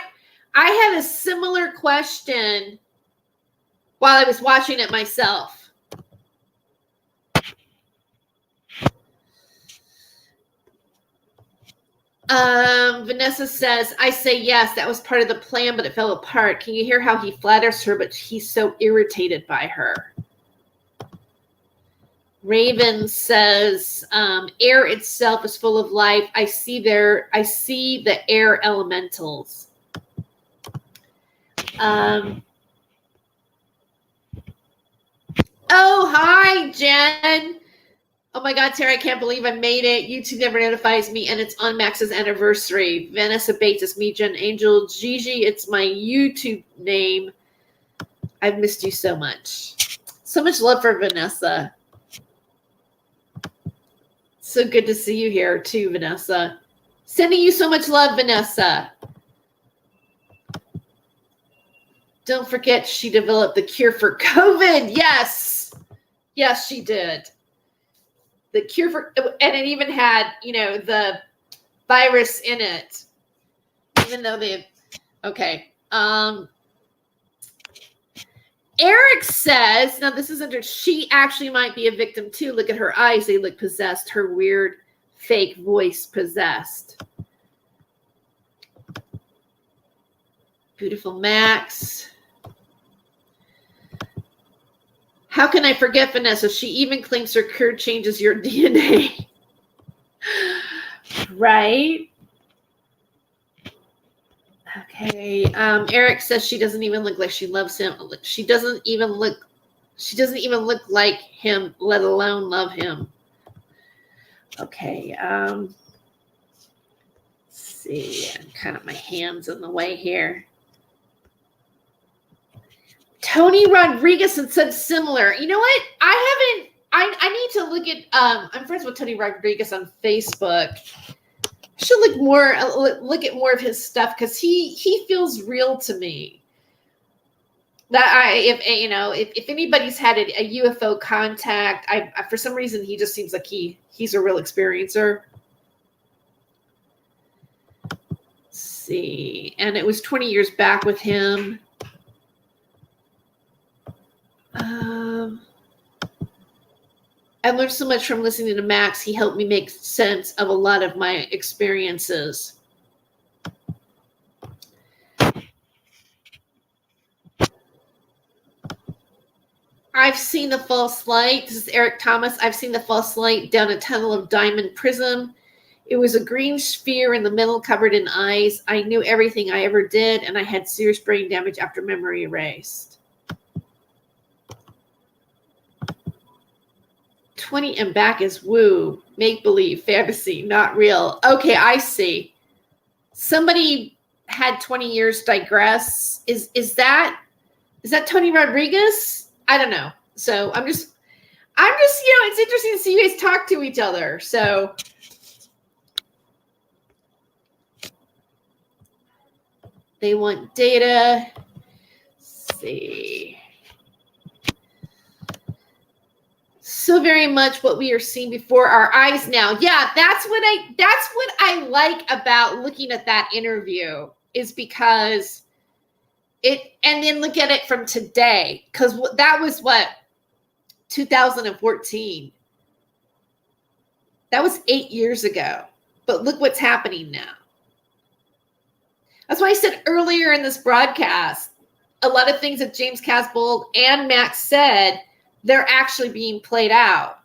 had a similar question while I was watching it myself. Vanessa says, I say yes, that was part of the plan, but it fell apart. Can you hear how he flatters her, but he's so irritated by her? Raven says, air itself is full of life. I see the air elementals. Oh, hi, Jen. Oh my God, Tere, I can't believe I made it. YouTube never notifies me, and it's on Max's anniversary. Vanessa Bates, it's me, Jen Angel. Gigi, it's my YouTube name. I've missed you so much. So much love for Vanessa. So good to see you here too, Vanessa. Sending you so much love, Vanessa. Don't forget she developed the cure for COVID. Yes. Yes, she did. The cure for, and it even had, you know, the virus in it. Even though they, okay. Eric says, now this is under, she actually might be a victim too. Look at her eyes. They look possessed. Her weird fake voice possessed. Beautiful Max. How can I forget Vanessa? She even claims her cure changes your DNA. Right? Okay. Eric says she doesn't even look like she loves him. She doesn't even look like him, let alone love him. Okay. Let's see. I'm kind of my hands in the way here. Tony Rodriguez and said similar. You know what? I need to look at I'm friends with Tony Rodriguez on Facebook. I should look at more of his stuff because he feels real to me. That if anybody's had a UFO contact, I for some reason he just seems like he's a real experiencer. Let's see. And it was 20 years back with him. I learned so much from listening to Max. He helped me make sense of a lot of my experiences. I've seen the false light. This is Eric Thomas. I've seen the false light down a tunnel of diamond prism. It was a green sphere in the middle covered in eyes. I knew everything I ever did, and I had serious brain damage after memory erased. 20 and back is woo, make-believe, fantasy, not real. Okay, I see. Somebody had 20 years digress. Is that Tony Rodriguez? I don't know. So I'm just, it's interesting to see you guys talk to each other. So they want data. Let's see. So very much what we are seeing before our eyes now. Yeah, that's what I like about looking at that interview is because it, and then look at it from today, because that was 2014. That was 8 years ago. But look what's happening now. That's why I said earlier in this broadcast, a lot of things that James Casbolt and Max said, they're actually being played out.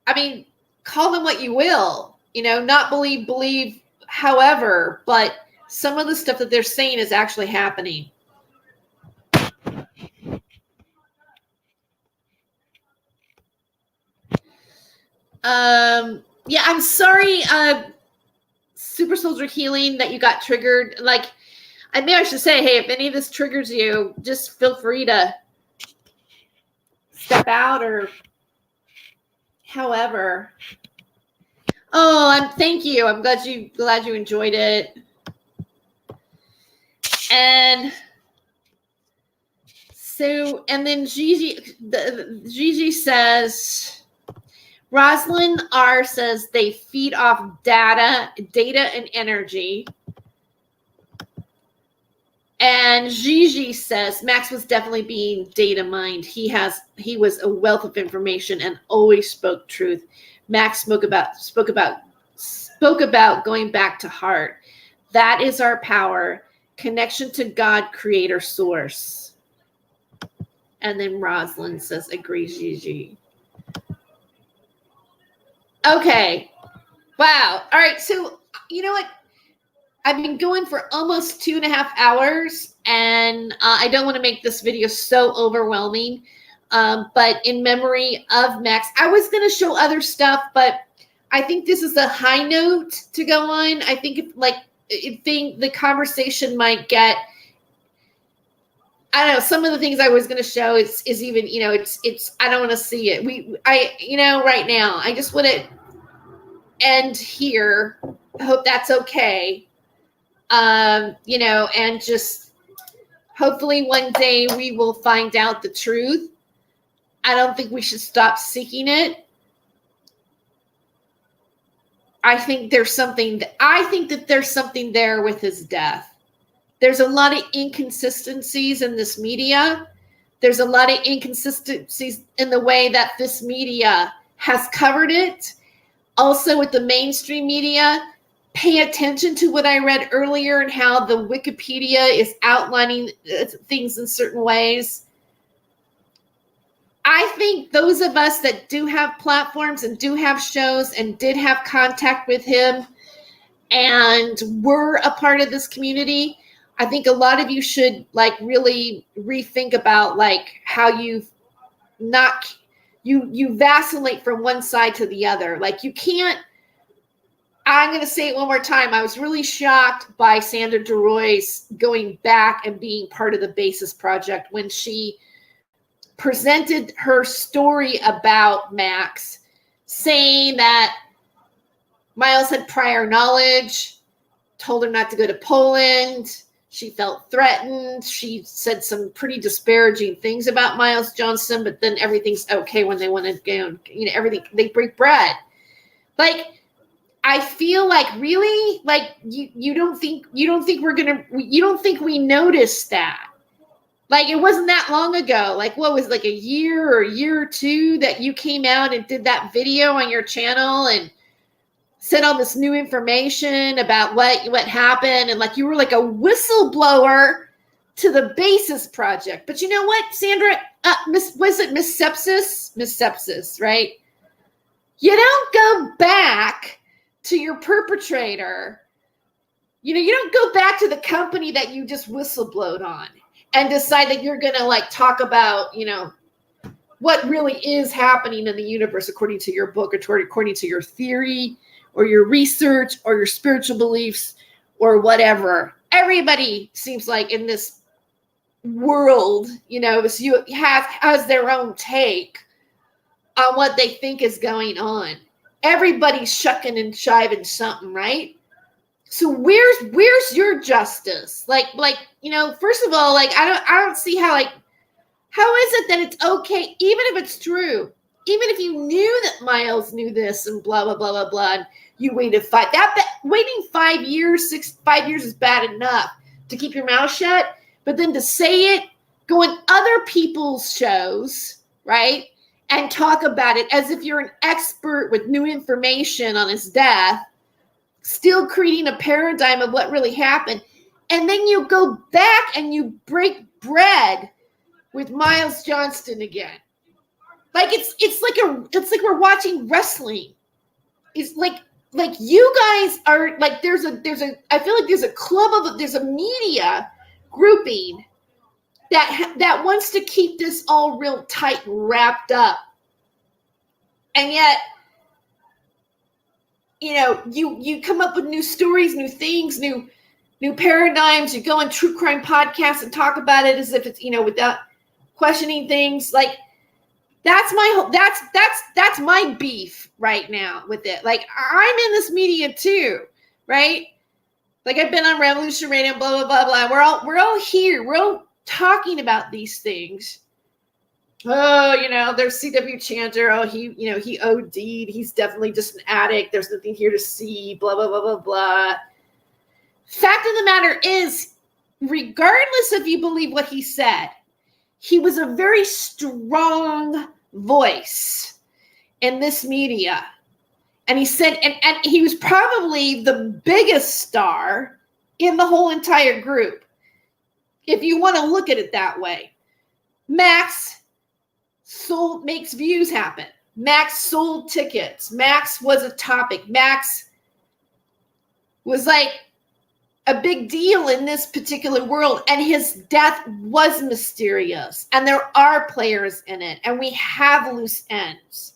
I mean, call them what you will, not believe, however, but some of the stuff that they're saying is actually happening. Yeah, I'm sorry, Super Soldier Healing, that you got triggered. Like, maybe I should say, hey, if any of this triggers you, just feel free to step out or however. Oh, thank you. I'm glad you enjoyed it. And so, and then Gigi says, Rosalind R says they feed off data and energy. And Gigi says Max was definitely being data mined. He was a wealth of information and always spoke truth. Max spoke about going back to heart. That is our power. Connection to God, creator, source. And then Rosalind says, agree, Gigi. Okay. Wow. All right. So, you know what? I've been going for almost 2.5 hours, and I don't want to make this video so overwhelming. but in memory of Max. I was going to show other stuff, but I think this is a high note to go on. I think the conversation might get, I don't know, some of the things I was going to show is even, it's, I don't want to see it. Right now, I just want to end here. I hope that's okay. And just hopefully one day we will find out the truth. I don't think we should stop seeking it. I think there's something there with his death. There's a lot of inconsistencies in this media. There's a lot of inconsistencies in the way that this media has covered it. Also with the mainstream media, pay attention to what I read earlier and how the Wikipedia is outlining things in certain ways. I think those of us that do have platforms and do have shows and did have contact with him and were a part of this community, I think a lot of you should really rethink about how you vacillate from one side to the other. You can't. I'm going to say it one more time. I was really shocked by Sandra DeRoy's going back and being part of the Basis Project when she presented her story about Max, saying that Miles had prior knowledge, told her not to go to Poland. She felt threatened. She said some pretty disparaging things about Miles Johnston, but then everything's okay when they want to go, everything, they break bread. I feel really you don't think we noticed that. It wasn't that long ago. What was a year or a year or two that you came out and did that video on your channel and said all this new information about what happened, and you were a whistleblower to the Basis Project. But you know what, Sandra? Was it Miss Sepsis? Miss Sepsis, right? You don't go back to your perpetrator. You don't go back to the company that you just whistleblowed on and decide that you're going to talk about, what really is happening in the universe according to your book, or according to your theory or your research or your spiritual beliefs or whatever. Everybody seems in this world, has their own take on what they think is going on. Everybody's shucking and jiving something, right? So where's your justice? First of all, I don't see how is it that it's okay, even if it's true, even if you knew that Miles knew this and blah blah blah blah blah, and you waited waiting 5 years, 5 years is bad enough to keep your mouth shut, but then to say it, go on other people's shows, right, and talk about it as if you're an expert with new information on his death, still creating a paradigm of what really happened. And then you go back and you break bread with Miles Johnston again. It's like we're watching wrestling. It's like you guys are there's a I feel like there's a club there's a media grouping that wants to keep this all real tight and wrapped up. And yet, you come up with new stories, new things, new paradigms. You go on true crime podcasts and talk about it as if it's, without questioning things. That's my beef right now with it. I'm in this media too, right? I've been on Revolution Radio, blah, blah, blah, blah. We're all here. We're all talking about these things. Oh, there's CW Chanter. Oh, he OD'd. He's definitely just an addict. There's nothing here to see. Blah, blah, blah, blah, blah. Fact of the matter is, regardless if you believe what he said, he was a very strong voice in this media. And he said, and he was probably the biggest star in the whole entire group, if you want to look at it that way. Max makes views happen. Max sold tickets. Max was a topic. Max was a big deal in this particular world, and his death was mysterious, and there are players in it, and we have loose ends.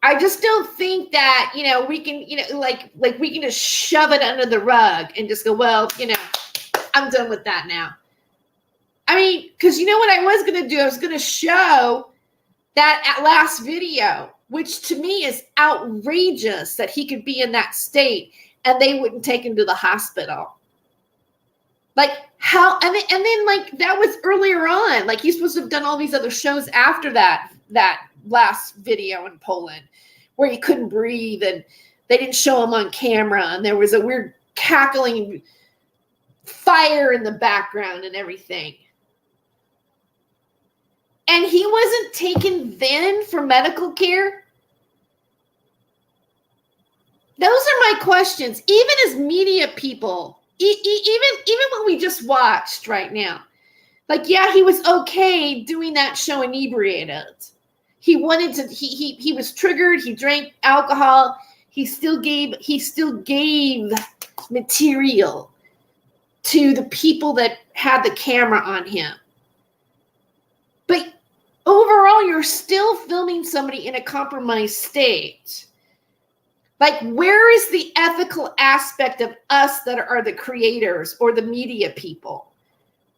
I just don't think that, we can, like we can just shove it under the rug and just go, well, I'm done with that now. I mean, because you know what I was going to do? I was going to show that last video, which to me is outrageous that he could be in that state and they wouldn't take him to the hospital. Like how, and then like that was earlier on. Like he's supposed to have done all these other shows after that last video in Poland where he couldn't breathe and they didn't show him on camera and there was a weird cackling fire in the background and everything. And he wasn't taken then for medical care? Those are my questions. Even as media people, even what we just watched right now, like, yeah, he was okay doing that show inebriated. He wanted to, he was triggered. He drank alcohol. He still gave material to the people that had the camera on him. But overall, you're still filming somebody in a compromised state. Like, where is the ethical aspect of us that are the creators or the media people?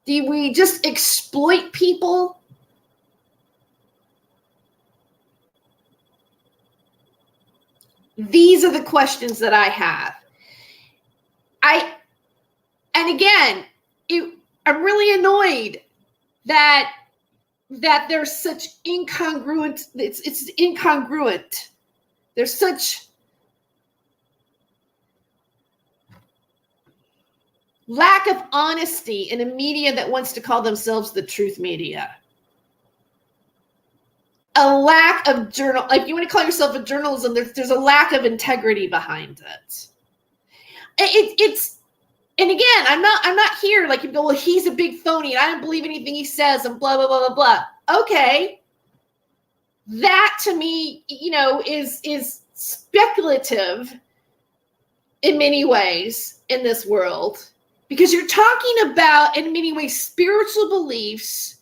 Do we just exploit people? These are the questions that I have. And again, I'm really annoyed that there's such incongruent, it's incongruent. There's such lack of honesty in a media that wants to call themselves the truth media. A lack of like you want to call yourself a journalism, there's a lack of integrity behind it. It's and again, I'm not here like you go, well, he's a big phony and I don't believe anything he says and blah blah blah blah blah. Okay, that to me, is speculative in many ways in this world because you're talking about in many ways spiritual beliefs,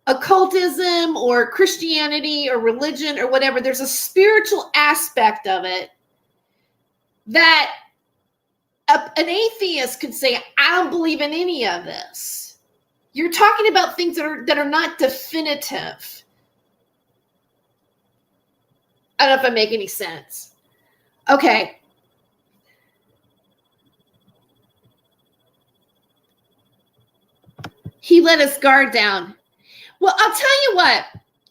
occultism or Christianity or religion or whatever. There's a spiritual aspect of it that an atheist could say, I don't believe in any of this. You're talking about things that are not definitive. I don't know if I make any sense. Okay. He let his guard down. Well, I'll tell you what,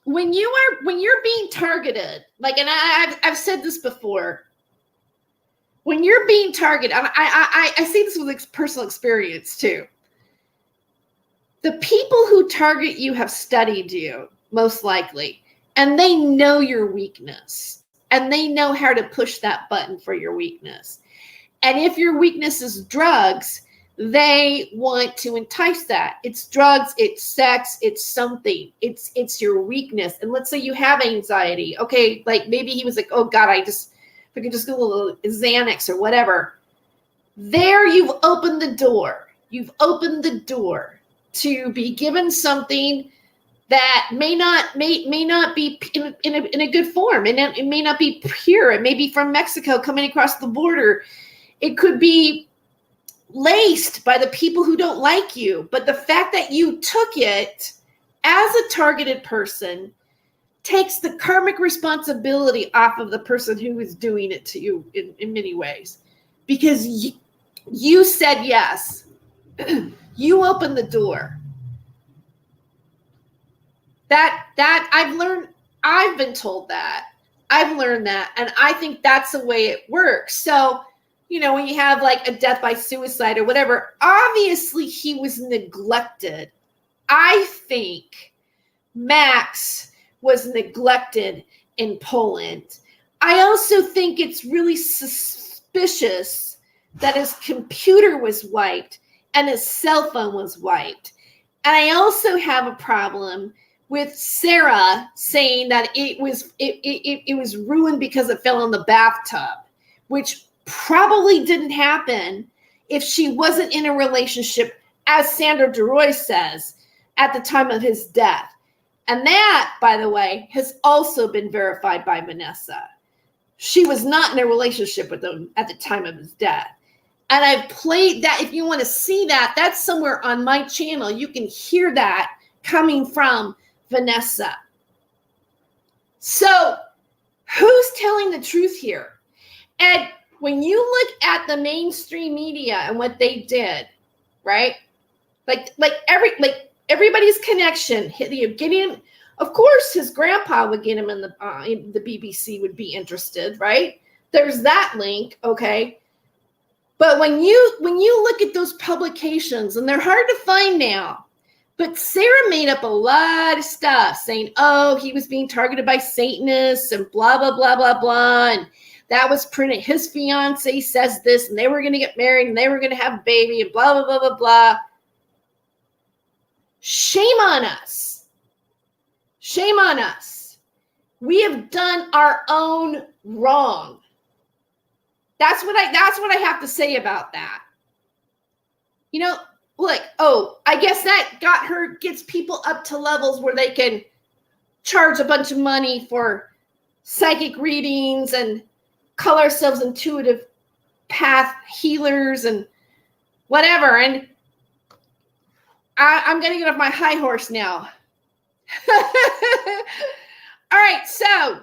when you're being targeted, like, and I've said this before, when you're being targeted, I say this with personal experience too. The people who target you have studied you, most likely, and they know your weakness, and they know how to push that button for your weakness. And if your weakness is drugs, they want to entice that. It's drugs, it's sex, it's something. It's your weakness. And let's say you have anxiety. Okay, like maybe he was like, oh God, if I could just go a little Xanax or whatever. There you've opened the door. You've opened the door to be given something that may not be in a good form. And it may not be pure. It may be from Mexico coming across the border. It could be laced by the people who don't like you. But the fact that you took it as a targeted person takes the karmic responsibility off of the person who is doing it to you in many ways. Because you said yes. You opened the door. That I've been told that. I've learned that. And I think that's the way it works. So, when you have like a death by suicide or whatever, obviously he was neglected. I think Max was neglected in Poland. I also think it's really suspicious that his computer was wiped and his cell phone was wiped. And I also have a problem with Sarah saying that it was ruined because it fell in the bathtub, which probably didn't happen if she wasn't in a relationship, as Sandra DeRoy says, at the time of his death. And that, by the way, has also been verified by Vanessa. She was not in a relationship with him at the time of his death. And I've played that. If you want to see that, that's somewhere on my channel. You can hear that coming from Vanessa. So who's telling the truth here? And when you look at the mainstream media and what they did, right? Like everybody's connection, getting him. Of course, his grandpa would get him in the BBC would be interested, right? There's that link, okay. But when you look at those publications, and they're hard to find now, but Sarah made up a lot of stuff saying, oh, he was being targeted by Satanists and blah blah blah blah blah, and that was printed. His fiance says this, and they were going to get married, and they were going to have a baby, and blah blah blah blah blah. Shame on us. Shame on us. We have done our own wrong. That's what I have to say about that. You know, like, oh, I guess that gets people up to levels where they can charge a bunch of money for psychic readings and call ourselves intuitive path healers and whatever. And I'm going to get off my high horse now. All right, so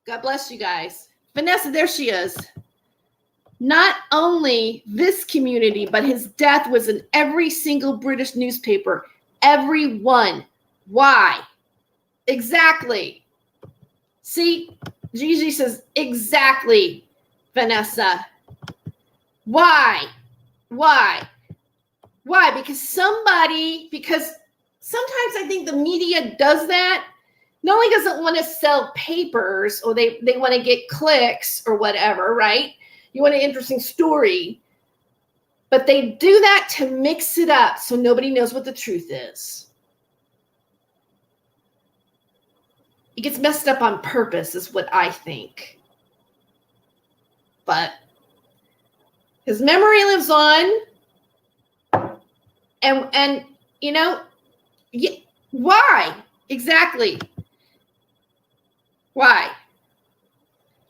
God bless you guys. Vanessa, there she is. Not only this community, but his death was in every single British newspaper. Every one. Why? Exactly. See, Gigi says, exactly, Vanessa. Why? Why? Why? Because sometimes I think the media does that. Not only doesn't want to sell papers or they want to get clicks or whatever, right? You want an interesting story, but they do that to mix it up so nobody knows what the truth is. It gets messed up on purpose is what I think. But his memory lives on. And you know, why? Exactly. Why?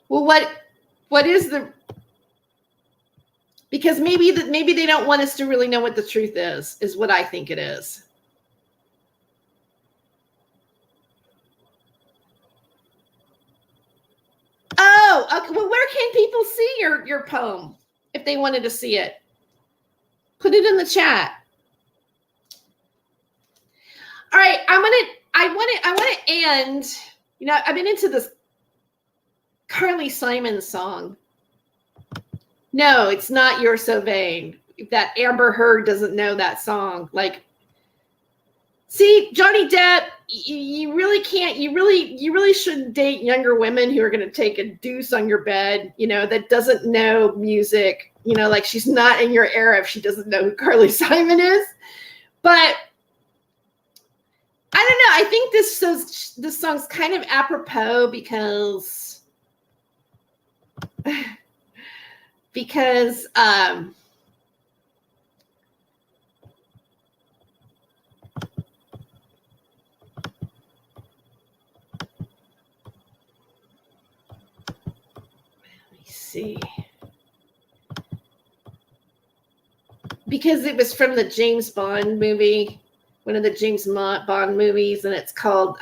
Well, what is the... Because maybe they don't want us to really know what the truth is what I think it is. Oh, okay. Well, where can people see your poem if they wanted to see it? Put it in the chat. All right, I want to end. You know, I've been into this Carly Simon song. No, it's not You're So Vain. That Amber Heard doesn't know that song. Like, see, Johnny Depp, you really can't, you really shouldn't date younger women who are going to take a deuce on your bed, you know, that doesn't know music. You know, like she's not in your era if she doesn't know who Carly Simon is. But I don't know. I think this song's kind of apropos because let me see. Because it was from the James Bond movie, one of the James Bond movies, and it's called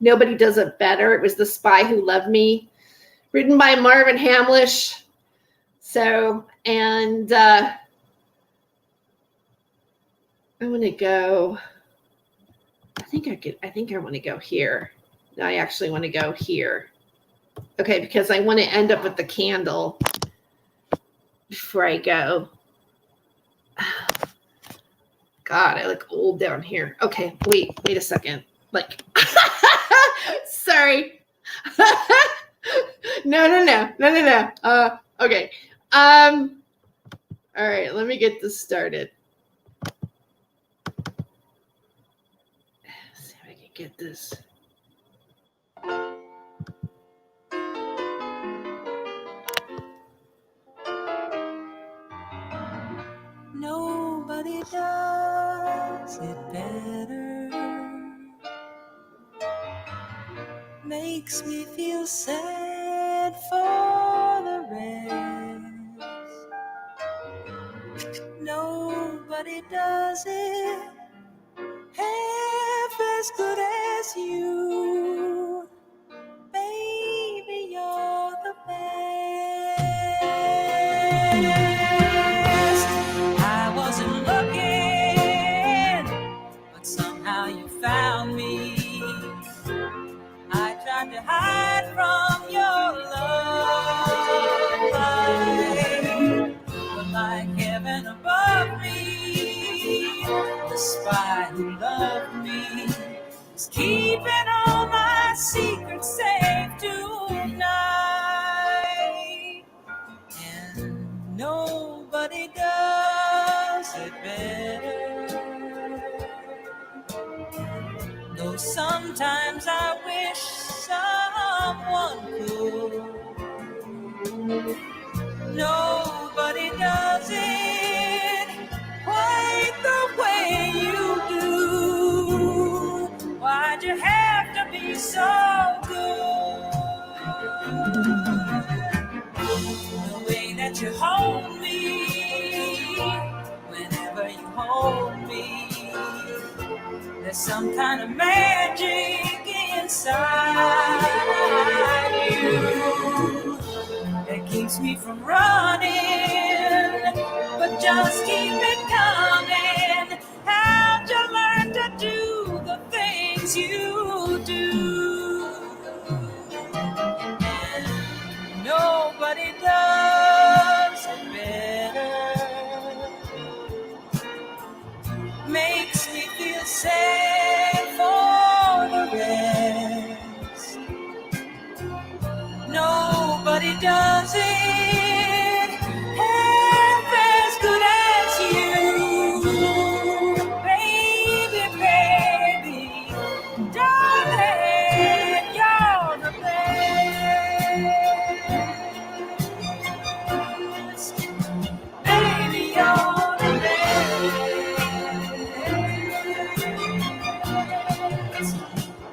Nobody Does It Better. It was The Spy Who Loved Me, written by Marvin Hamlish. So, and I want to go, I think I want to go here. No, I actually want to go here. Okay, because I want to end up with the candle before I go. God, I look old down here. Okay, wait a second. Like, sorry. No. Okay. All right, let me get this started. Let's see if I can get this. makes me feel sad for the rest. Nobody does it half as good as you. Baby, you're the best. I wasn't looking, but somehow you found me. I tried to hide from your love, but like heaven above me, the spy who loved me is keeping all my secrets safe tonight. And nobody does it better. Though sometimes I wish someone could. Nobody does it quite the way you do. Why'd you have to be so good? The way that you hold me, whenever you hold me, there's some kind of magic inside you that keeps me from running, but just keep it coming. How'd you learn to do the things you do? And nobody does it better. Makes me feel sad for the rest. Nobody does it half as good as you. Baby, baby, darling, you're the best. Baby, you're the best.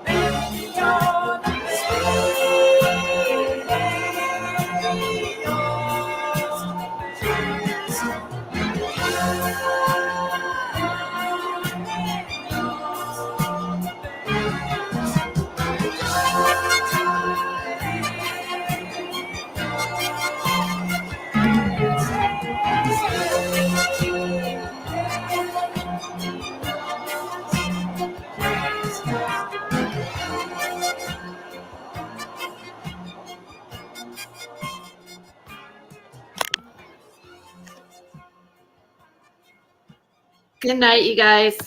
Baby, you're the Good night, you guys.